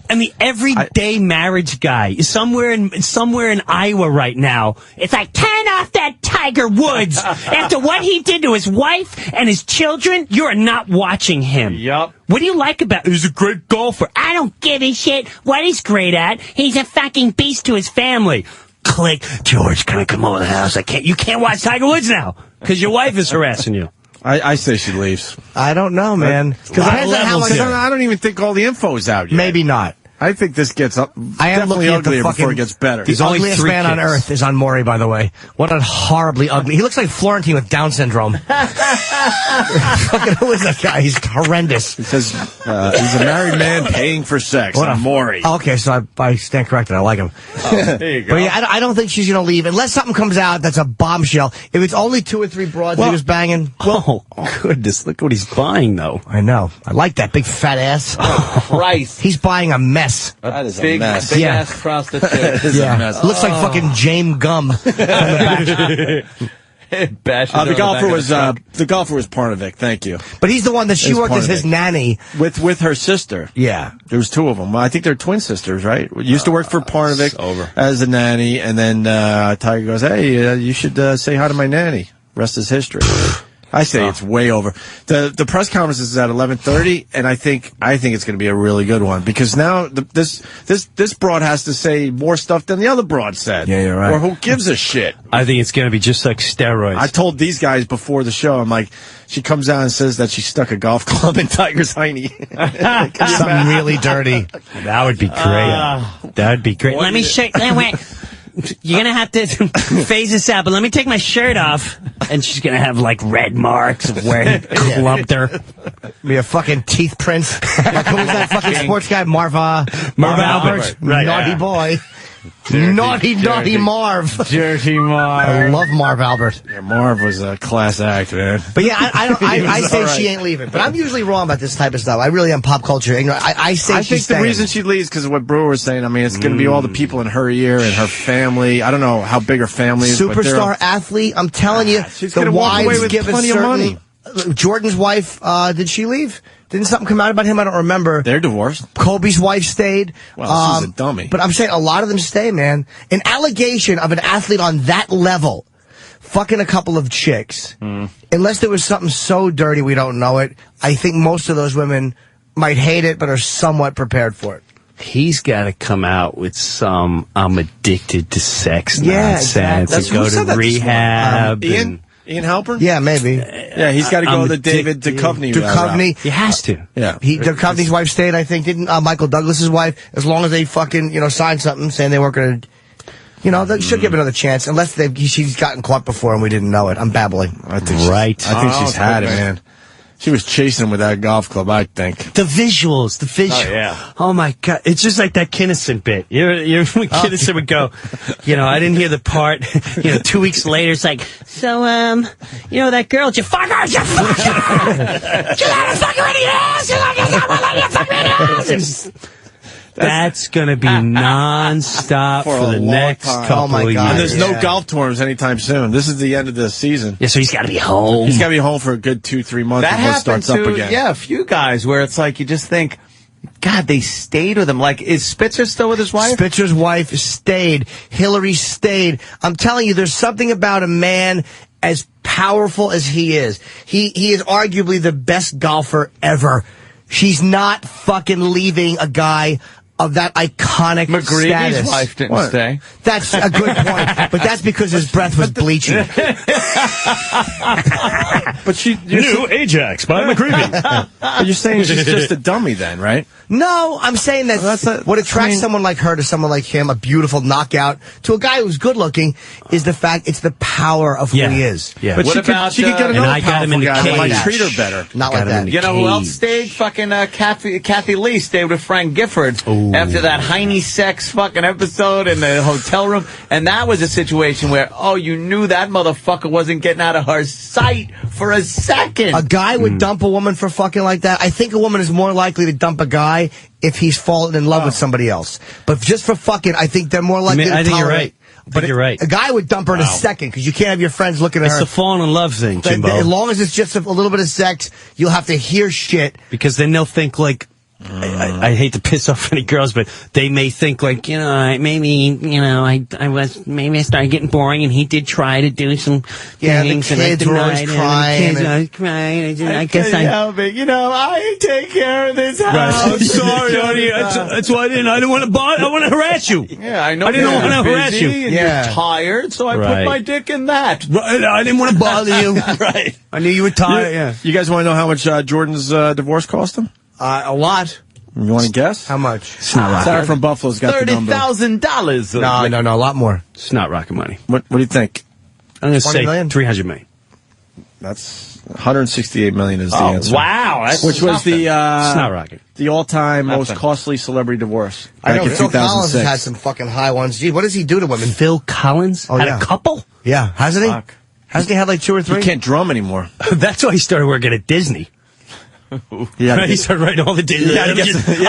Everyday marriage guy is somewhere in Iowa right now. It's like, turn off that Tiger Woods. After what he did to his wife and his children, you're not watching him. Yup. What do you like about him? He's a great golfer. I don't give a shit what he's great at. He's a fucking beast to his family. Click. George, can I come over to the house? You can't watch Tiger Woods now because your wife is harassing you. I say she leaves. I don't know, man. I don't even think all the info's out yet. Maybe not. I think this gets up. I am definitely looking uglier at the before it gets better. The ugliest man on earth is on Maury, by the way. What a horribly ugly. He looks like Florentine with Down syndrome. Fucking who is that guy? He's horrendous. He says he's a married man paying for sex. On Maury. Okay, so I stand corrected. I like him. There you go. But yeah, I don't think she's going to leave unless something comes out that's a bombshell. If it's only 2 or 3 broads he was banging. Oh, goodness. Look what he's buying, though. I know. I like that big fat ass. Oh, Christ. He's buying a mess. That is Big ass prostitute. Looks like fucking James Gum. The golfer was Parnovic. Thank you. But he's the one that she worked as his nanny with her sister. Yeah, there was 2 of them. Well, I think they're twin sisters, right? Used to work for Parnovic as a nanny, and then Tiger goes, "Hey, you should say hi to my nanny." Rest is history. I say it's way over. The press conference is at 11:30, and I think it's going to be a really good one because now this broad has to say more stuff than the other broad said. Yeah, you're right. Or who gives a shit? I think it's going to be just like steroids. I told these guys before the show, I'm like, she comes out and says that she stuck a golf club in Tiger's hiney. Something really dirty. That would be great. That would be great. Let me show you. Wait. You're going to have to phase this out, but let me take my shirt off. And she's going to have, like, red marks of where he clumped her. Be a fucking teeth prints. Like, who was that fucking sports guy? Marv Albert. Right. Naughty boy. Naughty Marv. Dirty Marv. I love Marv Albert. Yeah, Marv was a class act, man. But yeah, I say she ain't leaving. But I'm usually wrong about this type of stuff. I really am pop culture ignorant. I think the reason she leaves because of what Breuer was saying. I mean, it's going to be all the people in her ear and her family. I don't know how big her family is. Superstar athlete. I'm telling you, she's going to walk away with plenty of money. Jordan's wife, did she leave? Didn't something come out about him? I don't remember. They're divorced. Kobe's wife stayed. Well, she's a dummy. But I'm saying a lot of them stay, man. An allegation of an athlete on that level fucking a couple of chicks, unless there was something so dirty we don't know it, I think most of those women might hate it but are somewhat prepared for it. He's got to come out with some I'm addicted to sex nonsense and go to rehab. Ian Halpern? Yeah, maybe. Yeah, he's got to go the David Duchovny route. He has to. Yeah. Duchovny's wife stayed, I think, didn't Michael Douglas's wife? As long as they fucking, signed something saying they weren't going to, they should give another chance, unless she's gotten caught before and we didn't know it. I'm babbling. I think she's had it, man. She was chasing him with that golf club, I think. The visuals. Oh, yeah. Oh, my God. It's just like that Kinnison bit. When Kinnison would go, I didn't hear the part. 2 weeks later, it's like, so, that girl, did you fuck her? Did you fuck her? Did you let her fuck her in the ass? Did you fuck her in the ass? That's going to be non-stop for the next couple of years. And there's no golf tournaments anytime soon. This is the end of the season. Yeah, so he's got to be home. He's got to be home for a good 2-3 months before it starts up again. Yeah, a few guys where it's like you just think, God, they stayed with him. Like, is Spitzer still with his wife? Spitzer's wife stayed. Hillary stayed. I'm telling you, there's something about a man as powerful as he is. He is arguably the best golfer ever. She's not fucking leaving a guy of that iconic status. McGreevy's wife didn't stay. That's a good point, but that's because his breath was bleaching. But New Ajax by McGreevy. But you're saying she's just a dummy then, right? No, I'm saying that what attracts someone like her to someone like him, a beautiful knockout, to a guy who's good looking, is the fact it's the power of who he is. Yeah. But she could get another powerful guy who might treat her better. Not like that. You know who else stayed? Fucking Kathy Lee stayed with Frank Gifford. after that Heine sex fucking episode in the hotel room. And that was a situation where, you knew that motherfucker wasn't getting out of her sight for a second. A guy would dump a woman for fucking like that. I think a woman is more likely to dump a guy if he's fallen in love with somebody else. But just for fucking, I think they're more likely to tolerate. I think you're right. But you're right. A guy would dump her in a second because you can't have your friends looking at her. It's the falling in love thing, Jimbo. As long as it's just a little bit of sex, you'll have to hear shit. Because then they'll think like, I hate to piss off any girls, but they may think like, maybe I started getting boring, and he did try to do some things, the kids were always crying. I guess I take care of this house. Right. Sorry, that's why I didn't want to bother. I want to harass you. Yeah, I know. I didn't want to harass you. And you're tired, so I put my dick in that. Right. I didn't want to bother you. Right. I knew you were tired. Yeah. You guys want to know how much Jordan's divorce cost him? A lot. You want to guess? How much? It's not rocket. Sarah from Buffalo's got the number. $30,000. No, a lot more. It's not rocket money. What do you think? I'm going to say million? $300 million. That's $168 million is the answer. Wow. Which was the it's not rocket. The all-time most costly celebrity divorce. I know back in Phil Collins 2006. has had some fucking high ones. Gee, what does he do to women? Phil Collins had a couple? Yeah, hasn't he? Fuck. Hasn't he had like 2 or 3? He can't drum anymore. That's why he started working at Disney. He started writing all the Disney. I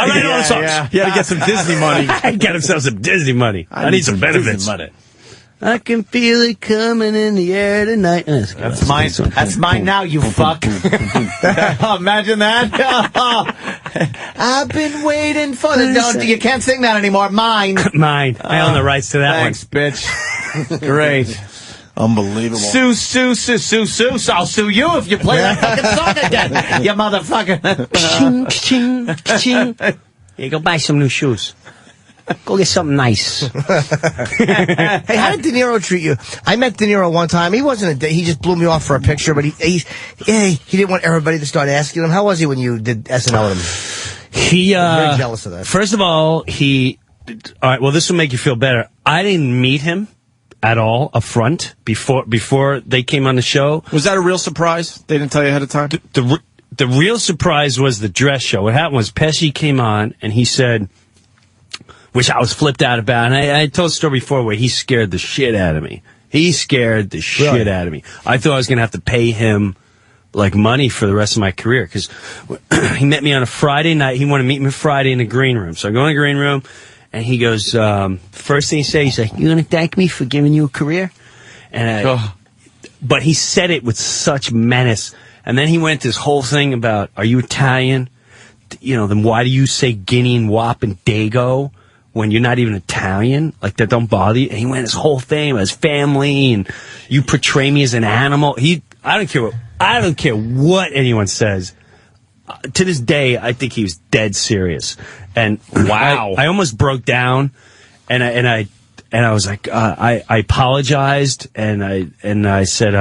write all the songs. He had to get some Disney money. I got himself some Disney money. I need some benefits. Money. I can feel it coming in the air tonight. That's mine. That's mine now, you fuck. Imagine that. I've been waiting for the... No, you can't sing that anymore. Mine. Mine. I own the rights to that thanks, bitch. Great. Unbelievable. Sue. I'll sue you if you play that fucking song again, you motherfucker. Hey, go buy some new shoes. Go get something nice. Hey, how did De Niro treat you? I met De Niro one time. He wasn't he just blew me off for a picture, but he didn't want everybody to start asking him. How was he when you did SNL with him? He, very jealous of that. First of all, all right, well, this will make you feel better. I didn't meet him at all up front before they came on the show. Was that a real surprise? They didn't tell you ahead of time? The real surprise was the dress show. What happened was Pesci came on and he said, which I was flipped out about, and I told the story before where he scared the shit out of me. He scared the shit out of me. I thought I was going to have to pay him like money for the rest of my career, because he met me on a Friday night. He wanted to meet me Friday in the green room. So I go in the green room, and he goes, first thing he said, he's like, "You going to thank me for giving you a career?" And but he said it with such menace. And then he went this whole thing about, are you Italian? Then why do you say Guinea and Wop and Dago when you're not even Italian? Like, that don't bother you? And he went this whole thing about his family, and you portray me as an animal. I don't care what anyone says. To this day, I think he was dead serious. And wow, I almost broke down, and I was like, I apologized, and I said,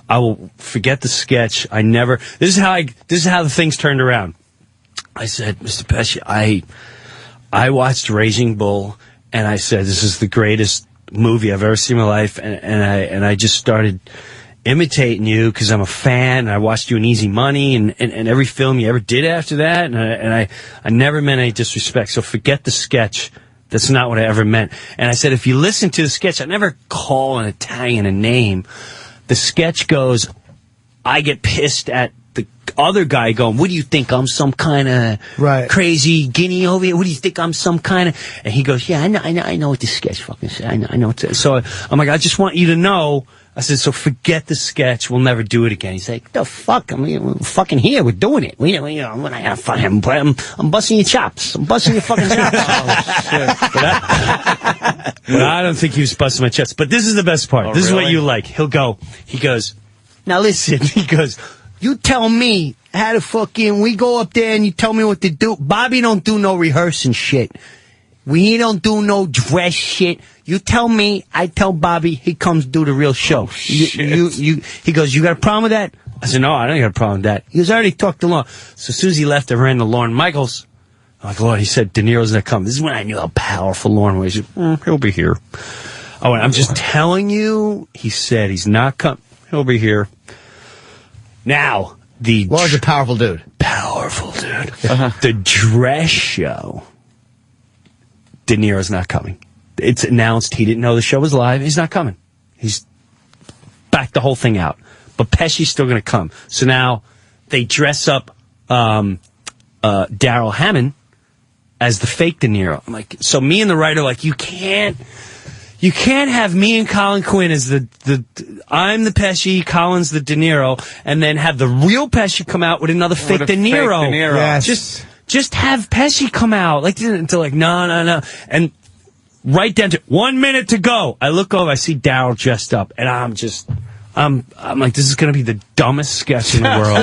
I will forget the sketch. This is how the things turned around. I said, Mr. Pesci, I watched Raging Bull, and I said, this is the greatest movie I've ever seen in my life, and I just started imitating you because I'm a fan, and I watched you in Easy Money and every film you ever did after that, and I never meant any disrespect, so forget the sketch. That's not what I ever meant. And I said, if you listen to the sketch, I never call an Italian a name. The sketch goes, I get pissed at the other guy going, what do you think, I'm some kind of crazy guinea over here? What do you think, I'm some kind of... And he goes, yeah, I know what the sketch fucking says. I know what it says. So I'm like, I just want you to know. I said, so forget the sketch. We'll never do it again. He's like, the fuck? We're fucking here. We're doing it. I'm busting your chops. I'm busting your fucking chops. Oh, shit. But I don't think he was busting my chops. But this is the best part. This is what you like. He goes, now listen. He goes, you tell me how to fucking, we go up there and you tell me what to do. Bobby don't do no rehearsing shit. We don't do no dress shit. You tell me, I tell Bobby, he comes do the real show. He goes, you got a problem with that? I said, no, I don't got a problem with that. He goes, I already talked to Lauren. So as soon as he left, I ran to Lorne Michaels. I'm like, Lord, he said, De Niro's not coming. This is when I knew how powerful Lorne was. He said, he'll be here. I went, I'm just telling you, he said, he's not coming. He'll be here. Now, Lorne's a powerful dude. Powerful dude. The dress show De Niro's not coming. It's announced. He didn't know the show was live. He's not coming. He's backed the whole thing out. But Pesci's still going to come. So now they dress up Daryl Hammond as the fake De Niro. I'm like, so me and the writer are like, you can't have me and Colin Quinn as I'm the Pesci, Colin's the De Niro, and then have the real Pesci come out with another fake De Niro. Yes. Just have Pesci come out. Like, until like, no. And right down to 1 minute to go. I look over, I see Daryl dressed up, and I'm like, this is going to be the dumbest sketch in the world.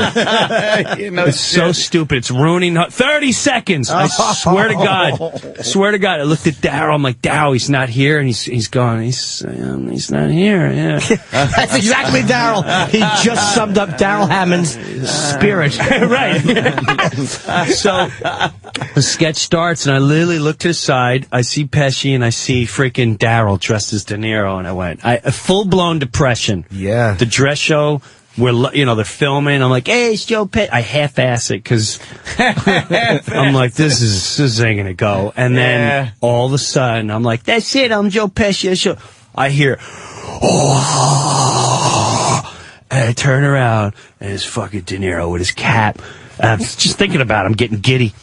It's so stupid. It's ruining 30 seconds. I swear to God. I looked at Daryl. I'm like, Daryl, he's not here. And he's gone. He's not here. Yeah. That's exactly Daryl. He just summed up Daryl Hammond's spirit. Right. So the sketch starts, and I literally look to the side. I see Pesci, and I see freaking Daryl dressed as De Niro. And I went, a full-blown depression. Yeah. The dress show, they're filming. I'm like, hey, it's Joe Pitt. I half-ass it because I'm like, this ain't gonna go. And then all of a sudden, I'm like, that's it. I'm Joe Pesci. I hear, oh, and I turn around and it's fucking De Niro with his cap. And I'm just thinking about it. I'm getting giddy.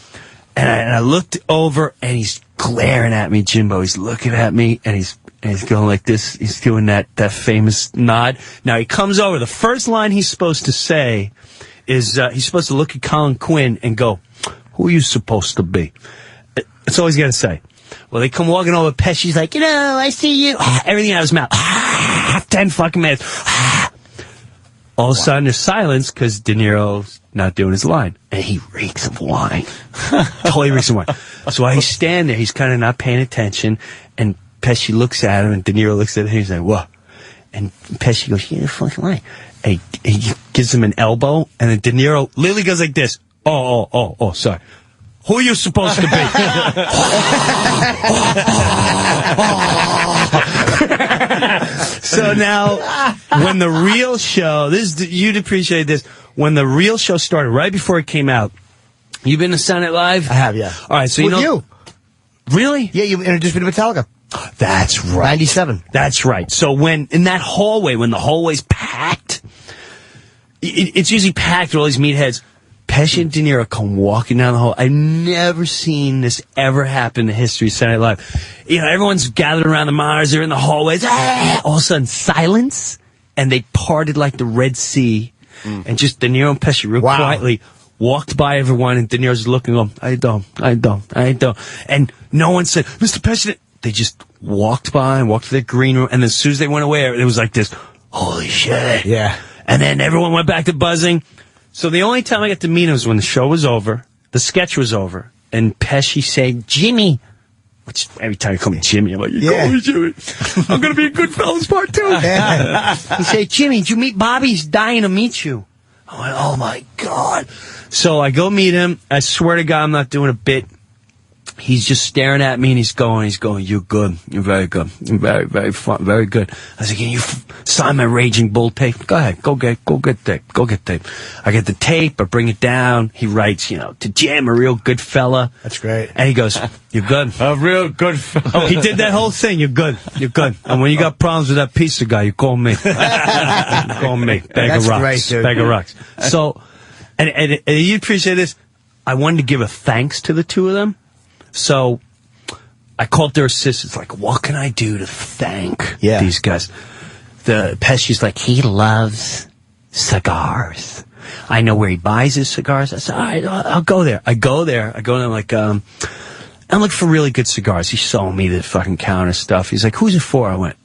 And I looked over and he's glaring at me, Jimbo. He's looking at me and he's going like this. He's doing that famous nod. Now he comes over. The first line he's supposed to say is he's supposed to look at Colin Quinn and go, "Who are you supposed to be?" That's all he's got to say. Well, they come walking over. Pesci's like, I see you. Everything out of his mouth. 10 fucking minutes. All of a sudden there's silence because De Niro's not doing his line. And he reeks of wine. Totally reeks of wine. So while he's standing there, he's kind of not paying attention. And Pesci looks at him, and De Niro looks at him, and he's like, what? And Pesci goes, yeah, fucking lie. And he gives him an elbow, and then De Niro literally goes like this. Oh, sorry. Who are you supposed to be? So now, when the real show, you'd appreciate this, when the real show started, right before it came out, you been to Saturday Night Live? I have, yeah. All right, so With you. Really? Yeah, you introduced me to Metallica. That's right. 97. That's right. So when in that hallway, when the hallway's packed, it's usually packed with all these meatheads. Pesci and De Niro come walking down the hall. I've never seen this ever happen in the history of Saturday Night Live. Everyone's gathered around the monitors. They're in the hallways. All of a sudden, silence, and they parted like the Red Sea. And just De Niro and Pesci real quietly walked by everyone, and De Niro's looking at them. I don't. And no one said, Mr. Pesci. They just walked by and walked to their green room, and as soon as they went away, it was like this, holy shit. Yeah. And then everyone went back to buzzing. So the only time I got to meet him was when the show was over, the sketch was over, and Pesci said, Jimmy. Which every time you call me Jimmy, I'm like, you call me Jimmy. I'm going to be a Goodfellas part 2. He said, Jimmy, did you meet Bobby? He's dying to meet you. I went, oh my God. So I go meet him. I swear to God, I'm not doing a bit. He's just staring at me, and he's going, you're good. You're very good. You're very, very fun. Very good. I said, can you sign my Raging Bull tape? Go ahead. Go get tape. Go get tape. I get the tape. I bring it down. He writes, to Jim, a real good fella. That's great. And he goes, you're good. A real good fella. He did that whole thing. You're good. You're good. And when you got problems with that pizza guy, you call me. You call me. Bag of rocks. Great, dude. Bag of rocks. So, and you appreciate this. I wanted to give a thanks to the two of them. So I called their assistants, like, what can I do to thank these guys? The Pesci's like, he loves cigars. I know where he buys his cigars. I said, all right, I'll go there. I go there. I'm like, I'm looking for really good cigars. He sold me the fucking counter stuff. He's like, who's it for? I went,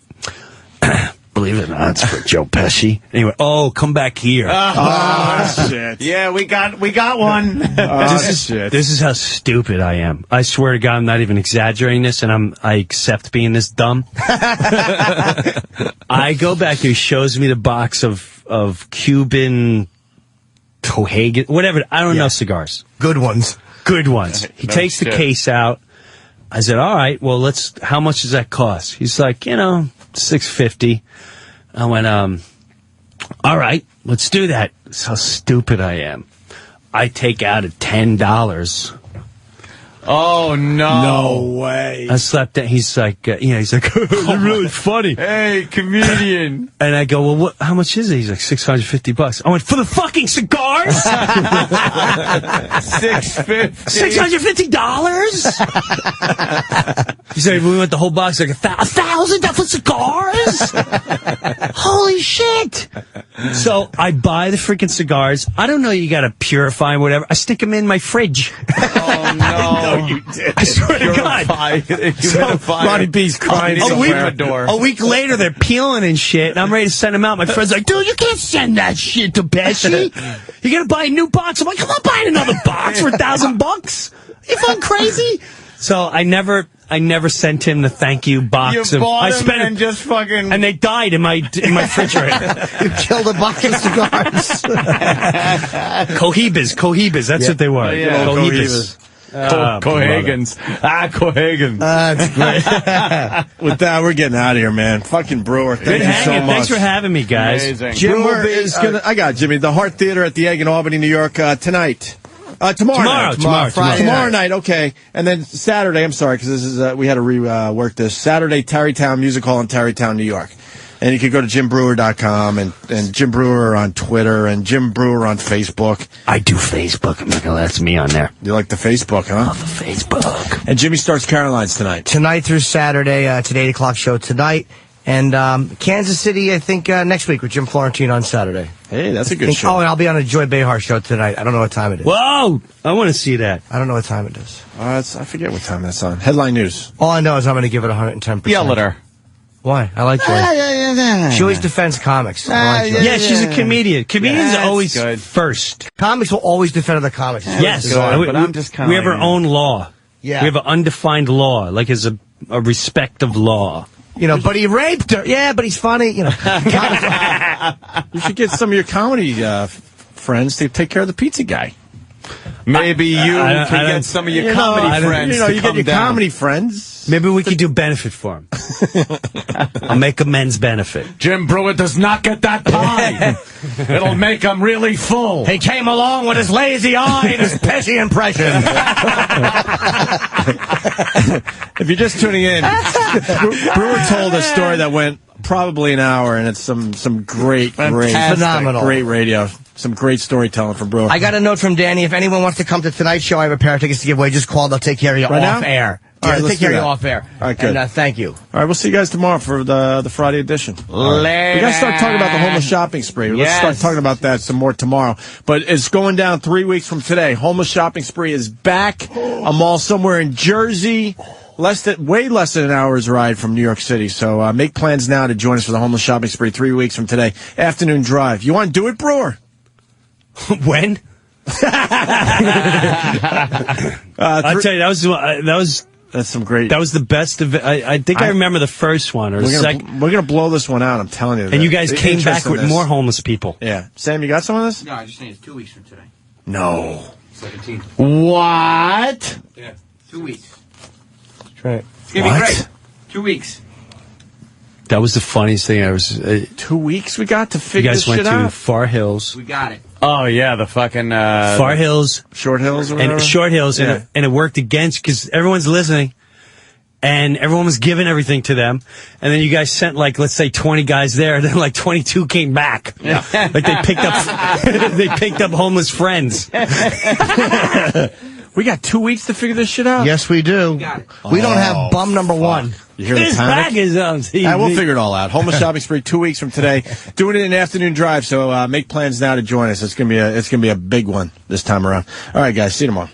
believe it or not, it's for Joe Pesci. And he went, oh, come back here. Oh, shit. Yeah, we got one. This is how stupid I am. I swear to God, I'm not even exaggerating this, and I accept being this dumb. I go back there, he shows me the box of Cuban, Cohagen, whatever, I don't know cigars. Good ones. He takes the case out. I said, all right, well, how much does that cost? He's like, $6.50. I went, all right, let's do that. That's how stupid I am. I take out $10. Oh, no. No way. I slept down. He's like, he's like, you're really funny. Hey, comedian. And I go, well, how much is it? He's like, $650. I went, for the fucking cigars? $650? He said, we went the whole box, like $1,000 for cigars? Holy shit. So I buy the freaking cigars. I don't know, you gotta purify them, whatever. I stick them in my fridge. Oh, no. You did. I swear to God. Ronnie B's crying a week later, they're peeling and shit, and I'm ready to send them out. My friend's like, dude, you can't send that shit to Pesci. You gotta buy a new box. I'm like, I'm not buying another box for $1,000. You fucking crazy? So I never sent him the thank you box. You bought I them spent and just fucking... And they died in my refrigerator. You killed a box of cigars. Cohibas, that's what they were. Yeah. Cohibas. Cohagans. Cohagans. That's great. With that, we're getting out of here, man. Fucking Breuer, thank you so much. Thanks for having me, guys. Amazing. Breuer is gonna. I got it, Jimmy. The Hart Theater at the Egg in Albany, New York, tonight. Tomorrow night, okay. And then Saturday, I'm sorry, because this is we had to rework this. Saturday, Tarrytown Music Hall in Tarrytown, New York. And you can go to JimBreuer.com and Jim Breuer on Twitter and Jim Breuer on Facebook. I do Facebook. I'm not gonna let me on there. You like the Facebook, huh? Love the Facebook. And Jimmy starts Caroline's tonight. Tonight through Saturday, it's an 8 o'clock show tonight. And Kansas City, I think, next week with Jim Florentine on Saturday. Hey, that's a good show. Oh, and I'll be on a Joy Behar show tonight. I don't know what time it is. Whoa! I want to see that. I don't know what time it is. I forget what time that's on. Headline News. All I know is I'm going to give it 110%. Yell at her. Why? I like Joy. She always defends comics. I like Joy. Yeah, she's a comedian. Comedians are always good. First. Comics will always defend other comics. Yes. But I'm just kind of we have our own law. Yeah. We have an undefined law, like as a respect of law. You know, but he raped her. Yeah, but he's funny. You know, you should get some of your comedy friends to take care of the pizza guy. Maybe you can get some of your comedy friends. You know, you get your comedy friends. Maybe we could do benefit for him. I'll make a men's benefit. Jim Breuer does not get that pie. It'll make him really full. He came along with his lazy eye and his Pesci impression. If you're just tuning in, Breuer told a story that went probably an hour, and it's some great phenomenal, great radio. Some great storytelling from Breuer. I got a note from Danny. If anyone wants to come to tonight's show, I have a pair of tickets to give away. Just call. They'll take care of you off air. All right, they'll take care of you that. off air. All right, good. And thank you. All right, we'll see you guys tomorrow for the Friday edition. Right. We got to start talking about the homeless shopping spree. Let's start talking about that some more tomorrow. But it's going down 3 weeks from today. Homeless shopping spree is back. A mall somewhere in Jersey. Way less than an hour's ride from New York City. So make plans now to join us for the homeless shopping spree 3 weeks from today. Afternoon drive. You want to do it, Breuer? When? I'll tell you, that's some great. That was the best of it. I think I remember the first one or the second. We're gonna blow this one out. I'm telling you. And you guys came back with more homeless people. Yeah, Sam, you got some of this? No, I just think it's 2 weeks from today. No. 17th. What? Yeah, 2 weeks. That's right. It's gonna be great. 2 weeks. That was the funniest thing. 2 weeks we got to figure this shit out. You guys went to Far Hills. We got it. Oh yeah, the fucking Far Hills, Short Hills, or whatever? and Short Hills, and it worked against because everyone's listening, and everyone was giving everything to them, and then you guys sent let's say 20 guys there, and then 22 came back, they picked up homeless friends. We got 2 weeks to figure this shit out. Yes, we do. We don't have bum number one. You hear the His panic? back is on TV. We'll figure it all out. Homeless shopping spree 2 weeks from today. Doing it in an afternoon drive, so make plans now to join us. It's gonna be a big one this time around. All right, guys. See you tomorrow.